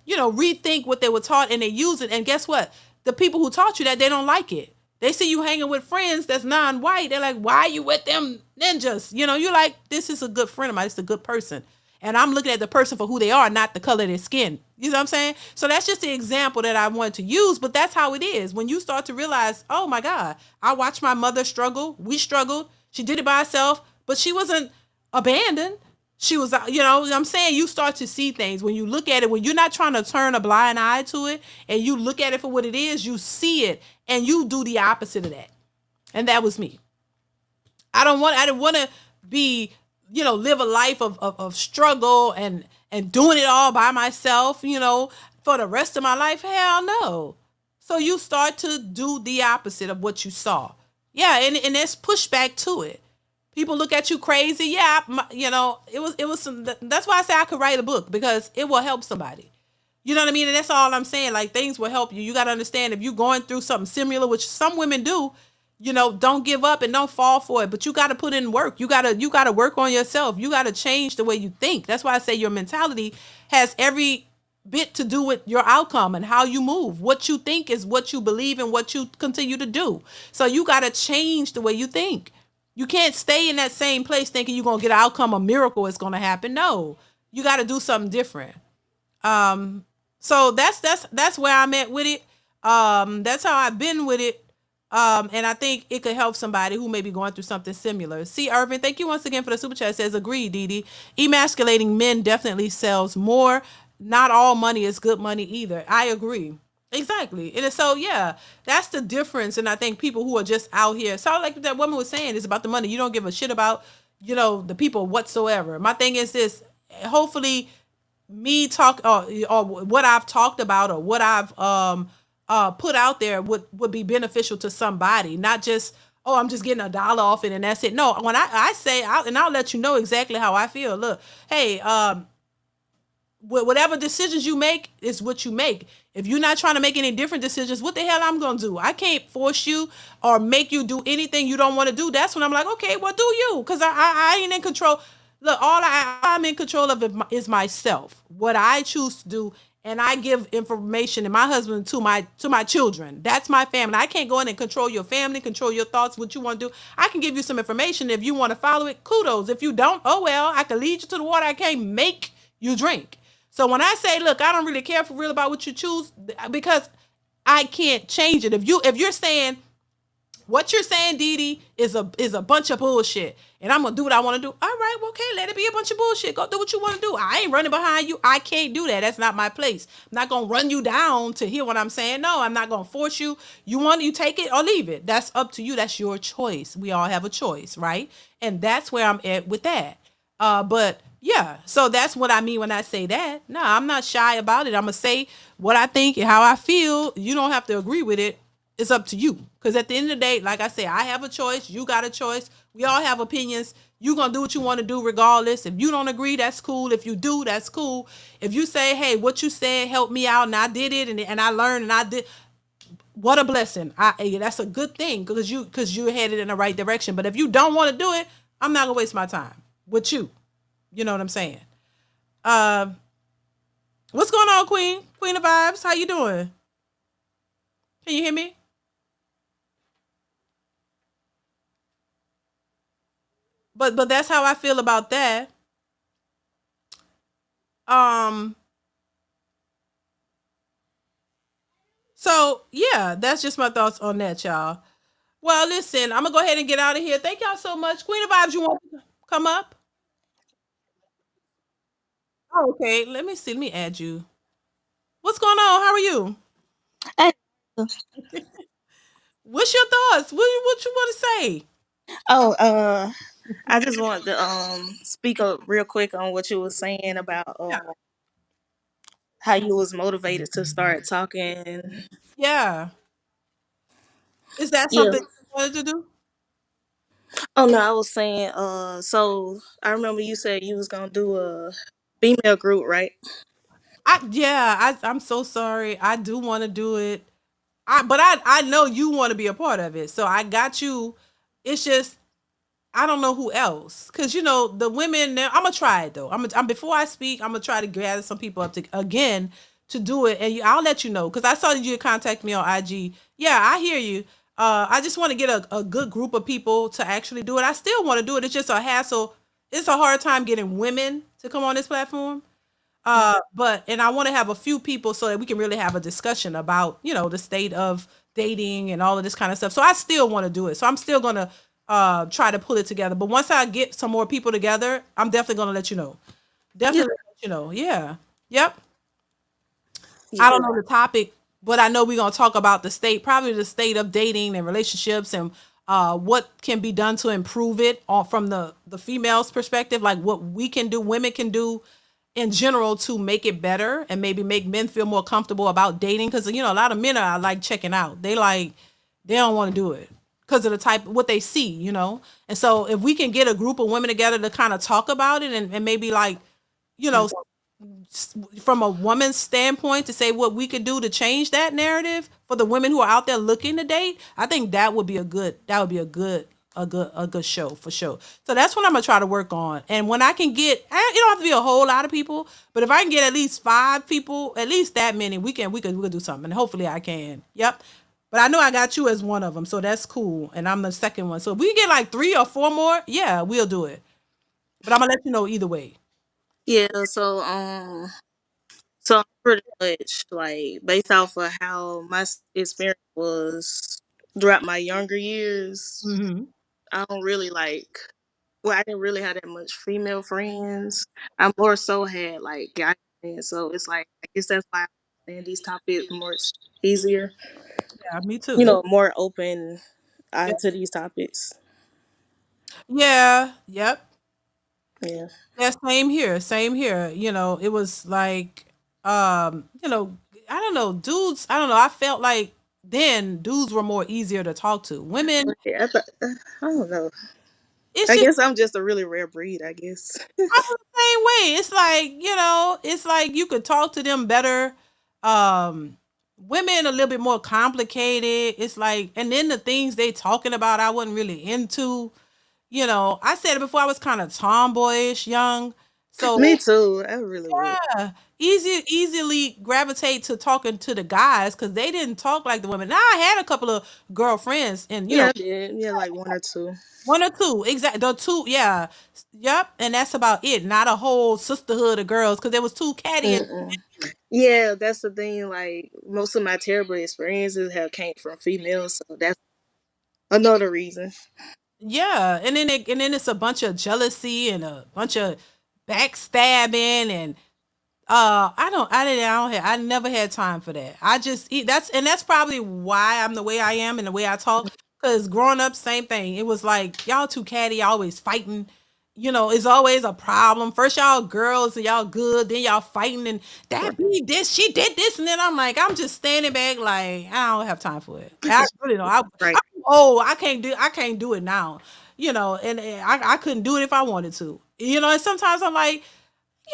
rethink what they were taught and they use it. And guess what? The people who taught you that, they don't like it. They see you hanging with friends that's non-white. They're like, why are you with them ninjas? You're like, this is a good friend of mine. It's a good person. And I'm looking at the person for who they are, not the color of their skin. You know what I'm saying? So that's just the example that I wanted to use, but that's how it is. When you start to realize, oh my God, I watched my mother struggle. We struggled. She did it by herself, but she wasn't abandoned. She was, I'm saying, you start to see things when you look at it, when you're not trying to turn a blind eye to it and you look at it for what it is, you see it and you do the opposite of that. And that was me. I didn't want to be, live a life of struggle and doing it all by myself, for the rest of my life. Hell no. So you start to do the opposite of what you saw. Yeah. And there's pushback to it. People look at you crazy. Yeah. It was some, that's why I say I could write a book because it will help somebody. You know what I mean? And that's all I'm saying. Like, things will help you. You got to understand, if you're going through something similar, which some women do, Don't give up and don't fall for it, but you got to put in work. You got to work on yourself. You got to change the way you think. That's why I say your mentality has every bit to do with your outcome and how you move. What you think is what you believe and what you continue to do. So you got to change the way you think. You can't stay in that same place thinking you're going to get an outcome, a miracle is going to happen. No. You got to do something different. So that's where I'm at with it. That's how I've been with it. And I think it could help somebody who may be going through something similar. See, Irvin, thank you once again for the super chat. It says, agree, DeeDee. Emasculating men definitely sells more. Not all money is good money either. I agree. Exactly. And so, yeah, that's the difference. And I think people who are just out here, so like that woman was saying, it's about the money. You don't give a shit about, the people whatsoever. My thing is this, hopefully me talk or what I've talked about or what I've put out there would be beneficial to somebody, not just, oh, I'm just getting $1 off it and that's it. No, when I say, and I'll let you know exactly how I feel. Look, hey, whatever decisions you make is what you make. If you're not trying to make any different decisions, what the hell I'm gonna do? I can't force you or make you do anything you don't want to do. That's when I'm like, okay, well, do you? Because I ain't in control. Look, I'm in control of is myself. What I choose to do, and I give information and my husband to my children. That's my family. I can't go in and control your family, control your thoughts, what you want to do. I can give you some information. If you want to follow it, kudos. If you don't, oh well. I can lead you to the water. I can't make you drink. So when I say, look, I don't really care for real about what you choose because I can't change it. If you're saying what you're saying, DeeDee, is a bunch of bullshit, and I'm gonna do what I want to do. All right, well, okay, let it be a bunch of bullshit. Go do what you want to do. I ain't running behind you. I can't do that. That's not my place. I'm not gonna run you down to hear what I'm saying. No, I'm not gonna force you. You take it or leave it. That's up to you. That's your choice. We all have a choice, right? And that's where I'm at with that. But yeah, so that's what I mean when I say that. No, I'm not shy about it. I'm gonna say what I think and how I feel. You don't have to agree with it. It's up to you. Because at the end of the day, like I say, I have a choice. You got a choice. We all have opinions. You gonna do what you want to do regardless. If you don't agree, that's cool. If you do, that's cool. If you say, hey, what you said helped me out and I did it and I learned and I did, what a blessing. That's a good thing because you're headed in the right direction. But if you don't want to do it, I'm not gonna waste my time with you. You know what I'm saying? What's going on, Queen? Queen of Vibes, how you doing? Can you hear me? But that's how I feel about that. Um so yeah, that's just my thoughts on that, y'all. Well, listen, I'm gonna go ahead and get out of here. Thank y'all so much. Queen of Vibes, you want to come up? Oh, okay. Let me see. Let me add you. What's going on? How are you? Hey, What's your thoughts? What you want to say? oh, I just wanted to speak up real quick on what you were saying about Yeah. how you was motivated to start talking. Yeah. Is that Yeah. something you wanted to do? Oh no, I was saying so I remember you said you was gonna do a female group, right? I'm so sorry. I do want to do it. But I know you want to be a part of it. So I got you. It's just I don't know who else, cause the women. I'm gonna try it though. I'm before I speak. I'm gonna try to gather some people up to again to do it, and I'll let you know. Cause I saw that you contact me on IG. Yeah, I hear you. I just want to get a good group of people to actually do it. I still want to do it. It's just a hassle. It's a hard time getting women to come on this platform. But and I want to have a few people so that we can really have a discussion about, the state of dating and all of this kind of stuff. So I still want to do it. So I'm still gonna try to pull it together. But once I get some more people together, I'm definitely gonna let you know. Yeah. Definitely let you know. Yeah. Yep. I Yeah. don't know the topic, but I know we're gonna talk about the state, probably the state of dating and relationships and what can be done to improve it from the female's perspective, like what we can do, women can do in general to make it better and maybe make men feel more comfortable about dating. Because a lot of men are like checking out. They don't want to do it because of the type what they see. And so if we can get a group of women together to kind of talk about it and maybe like you know from a woman's standpoint to say what we could do to change that narrative for the women who are out there looking to date, I think that would be a good show for sure. So that's what I'm gonna try to work on. And when I can get, it don't have to be a whole lot of people, but if I can get at least 5 people, at least that many, we can do something. And hopefully I can. Yep. But I know I got you as one of them, so that's cool. And I'm the second one. So if we get like 3 or 4 more, yeah, we'll do it. But I'm gonna let you know either way. Yeah, so pretty much like based off of how my experience was throughout my younger years, Hmm. I don't really like. Well, I didn't really have that much female friends. I more so had like guy friends. So it's like I guess that's why I understand these topics much easier. Yeah, me too. More open to these topics. Yeah, yep. Yeah. Yeah, same here. Same here. It was like, I don't know, dudes, I don't know. I felt like then dudes were more easier to talk to. Women, Yeah, I don't know. it's I just guess I'm just a really rare breed. I guess. I'm the same way. It's like you could talk to them better. Um, Women a little bit more complicated. It's like, and then the things they talking about, I wasn't really into. I said it before. I was kind of tomboyish, young, Me so too. I really was. yeah, easily gravitate to talking to the guys because they didn't talk like the women. Now I had a couple of girlfriends, and Yeah, I did. Yeah, like one or two. 1 or 2, exactly. The two, yeah, yep, and that's about it. Not a whole sisterhood of girls because there was too catty. And Mm-mm. Yeah, that's the thing. Like most of my terrible experiences have came from females, so that's another reason. yeah, and then it's a bunch of jealousy and a bunch of backstabbing and I never had time for that. I just eat that's probably why I'm the way I am and the way I talk. Cause growing up, same thing. It was like y'all too catty, always fighting. It's always a problem. First y'all girls and y'all good, then y'all fighting and that be this, she did this, and then I'm just standing back like I don't have time for it. I really don't. Right. I'm old. I can't do it now. And I couldn't do it if I wanted to. And sometimes I'm like,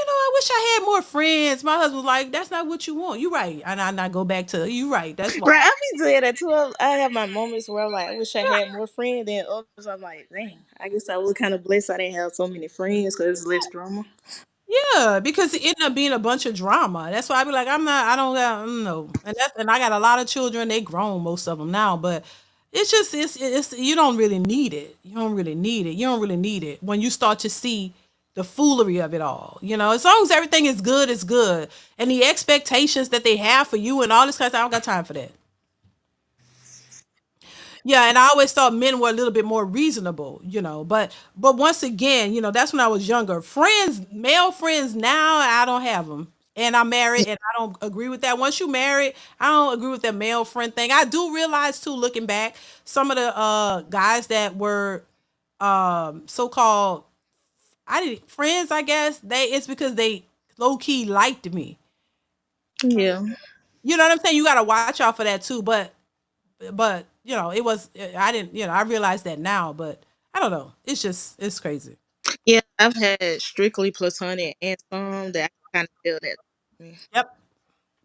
I wish I had more friends. My husband was like, that's not what you want. You right. And I go back to you right. That's why. Right. I be saying that too. I have my moments where I'm like, I wish I had more friends. Then others, I'm like, dang. I guess I was kind of blessed. I didn't have so many friends because it's less drama. Yeah, because it ended up being a bunch of drama. That's why I be like, I don't got, no. And I got a lot of children. They grown, most of them now, but you don't really need it. You don't really need it. You don't really need it when you start to see the foolery of it all. As long as everything is good, it's good. And the expectations that they have for you and all this kind of stuff, I don't got time for that. Yeah, and I always thought men were a little bit more reasonable. But once again, that's when I was younger. Friends, male friends now, I don't have them. And I'm married and I don't agree with that. Once you married, I don't agree with that male friend thing. I do realize too, looking back, some of the guys that were so-called I didn't friends, I guess, it's because they low key liked me. Yeah. You know what I'm saying? You gotta watch out for that too. But it was I didn't I realize that now, but I don't know. It's crazy. Yeah. I've had strictly platonic and some that I kind of feel that. Yep.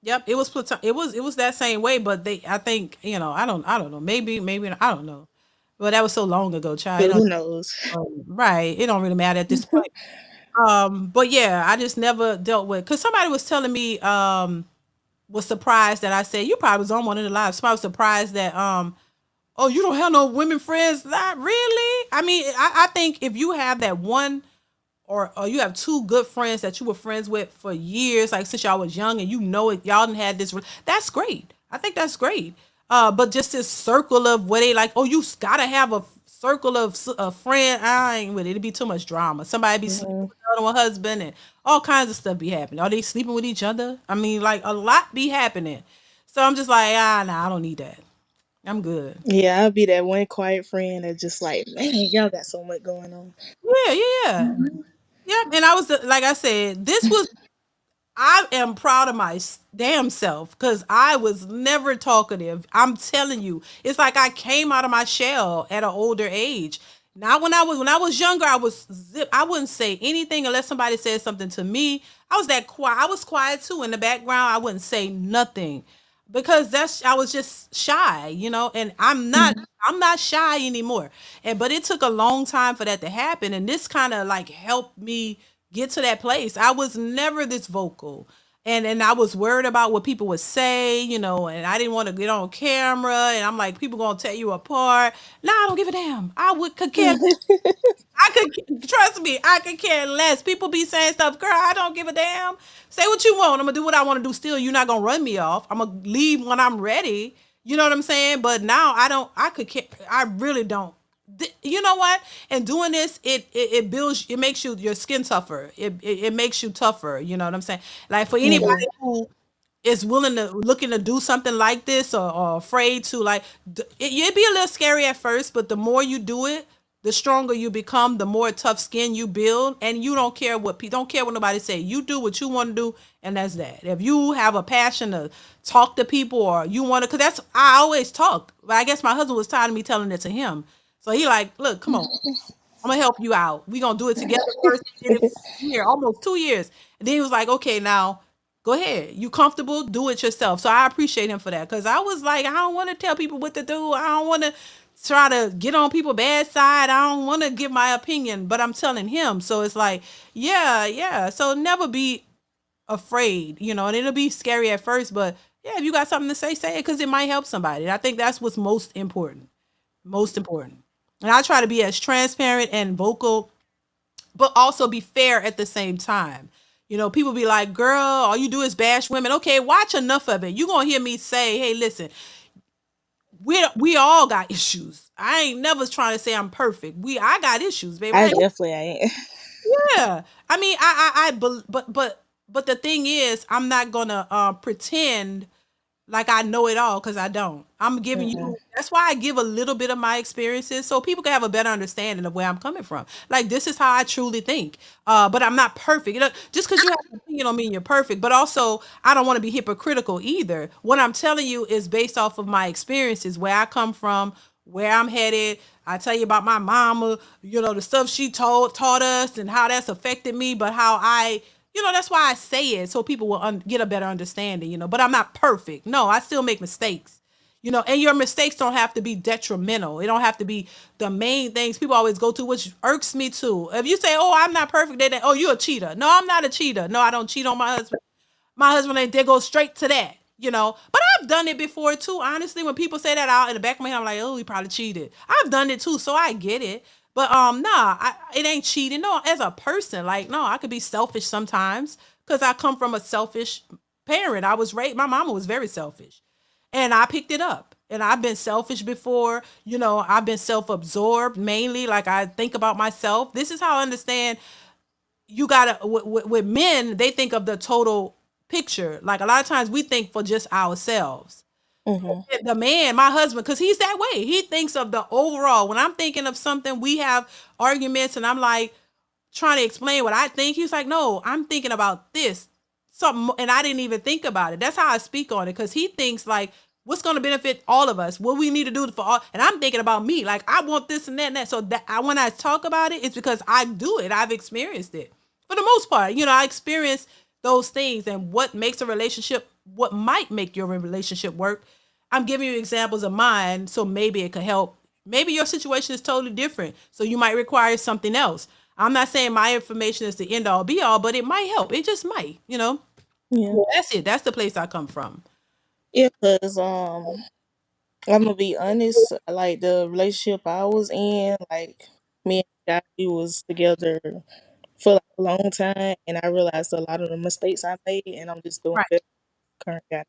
Yep. It was it was that same way, but I think, I don't know. Maybe I don't know. But that was so long ago, child. But who knows? Right. It don't really matter at this point. But yeah, I just never dealt with because somebody was telling me was surprised that I said you probably was on one of the lives. Somebody was surprised that oh, you don't have no women friends? Not really. I mean, I think if you have that one or you have two good friends that you were friends with for years, like since y'all was young and y'all didn't had this, that's great. I think that's great. But just this circle of where they like, oh, gotta have a circle of a friend. I ain't with it. It'd be too much drama. Somebody be sleeping Mhm. with the other one husband and all kinds of stuff be happening. Are they sleeping with each other? I mean, like a lot be happening. So I'm just like, nah, I don't need that. I'm good. Yeah, I'll be that one quiet friend that just like, man, y'all got so much going on. Yeah, yeah, yeah. Yeah, and I was like I said, I am proud of my damn self because I was never talkative. I'm telling you, it's like I came out of my shell at an older age. Not when I was younger, I was zip. I wouldn't say anything unless somebody said something to me. I was that quiet. I was quiet too in the background. I wouldn't say nothing because I was just shy, and I'm not shy anymore. And but it took a long time for that to happen, and this kind of like helped me get to that place. I was never this vocal. And I was worried about what people would say, and I didn't want to get on camera. And I'm like, people gonna tear you apart. Nah, I don't give a damn. Could care. I could trust me. I could care less. People be saying stuff, girl. I don't give a damn. Say what you want. I'm gonna do what I want to do. Still, you're not gonna run me off. I'm gonna leave when I'm ready. You know what I'm saying? But now I don't. I could care. I really don't. You know what? And doing this, it builds. It makes your skin tougher. It makes you tougher. You know what I'm saying? Like for anybody who is willing to looking to do something like this or afraid to like it'd be a little scary at first, but the more you do it, the stronger you become, the more tough skin you build, and you don't care what people don't care what nobody say. You do what you want to do, and that's that. If you have a passion to talk to people or you want to, because that's I always talk, but I guess my husband was tired of me telling it to him, so he like, look, come on, I'm gonna help you out. We gonna do it together first. He did it for a year, almost 2 years, and then he was like, okay, now go ahead. You comfortable? Do it yourself. So I appreciate him for that because I was like, I don't want to tell people what to do. I don't want to try to get on people's bad side. I don't want to give my opinion, but I'm telling him. So it's like, yeah, yeah. So never be afraid, and it'll be scary at first, but yeah, if you got something to say it because it might help somebody. And I think that's what's most important. Most important. And I try to be as transparent and vocal but also be fair at the same time. People be like, girl, all you do is bash women. Okay, watch enough of it. You're going to hear me say, hey, listen, we all got issues. I ain't never trying to say I'm perfect. I got issues, baby. I definitely ain't. Yeah. I mean, but the thing is, I'm not going to pretend like I know it all because I don't. I'm giving you. That's why I give a little bit of my experiences so people can have a better understanding of where I'm coming from. Like this is how I truly think. But I'm not perfect. Just because you have an opinion don't mean you're perfect. But also, I don't want to be hypocritical either. What I'm telling you is based off of my experiences, where I come from, where I'm headed. I tell you about my mama, the stuff she taught us and how that's affected me, but how that's why I say it so people will get a better understanding, but I'm not perfect. No, I still make mistakes, and your mistakes don't have to be detrimental. It don't have to be the main things people always go to, which irks me too. If you say, oh, I'm not perfect, then, oh, you're a cheater. No, I'm not a cheater. No, I don't cheat on my husband. My husband ain't there, go straight to that, But I've done it before too. Honestly, when people say that out in the back of my head, I'm like, oh, he probably cheated. I've done it too, so I get it. But nah, it ain't cheating. No, as a person, like, no, I could be selfish sometimes because I come from a selfish parent. I was raised. My mama was very selfish, and I picked it up. And I've been selfish before. I've been self-absorbed mainly. Like I think about myself. This is how I understand you gotta with men they think of the total picture. Like a lot of times we think for just ourselves. The man, my husband, because he's that way, he thinks of the overall. When I'm thinking of something, we have arguments and I'm like trying to explain what I think. He's like, no, I'm thinking about this something, and I didn't even think about it. That's how I speak on it, because he thinks like what's going to benefit all of us, what we need to do for all, and I'm thinking about me, like I want this and that and that. So that when I talk about it, it's because I do it. I've experienced it for the most part. I experience those things and what makes a relationship, what might make your relationship work. I'm giving you examples of mine, so maybe it could help. Maybe your situation is totally different, so you might require something else. I'm not saying my information is the end all be all, but it might help. It just might. Yeah. That's it. That's the place I come from. Yeah, cause I'm gonna be honest. Like the relationship I was in, like me and the guy, we was together for like a long time, and I realized a lot of the mistakes I made, and I'm just doing Right. better with the current guy.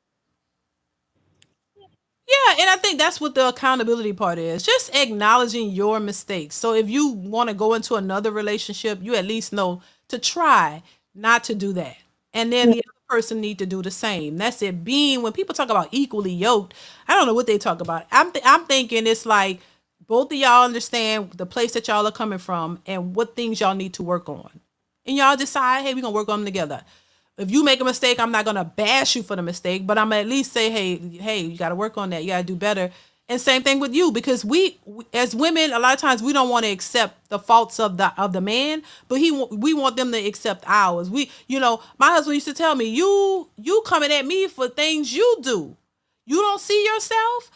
Yeah, and I think that's what the accountability part is. Just acknowledging your mistakes. So if you want to go into another relationship, you at least know to try not to do that. And then Yeah. the other person need to do the same. That's it. Being when people talk about equally yoked, I don't know what they talk about. I'm thinking it's like both of y'all understand the place that y'all are coming from and what things y'all need to work on. And y'all decide, hey, we're gonna work on them together. If you make a mistake, I'm not gonna bash you for the mistake, but I'm gonna at least say, hey, you gotta work on that. You gotta do better. And same thing with you, because as women, a lot of times we don't want to accept the faults of the man, but we want them to accept ours. My husband used to tell me, you coming at me for things you do. You don't see yourself.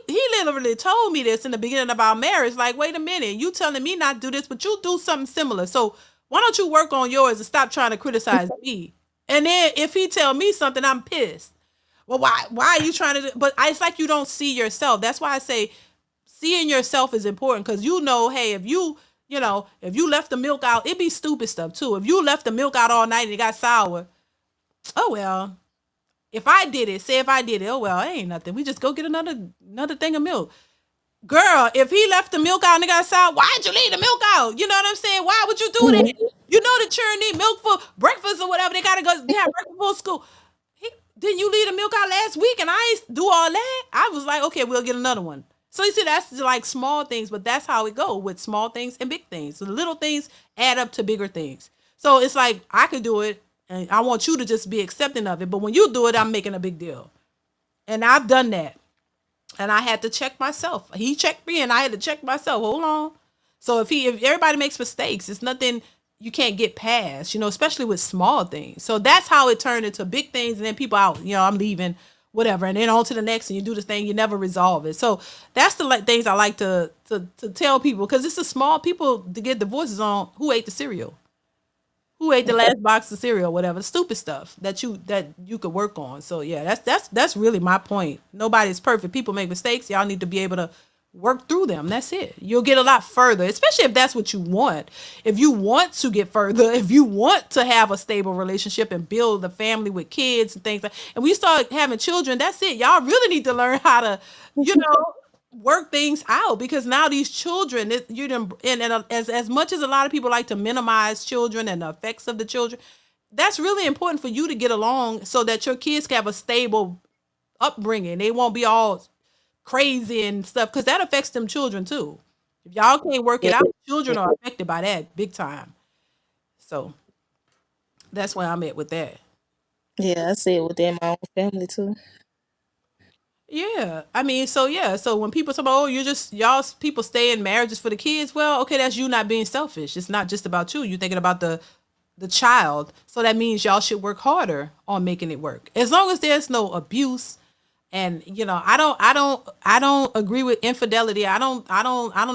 He literally told me this in the beginning of our marriage. Like, wait a minute, you telling me not to do this, but you do something similar. So why don't you work on yours and stop trying to criticize me? And then if he tell me something, I'm pissed. Well, why are you trying to do? But it's like you don't see yourself. That's why I say seeing yourself is important, because hey, if you left the milk out, it be stupid stuff too. If you left the milk out all night and it got sour, oh well. If I did it, oh well, it ain't nothing. We just go get another thing of milk. Girl, if he left the milk out and it got sour, why'd you leave the milk out? You know what I'm saying? Why would you do that? You know the children need milk for breakfast or whatever. They gotta go have breakfast for school. Didn't you leave the milk out last week and I ain't do all that? I was like, okay, we'll get another one. So you see, that's like small things, but that's how it go with small things and big things. So the little things add up to bigger things. So it's like I could do it, and I want you to just be accepting of it. But when you do it, I'm making a big deal, and I've done that, and I had to check myself. He checked me, and I had to check myself. Hold on. So if everybody makes mistakes, it's nothing you can't get past, especially with small things. So that's how it turned into big things, and then people out, I'm leaving, whatever, and then on to the next, and you do this thing, you never resolve it. So that's the things I like to tell people, because it's a small people to get divorces on who ate the cereal, who ate the last box of cereal, whatever, stupid stuff that you could work on. So yeah, that's really my point. Nobody's perfect. People make mistakes. Y'all need to be able to work through them. That's it. You'll get a lot further, especially if that's what you want. If you want to get further, if you want to have a stable relationship and build a family with kids and things like, and we start having children, that's it. Y'all really need to learn how to, work things out, because now these children, as much as a lot of people like to minimize children and the effects of the children, that's really important for you to get along so that your kids can have a stable upbringing. They won't be all crazy and stuff, because that affects them children too. If y'all can't work it Yeah, out, children are affected by that big time. So that's where I'm at with that. yeah, I see it within my own family too. Yeah, I mean, so yeah, so when people talk about, oh, y'all people stay in marriages for the kids, well, okay, that's you not being selfish. It's not just about you. You're thinking about the child. So that means y'all should work harder on making it work. As long as there's no abuse, and I don't agree with infidelity. I don't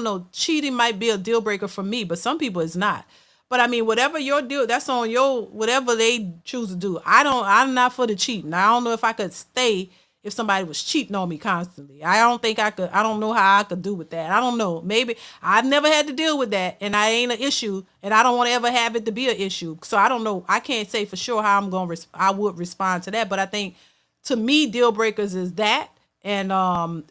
know. Cheating might be a deal breaker for me, but some people it's not. But I mean, whatever your deal, that's on your whatever they choose to do. I'm not for the cheating. I don't know if I could stay if somebody was cheating on me constantly. I don't think I could. I don't know how I could do with that. I don't know. Maybe I've never had to deal with that, and I ain't an issue, and I don't want to ever have it to be an issue. So I don't know. I can't say for sure how I would respond to that. But I think to me, deal breakers is that and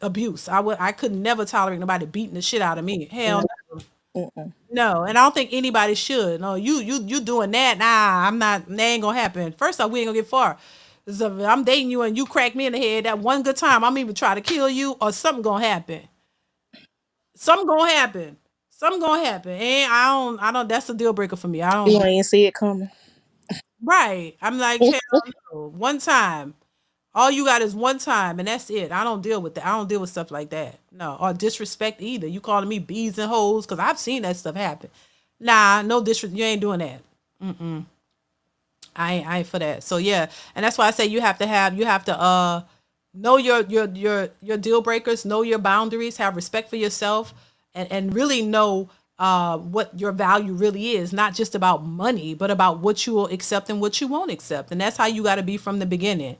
abuse. I could never tolerate nobody beating the shit out of me. Hell No, no. mm-mm. No, and I don't think anybody should. No, you doing that? Nah, I'm not. That ain't gonna happen. First off, we ain't gonna get far. So if I'm dating you and you crack me in the head that one good time, I'm even try to kill you, or something gonna happen. Something gonna happen. Something gonna happen. And I don't. That's a deal breaker for me. I You don't. ain't see it coming. Right. I'm like, hell no. One time. All you got is one time, and that's it. I don't deal with that. I don't deal with stuff like that. No, or disrespect either. You calling me bees and hoes, because I've seen that stuff happen. Nah, no disrespect. You ain't doing that. I ain't for that. So yeah, and that's why I say you have to know your deal breakers, know your boundaries, have respect for yourself, and really know what your value really is. Not just about money, but about what you will accept and what you won't accept. And that's how you got to be from the beginning.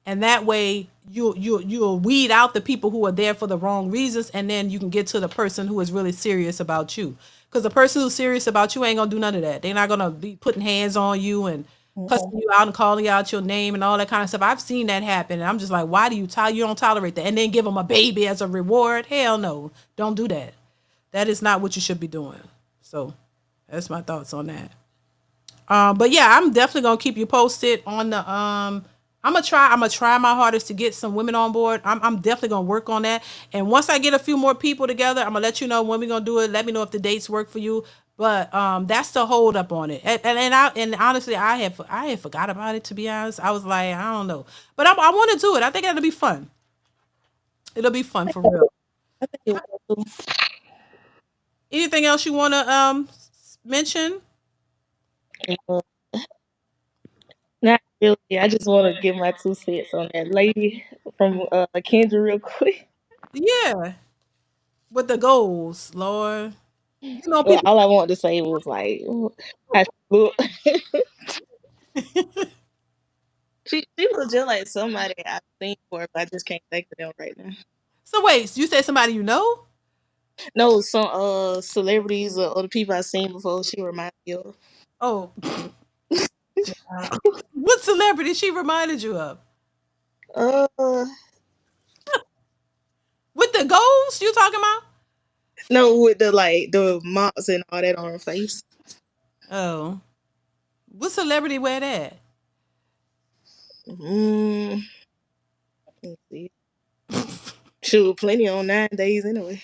And that way you'll weed out the people who are there for the wrong reasons, and then you can get to the person who is really serious about you. Because the person who's serious about you ain't gonna do none of that. They're not gonna be putting hands on you and cussing Mm-mm. you out and calling you out your name and all that kind of stuff. I've seen that happen, and I'm just like, why do you don't tolerate that? And then give them a baby as a reward? Hell no, don't do that. That is not what you should be doing. So that's my thoughts on that. But yeah, I'm definitely gonna keep you posted on the I'm gonna try my hardest to get some women on board. I'm definitely gonna work on that. And once I get a few more people together, I'm gonna let you know when we're gonna do it. Let me know if the dates work for you. But that's the hold up on it. And honestly, I had forgot about it, to be honest. I was like, I don't know. But I want to do it. I think it'll be fun. It'll be fun for real. I think it will. Anything else you want to mention? Uh, Not really. I just want to give my 2 cents on that lady from Kendra real quick. Yeah, with the goals, Lord. You know, Well, people. all I wanted to say was like, how she look. She looks just like somebody I've seen before, but I just can't think of them right now. So wait, you said somebody you know? No, some celebrities or other people I've seen before. She reminds me of. Oh, what celebrity she reminded you of? Uh, With the goals you talking about? no, with the marks and all that on her face. Oh, what celebrity wear that? Mm, let's see. Shoot, plenty on 9 days anyway.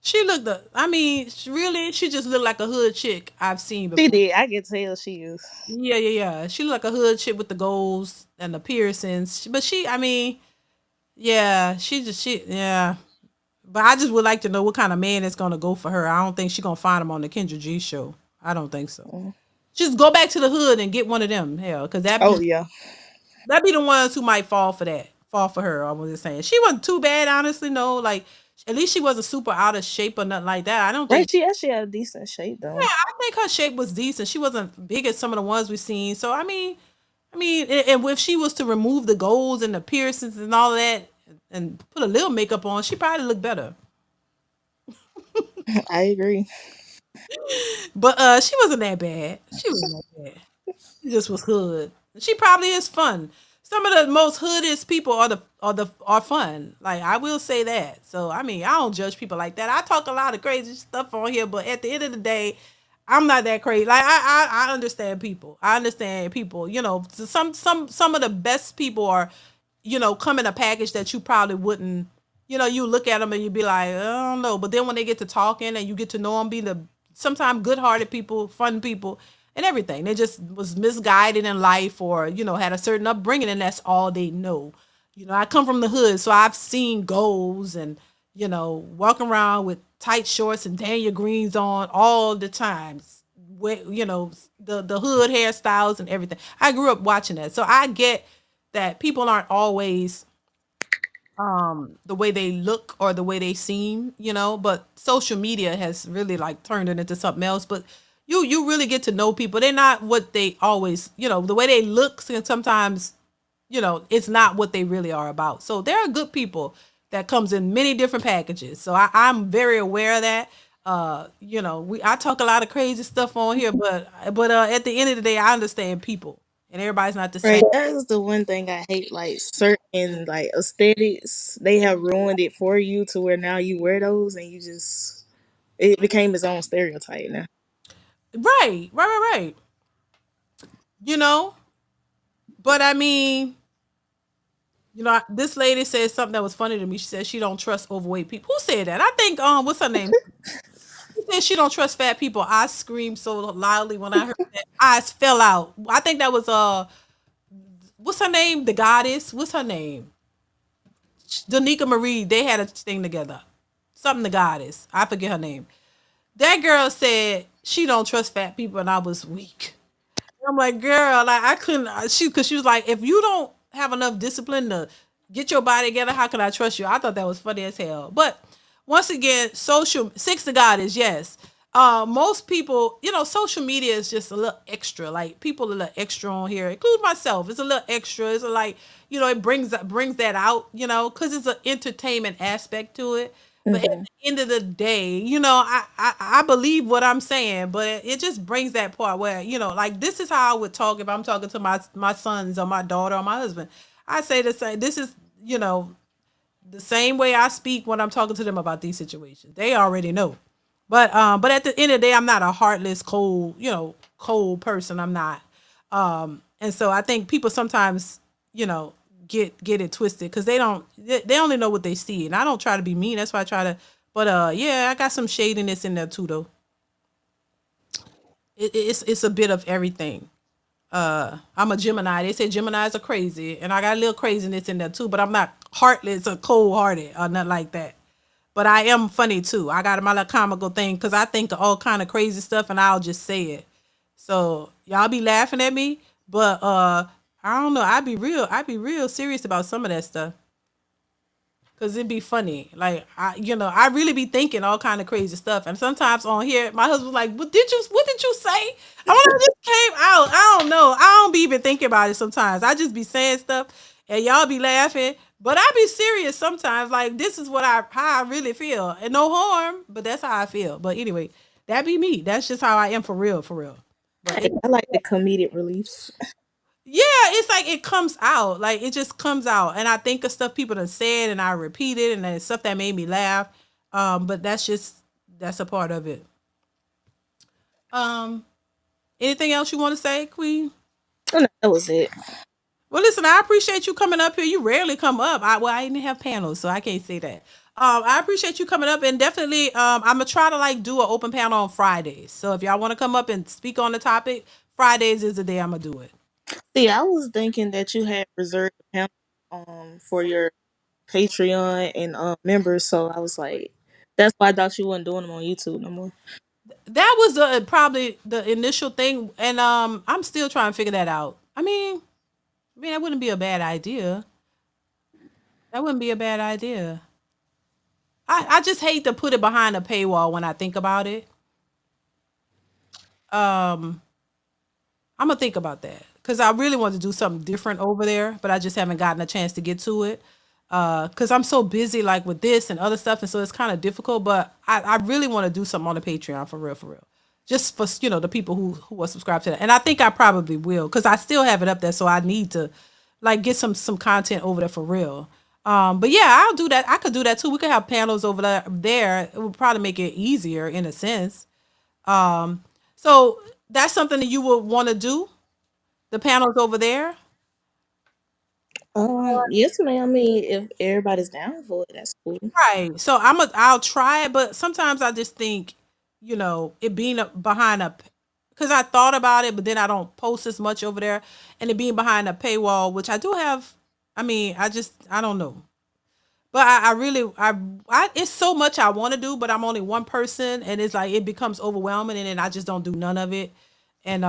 She looked. I mean, really, she just looked like a hood chick I've seen She before. did. I can tell she is. Yeah, yeah, yeah. She looked like a hood chick with the goals and the piercings. But she, I mean, yeah, yeah. But I just would like to know what kind of man is gonna go for her. I don't think she's gonna find him on the Kendra G show. I don't think so. Mm. Just go back to the hood and get one of them. Hell, because Oh yeah. that be the ones who might fall for that. Fall for her. I was just saying. She wasn't too bad, honestly, no. Like at least she wasn't super out of shape or nothing like that. I don't Right, think she actually had a decent shape though. I think her shape was decent. She wasn't big as some of the ones we've seen. So I mean, and if she was to remove the goals and the piercings and all that and put a little makeup on, she probably look better. I agree. But she wasn't that bad. She wasn't that bad. She just was hood. She probably is fun. Some of the most hoodest people are fun. Like I will say that. So I mean, I don't judge people like that. I talk a lot of crazy stuff on here, but at the end of the day, I'm not that crazy. Like I understand people. I understand people. You know, some of the best people are, come in a package that you probably wouldn't. You look at them and you be like, I don't know. But then when they get to talking and you get to know them, be the sometimes good-hearted people, fun people, and everything. They just was misguided in life or, had a certain upbringing and that's all they know. I come from the hood, so I've seen goals and, walking around with tight shorts and Daniel Greens on all the time. The hood hairstyles and everything. I grew up watching that. So I get that people aren't always the way they look or the way they seem, but social media has really like turned it into something else. But you really get to know people. They're not what they always, the way they look and sometimes, it's not what they really are about. So there are good people that comes in many different packages. So I'm very aware of that. I talk a lot of crazy stuff on here, but at the end of the day, I understand people and everybody's not the Right. same. That is the one thing I hate. Like certain like aesthetics, they have ruined it for you to where now you wear those and you just it became its own stereotype now. Right, right, right, right. You know, but I mean, this lady said something that was funny to me. She said she don't trust overweight people. Who said that? I think what's her name? She said she don't trust fat people. I screamed so loudly when I heard that. Eyes fell out. I think that was what's her name? The goddess. What's her name? Danica Marie. They had a thing together. Something the goddess. I forget her name. That girl said she don't trust fat people, and I was weak. I'm like, girl, like I couldn't. Because she was like, if you don't have enough discipline to get your body together, how can I trust you? I thought that was funny as hell. But once again, social six to God is yes. Most people, social media is just a little extra. Like people are a little extra on here, include myself. It's a little extra. It's like, it brings that out, because it's an entertainment aspect to it. But at Hmm. the end of the day, I believe what I'm saying, but it just brings that part where, like this is how I would talk if I'm talking to my sons or my daughter or my husband. I say the same. This is, the same way I speak when I'm talking to them about these situations. They already know. But at the end of the day, I'm not a heartless, cold, cold person. I'm not. And so I think people sometimes, you know, get it twisted because they only know what they see. And I don't try to be mean. That's why I try to. But yeah, I got some shadiness in there too, though. It's a bit of everything. I'm a Gemini. They say Geminis are crazy, and I got a little craziness in there too. But I'm not heartless or cold hearted or nothing like that. But I am funny too. I got my little comical thing because I think of all kind of crazy stuff, and I'll just say it. So y'all be laughing at me, but I don't know. I'd be real serious about some of that stuff. Cause it'd be funny. Like I really be thinking all kind of crazy stuff. And sometimes on here, my husband's like, what did you say? I don't know, it just came out. I don't know. I don't be even thinking about it sometimes. I just be saying stuff and y'all be laughing. But I be serious sometimes. Like this is how I really feel. And no harm, but that's how I feel. But anyway, that be me. That's just how I am for real, for real. But Hey, I like the comedic reliefs. yeah, it's like it comes out. Like it just comes out. And I think of stuff people done said and I repeat it and then stuff that made me laugh. But that's a part of it. Um, anything else you want to say, Queen? Oh, no, that was it. Well, listen, I appreciate you coming up here. You rarely come up. I didn't have panels, so I can't say that. I appreciate you coming up and definitely I'm gonna try to like do an open panel on Fridays. So if y'all want to come up and speak on the topic, Fridays is the day I'm gonna do it. See, I was thinking that you had reserved a panel for your Patreon and members, so I was like, that's why I thought you wasn't doing them on YouTube no more. That was probably the initial thing, and I'm still trying to figure that out. I mean, that wouldn't be a bad idea. That wouldn't be a bad idea. I just hate to put it behind a paywall when I think about it. Um, I'm gonna think about that because I really want to do something different over there, but I just haven't gotten a chance to get to it. Because I'm so busy like with this and other stuff, and so it's kind of difficult. But I really want to do something on the Patreon for real, for real. Just for the people who are subscribed to that, and I think I probably will because I still have it up there, so I need to like get some content over there for real. But yeah, I'll do that. I could do that too. We could have panels over there. It would probably make it easier in a sense. Um, so that's something that you would want to do. The panels over there. Yes, ma'am. I mean, if everybody's down for it, that's cool. Right. So I'll try it, but sometimes I just think, it being behind a because I thought about it, but then I don't post as much over there, and it being behind a paywall, which I do have. I mean, I don't know, but I really it's so much I want to do, but I'm only one person, and it's like it becomes overwhelming, and then I just don't do none of it, and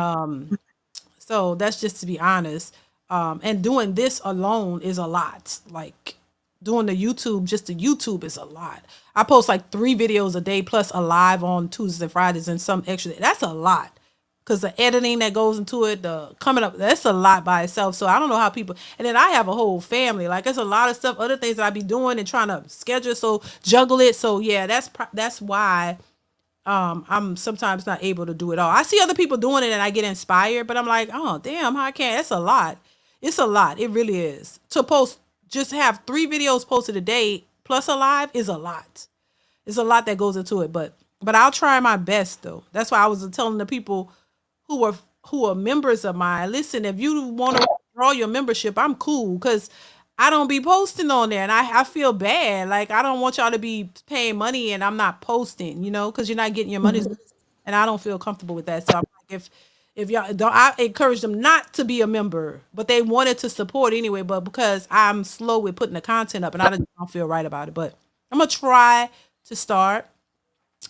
so that's just to be honest. And doing this alone is a lot. Like doing just the YouTube is a lot. I post like 3 videos a day plus a live on Tuesdays and Fridays and some extra. That's a lot. Cause the editing that goes into it, the coming up, that's a lot by itself. So I don't know how people, and then I have a whole family. Like it's a lot of stuff, other things that I be doing and trying to schedule, so juggle it. So yeah, that's why I'm sometimes not able to do it all. I see other people doing it and I get inspired, but I'm like, oh damn, how I can't. That's a lot. It's a lot. It really is. To post, just have 3 videos posted a day plus a live is a lot. It's a lot that goes into it, but I'll try my best though. That's why I was telling the people who are who are members of mine. Listen, if you want to withdraw your membership, I'm cool because I don't be posting on there, and I feel bad. Like I don't want y'all to be paying money and I'm not posting, because you're not getting your money, Mhm. and I don't feel comfortable with that. So I'm like, if y'all don't, I encourage them not to be a member, but they wanted to support anyway. But because I'm slow with putting the content up, and I don't feel right about it, but I'm gonna try to start.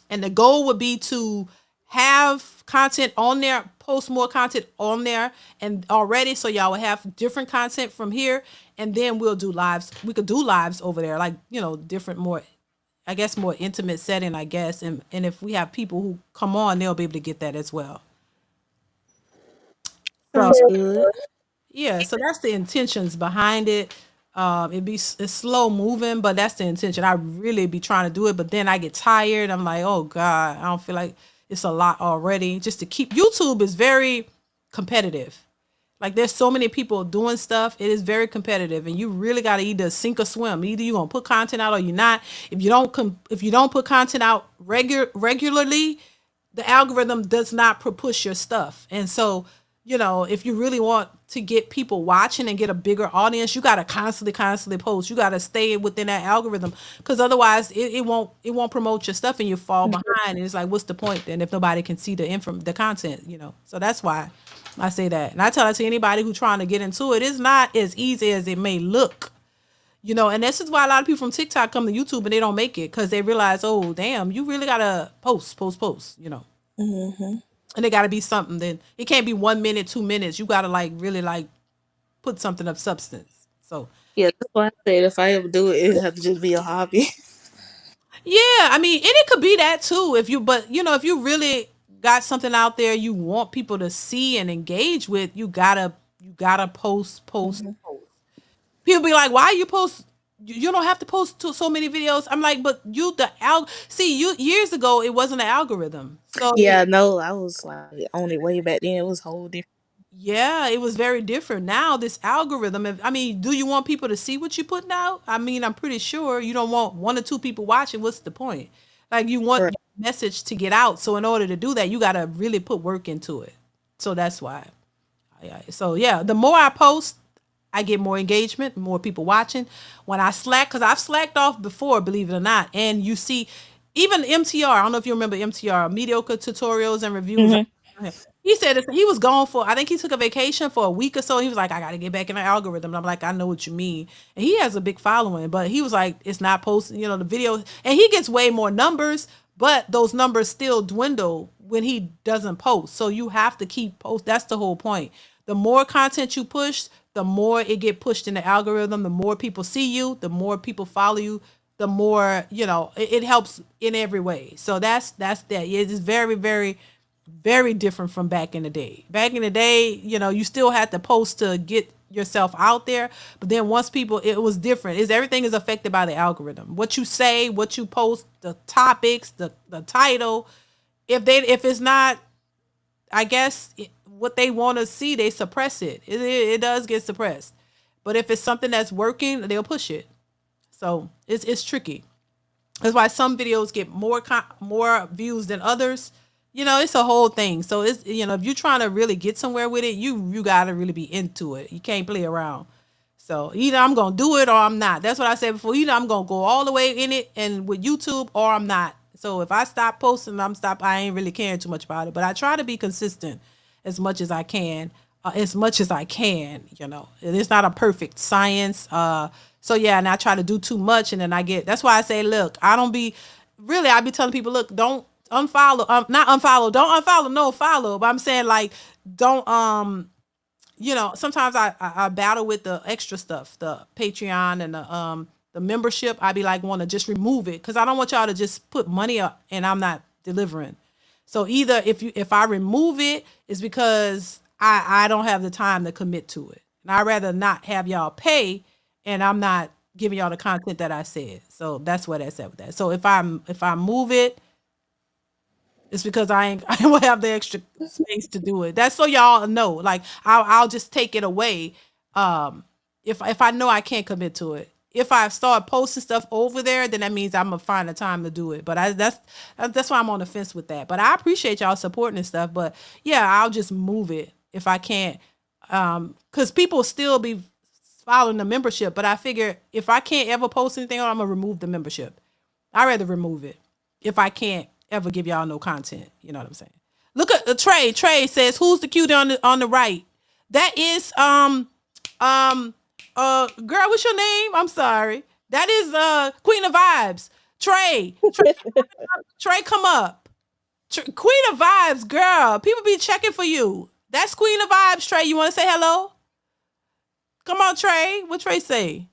And the goal would be to have content on there, post more content on there and already, so y'all will have different content from here, and then we'll do lives. We could do lives over there, like different, more, I guess, more intimate setting, I guess. And if we have people who come on, they'll be able to get that as well. So Sounds good. yeah, so that's the intentions behind it. It's slow moving, but that's the intention. I really be trying to do it, but then I get tired. I'm like, oh God, I don't feel like it's a lot already. Just to keep YouTube is very competitive. Like there's so many people doing stuff. It is very competitive, and you really got to either sink or swim. Either you gonna put content out or you're not. If you don't put content out regularly, the algorithm does not push your stuff, and so if you really want to get people watching and get a bigger audience, you got to constantly post. You got to stay within that algorithm, because otherwise it won't promote your stuff and you fall behind. And it's like, what's the point then if nobody can see the content? So that's why I say that. And I tell it to anybody who's trying to get into it. It's not as easy as it may look. And this is why a lot of people from TikTok come to YouTube and they don't make it, because they realize, oh damn, you really gotta post. Hmm. And it gotta be something. Then it can't be 1 minute, 2 minutes. You gotta like really like put something of substance. So Yeah, that's why I said if I ever do it, it have to just be a hobby. yeah, I mean, and it could be that too. If you really got something out there you want people to see and engage with, you gotta post. Hmm. People be like, why you post? You don't have to post so many videos. I'm like, but see, you years ago it wasn't an algorithm. So Yeah, no, I was like on it way back then. It was whole different. yeah, it was very different. Now this algorithm, I mean, do you want people to see what you're putting out? I mean, I'm pretty sure you don't want one or two people watching. What's the point? Like, you want Right. your message to get out. So in order to do that, you got to really put work into it. So that's why. Yeah. So yeah, the more I post, I get more engagement, more people watching. When I slack, because I've slacked off before, believe it or not. And you see, even MTR, I don't know if you remember MTR, mediocre tutorials and reviews. Hmm. He said he was gone for, I think he took a vacation for a week or so. He was like, I got to get back in the algorithm. And I'm like, I know what you mean. And he has a big following, but he was like, it's not posting, the video. And he gets way more numbers, but those numbers still dwindle when he doesn't post. So you have to keep post. That's the whole point. The more content you push, the more it get pushed in the algorithm, the more people see you, the more people follow you, the more, it helps in every way. So that's that. It is very, very, very different from back in the day. Back in the day, you still had to post to get yourself out there, but then once people, it was different. Is everything is affected by the algorithm. What you say, what you post, the topics, the title. If it's not, I guess what they want to see, they suppress it. It does get suppressed. But if it's something that's working, they'll push it. So it's tricky. That's why some videos get more views than others. It's a whole thing. So it's, if you're trying to really get somewhere with it, you gotta really be into it. You can't play around. So either I'm gonna do it or I'm not. That's what I said before. Either I'm gonna go all the way in it and with YouTube, or I'm not. So if I stop posting, I ain't really caring too much about it. But I try to be consistent as much as I can. As much as I can. It's not a perfect science. So yeah, and I try to do too much, and then that's why I say, look, I be telling people, look, don't unfollow, not unfollow, don't unfollow, no, follow. But I'm saying, like, don't, sometimes I battle with the extra stuff, the Patreon and the membership. I be like, want to just remove it, because I don't want y'all to just put money up and I'm not delivering. So either if I remove it, it's because I don't have the time to commit to it, and I'd rather not have y'all pay, and I'm not giving y'all the content that I said. So that's what that's at with that. So if I move it, it's because I don't have the extra space to do it. That's so y'all know. Like, I'll just take it away. If I know I can't commit to it. If I start posting stuff over there, then that means I'm gonna find the time to do it. But that's why I'm on the fence with that. But I appreciate y'all supporting and stuff. But yeah, I'll just move it if I can't. Because people still be following the membership. But I figure if I can't ever post anything, I'm gonna remove the membership. I'd rather remove it if I can't ever give y'all no content. You know what I'm saying? Look at Trey. Trey says, "Who's the cutie on the right?" That is girl, what's your name? I'm sorry. That is Queen of Vibes. Trey, come up. Queen of Vibes, girl. People be checking for you. That's Queen of Vibes, Trey. You want to say hello? Come on, Trey. What Trey say?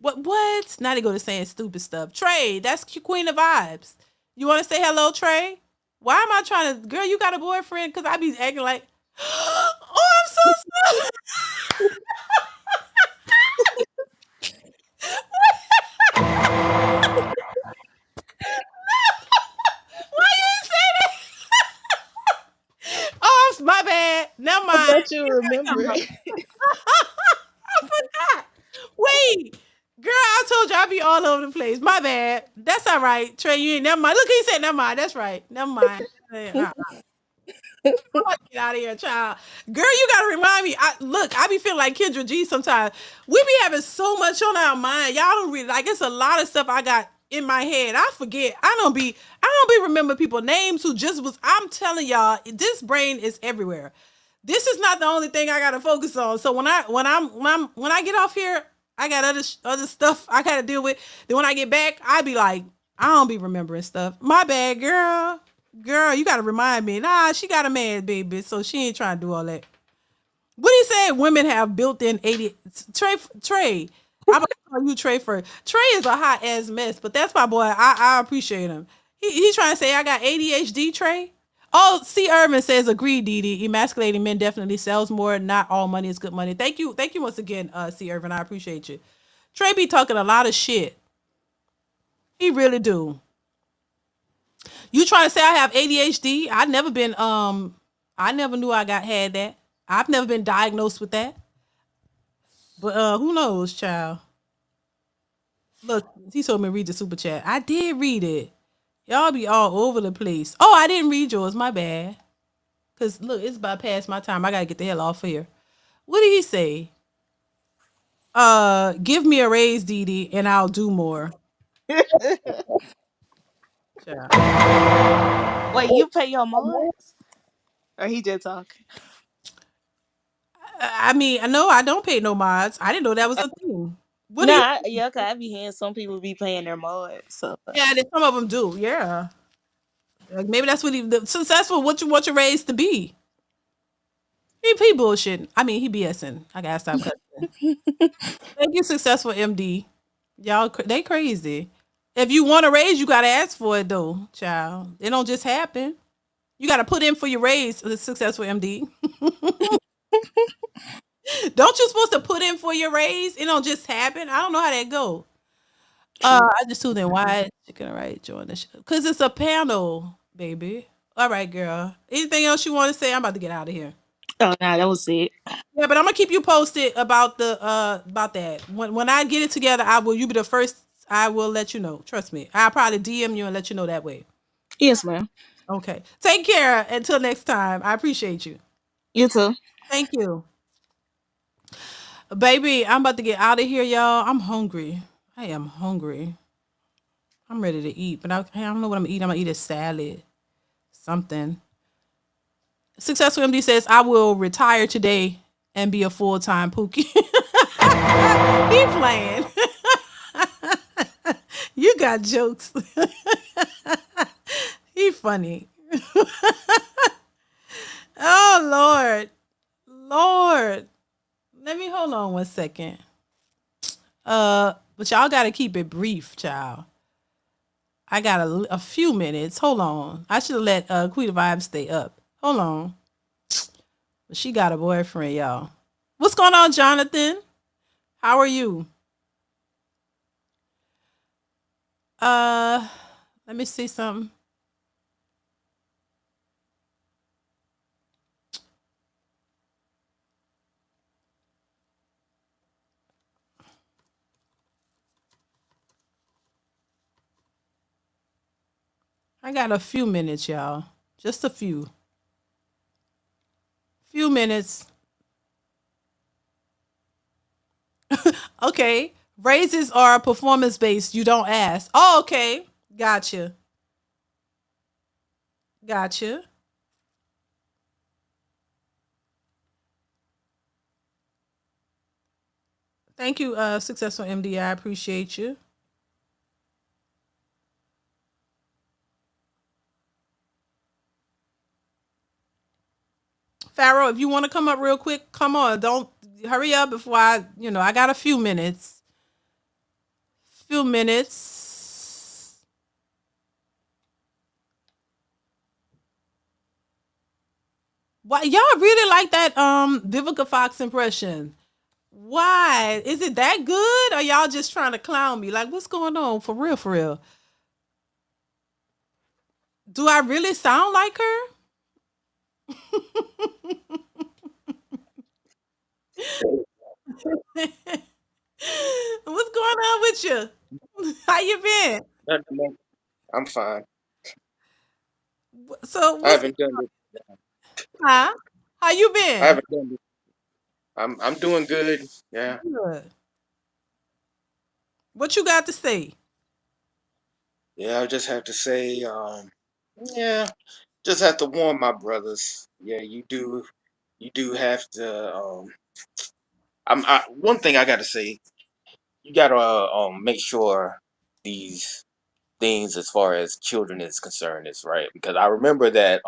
What? Now they go to saying stupid stuff. Trey, that's Queen of Vibes. You want to say hello, Trey? Why am I trying to? Girl, you got a boyfriend? Because I be acting like, oh, I'm so sorry. Why you didn't say that? Oh, my bad. Never I mind. thought you remember it. I forgot. Wait. Girl, I told you I be all over the place. My bad. That's all right. Trey, you ain't never mind. Look, he said never mind. That's right. Never mind. Get out of here, child. Girl, you gotta remind me. I be feeling like Kendra G sometimes. We be having so much on our mind. Y'all don't really like it's a lot of stuff I got in my head. I forget. I don't be remember people names who just was I'm telling y'all, this brain is everywhere. This is not the only thing I gotta focus on. So when I get off here, I got other stuff I gotta deal with. Then when I get back, I be like, I don't be remembering stuff. My bad, girl. Girl, you gotta remind me. Nah, she got a man, baby, so she ain't trying to do all that. What he said? Women have built-in 80. Trey. I'm gonna call you Trey first. Trey is a hot ass mess, but that's my boy. I appreciate him. He trying to say I got ADHD, Trey. Oh, C. Irvin says agree, DeeDee. Emasculating men definitely sells more. Not all money is good money. Thank you once again, C. Irvin. I appreciate you. Trey be talking a lot of shit. He really do. You trying to say I have ADHD? I never knew I had that. I've never been diagnosed with that. But who knows, child? Look, he told me to read the super chat. I did read it. Y'all be all over the place. Oh, I didn't read yours. My bad. Cause look, it's about past my time. I gotta get the hell off here. What did he say? Give me a raise, DeeDee, and I'll do more. Child. Wait, you pay your mods? Or he just talking? I mean, I know I don't pay no mods. I didn't know that was a thing. What do you? Nah, yeah, cause I be hearing some people be paying their mods. So Yeah, some of them do. Yeah, like maybe that's what successful. What you want your raise to be? He bullshitting. I mean, he BSing. I gotta stop cussing. Thank you, successful MD. Y'all, they crazy. If you want a raise, you gotta ask for it though, child. It don't just happen. You gotta put in for your raise, the successful MD. Don't you supposed to put in for your raise? It don't just happen. I don't know how that go. I just tuned in. Why chicken right join the show? Cause it's a panel, baby. All right, girl. Anything else you want to say? I'm about to get out of here. oh nah, that was it. Yeah, but I'm gonna keep you posted about the about that. When I get it together, I will. You be the first. I will let you know. Trust me. I'll probably DM you and let you know that way. Yes, ma'am. Okay. Take care. Until next time. I appreciate you. You too. Thank you, baby. I'm about to get out of here, y'all. I'm hungry. I am hungry. I'm ready to eat, but I don't know what I'm gonna eat. I'm gonna eat a salad, something. Successful MD says I will retire today and be a full-time Pookie. He playing. You got jokes. He funny. Oh Lord, Lord. Let me hold on 1 second. But y'all gotta keep it brief, child. I got a few minutes. Hold on. I should have let Queen Vibe stay up. Hold on. But she got a boyfriend, y'all. What's going on, Jonathan? How are you? Let me see something. I got a few minutes, y'all. Just a few. Few minutes. Okay. Raises are performance based. You don't ask. Oh, okay. Gotcha. Gotcha. Thank you, successful MD. I appreciate you. Pharaoh, if you want to come up real quick, come on. Don't hurry up before I got a few minutes. Few minutes. Why y'all really like that Vivica Fox impression? Why? Is it that good? Or y'all just trying to clown me? Like, what's going on? For real, for real. Do I really sound like her? What's going on with you? How you been? Nothing, man. I'm fine. So I what's haven't done it. Huh? How you I been? haven't done this. I'm doing good. Yeah. Good. What you got to say? Yeah, I just have to say, yeah, just have to warn my brothers. Yeah, you do have to. One thing I got to say, you got to make sure these things as far as children is concerned is right because I remember that.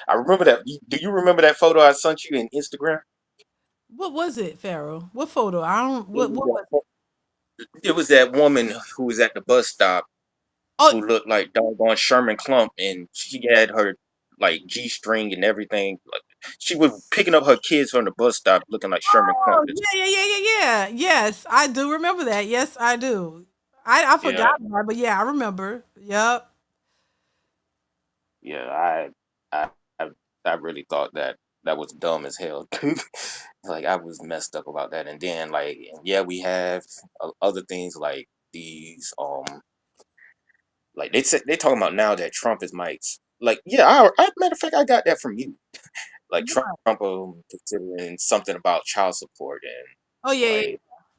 I remember that. Do you remember that photo I sent you in Instagram? What was it, Pharaoh? What photo? I don't. It What was was it? it was that woman who was at the bus stop Oh, who looked like doggone Sherman Klump, and she had her like G string and everything. Like she was picking up her kids from the bus stop, looking like Sherman Klump. oh, yeah. Yes, I do remember that. Yes, I do. I forgot Yeah, about it, but yeah, I remember. Yep. yeah. I, I, I really thought that that was dumb as hell. Like I was messed up about that, and then like, yeah, we have other things like these. Like they said, they talking about now that Trump is Mike's. Like, yeah, matter of fact, I got that from you. Like Trump considering something about child support and Oh yeah.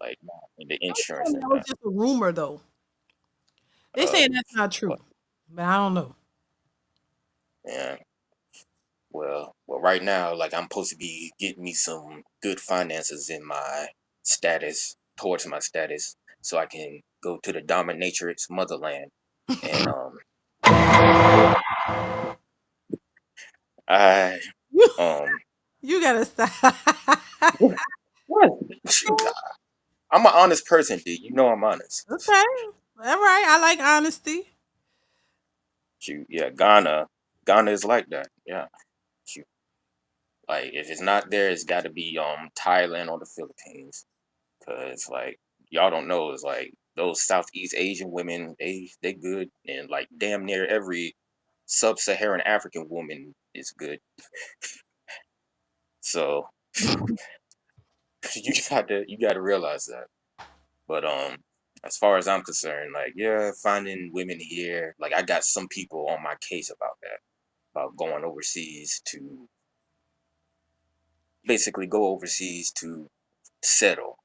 like and the They insurance saying and that was that. just a rumor though. They Uh, saying that's not but true, but I don't know. yeah, well, right now, like I'm supposed to be getting me some good finances in my status towards my status, so I can go to the dominatrix motherland. And I You um, you gotta stop. what? Shoot, I'm an honest person, dude. You know I'm honest. Okay. All right. I like honesty. Shoot, yeah, Ghana is like that. Yeah, shoot, like if it's not there, it's got to be Thailand or the Philippines. Cause like y'all don't know, it's like those Southeast Asian women, they good, and like damn near every sub-Saharan African woman is good. So you got to realize that. But as far as I'm concerned, like yeah, finding women here, like I got some people on my case about that, about going overseas to basically go overseas to settle.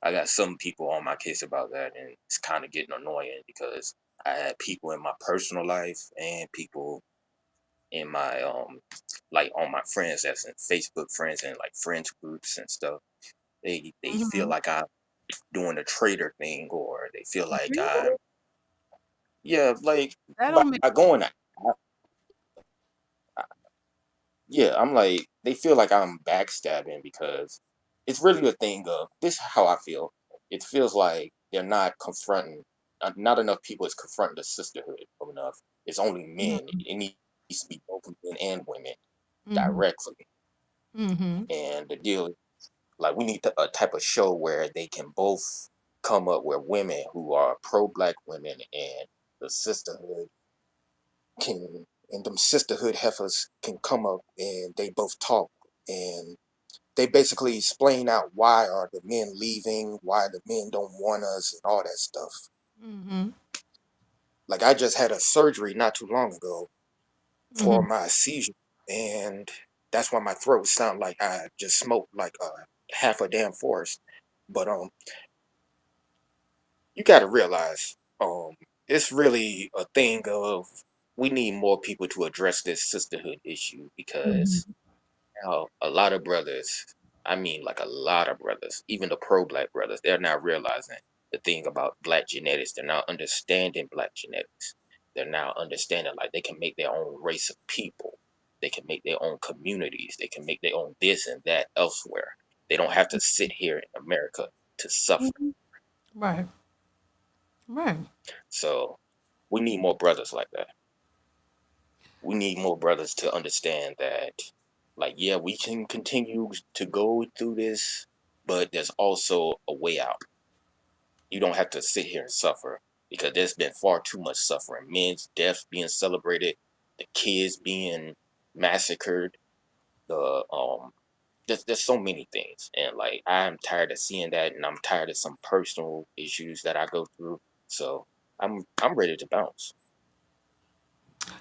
I got some people on my case about that, and it's kind of getting annoying because I had people in my personal life and people in my like on my friends that's in Facebook friends and like friends groups and stuff. They feel Mhm. like I'm doing a traitor thing, or they feel like I'm Really? yeah like That by don't make going yeah, I'm like they feel like I'm backstabbing because it's really a thing of this is how I feel. It feels like they're not confronting not enough people is confronting the sisterhood enough. It's only men. Mhm. It needs to be both men and women Mhm. directly. Mhm. And the deal is like we need a type of show where they can both come up with women who are pro black women and the sisterhood can and them sisterhood heifers can come up and they both talk and they basically explain out why are the men leaving, why the men don't want us, and all that stuff. Mhm. Like I just had a surgery not too long ago for Mhm. my seizure, and that's why my throat sound like I just smoked like half a damn forest. But you got to realize, it's really a thing of we need more people to address this sisterhood issue because Mhm. now, a lot of brothers, I mean, like a lot of brothers, even the pro black brothers, they're not realizing the thing about black genetics. They're not understanding black genetics. They're now understanding like they can make their own race of people. They can make their own communities. They can make their own this and that elsewhere. They don't have to sit here in America to suffer. Mhm. Right. Right. So we need more brothers like that. We need more brothers to understand that, like, yeah, we can continue to go through this, but there's also a way out. You don't have to sit here and suffer because there's been far too much suffering. Men's deaths being celebrated, the kids being massacred, the there's so many things, and like I'm tired of seeing that, and I'm tired of some personal issues that I go through. So I'm ready to bounce.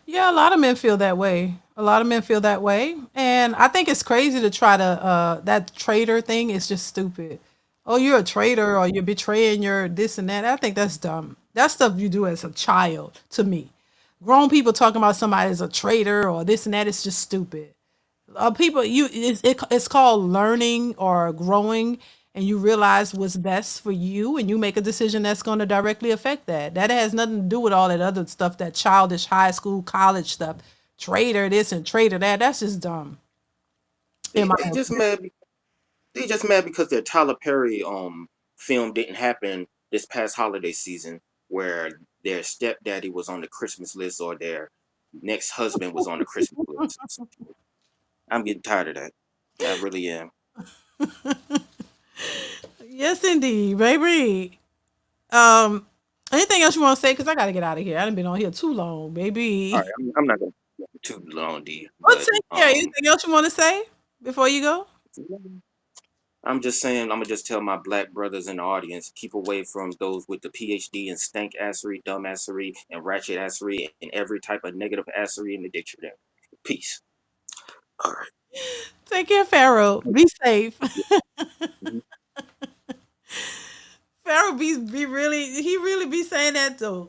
Yeah, a lot of men feel that way. A lot of men feel that way. And I think it's crazy to try to that traitor thing is just stupid. Oh, you're a traitor or you're betraying your this and that. I think that's dumb. That's stuff you do as a child to me. Grown people talking about somebody as a traitor or this and that is just stupid. People it's called learning or growing, and you realize what's best for you and you make a decision that's going to directly affect that has nothing to do with all that other stuff, that childish high school college stuff, trader this and trader that's just dumb in They my they just opinion. mad. They just mad because their Tyler Perry film didn't happen this past holiday season, where their stepdaddy was on the Christmas list or their next husband was on the Christmas list. I'm getting tired of that. I really am. Yes indeed, baby. um Anything else you want to say, because I gotta get out of here. I haven't been on here too long, All baby. right, I'm not gonna go too long, D, What's but in here? Anything else you want to say before you go? I'm just saying, I'm gonna just tell my black brothers in the audience, keep away from those with the PhD and stank assery, dumb assery, and ratchet assery, and every type of negative assery in the dictionary. Peace. All right. Take care, Pharaoh. Be safe. Mhm. Pharaoh be really, he really be saying that though.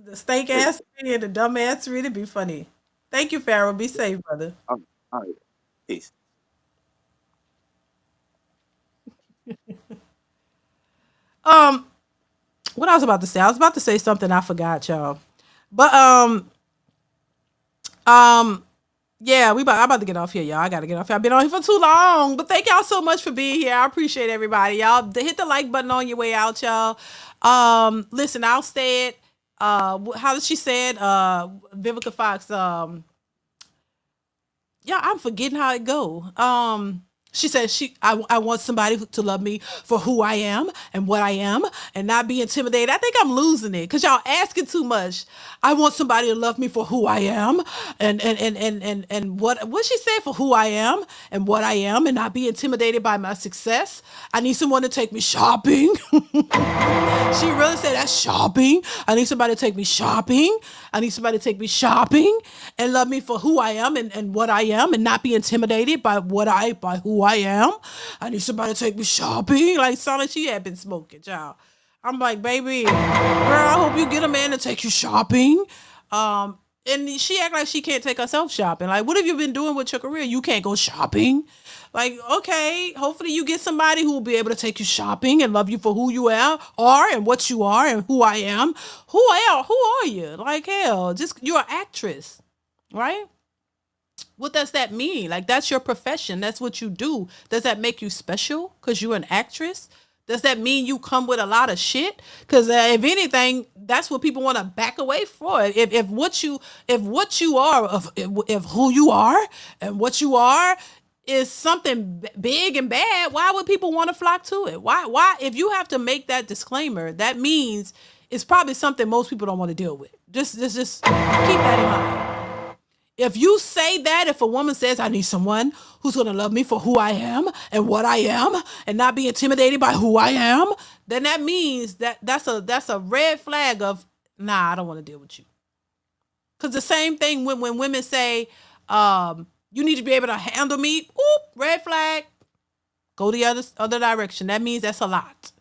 The steak Hey, ass and the dumb ass really be funny. Thank you, Pharaoh. Be safe, brother. all right. Peace. Um, what I was about to say, I was about to say something I forgot, y'all. But um, yeah, I'm about to get off here, y'all. I gotta get off here. I've been on here for too long. But thank y'all so much for being here. I appreciate everybody. Y'all hit the like button on your way out, y'all. Listen, I'll say it. How did she say it? Vivica Fox. Yeah, I'm forgetting how it go. She said I want somebody to love me for who I am and what I am and not be intimidated. I think I'm losing it because y'all asking too much. I want somebody to love me for who I am and what she said, for who I am and what I am, and not be intimidated by my success. I need someone to take me shopping. She really said that's shopping. I need somebody to take me shopping. I need somebody to take me shopping and love me for who I am and what I am and not be intimidated by who I am. I need somebody to take me shopping. Like sound like she had been smoking, child. I'm like, baby, girl, I hope you get a man to take you shopping. And she act like she can't take herself shopping. Like, what have you been doing with your career? You can't go shopping. Like, okay, hopefully you get somebody who will be able to take you shopping and love you for who you are and what you are and who I am. Who are you? Like, hell, just you're an actress, right? What does that mean? Like, that's your profession. That's what you do. Does that make you special because you're an actress? Does that mean you come with a lot of shit? Because if anything, that's what people want to back away for. If what you are, if who you are and what you are is something big and bad, why would people want to flock to it? Why? If you have to make that disclaimer, that means it's probably something most people don't want to deal with. Just keep that in mind. If you say that, if a woman says, I need someone who's going to love me for who I am and what I am and not be intimidated by who I am, then that means that's a red flag of, nah, I don't want to deal with you. Because the same thing when women say, you need to be able to handle me, oop, red flag, go the other direction. That means that's a lot.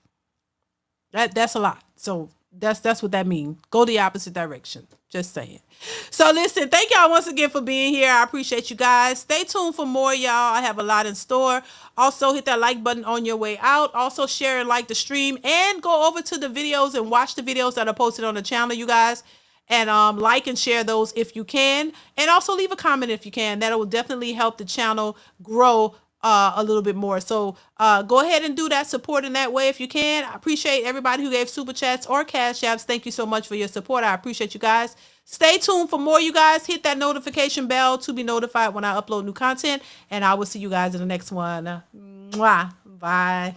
That's a lot. So that's what that means. Go the opposite direction. Just saying. So listen, thank y'all once again for being here. I appreciate you guys. Stay tuned for more, y'all. I have a lot in store. Also, hit that like button on your way out. Also, share and like the stream, and go over to the videos and watch the videos that are posted on the channel, you guys. And like and share those if you can, and also leave a comment if you can. That will definitely help the channel grow a little bit more. So go ahead and do that, support in that way if you can. I appreciate everybody who gave super chats or cash apps. Thank you so much for your support. I appreciate you guys. Stay tuned for more, you guys. Hit that notification bell to be notified when I upload new content, and I will see you guys in the next one. Mwah. Bye.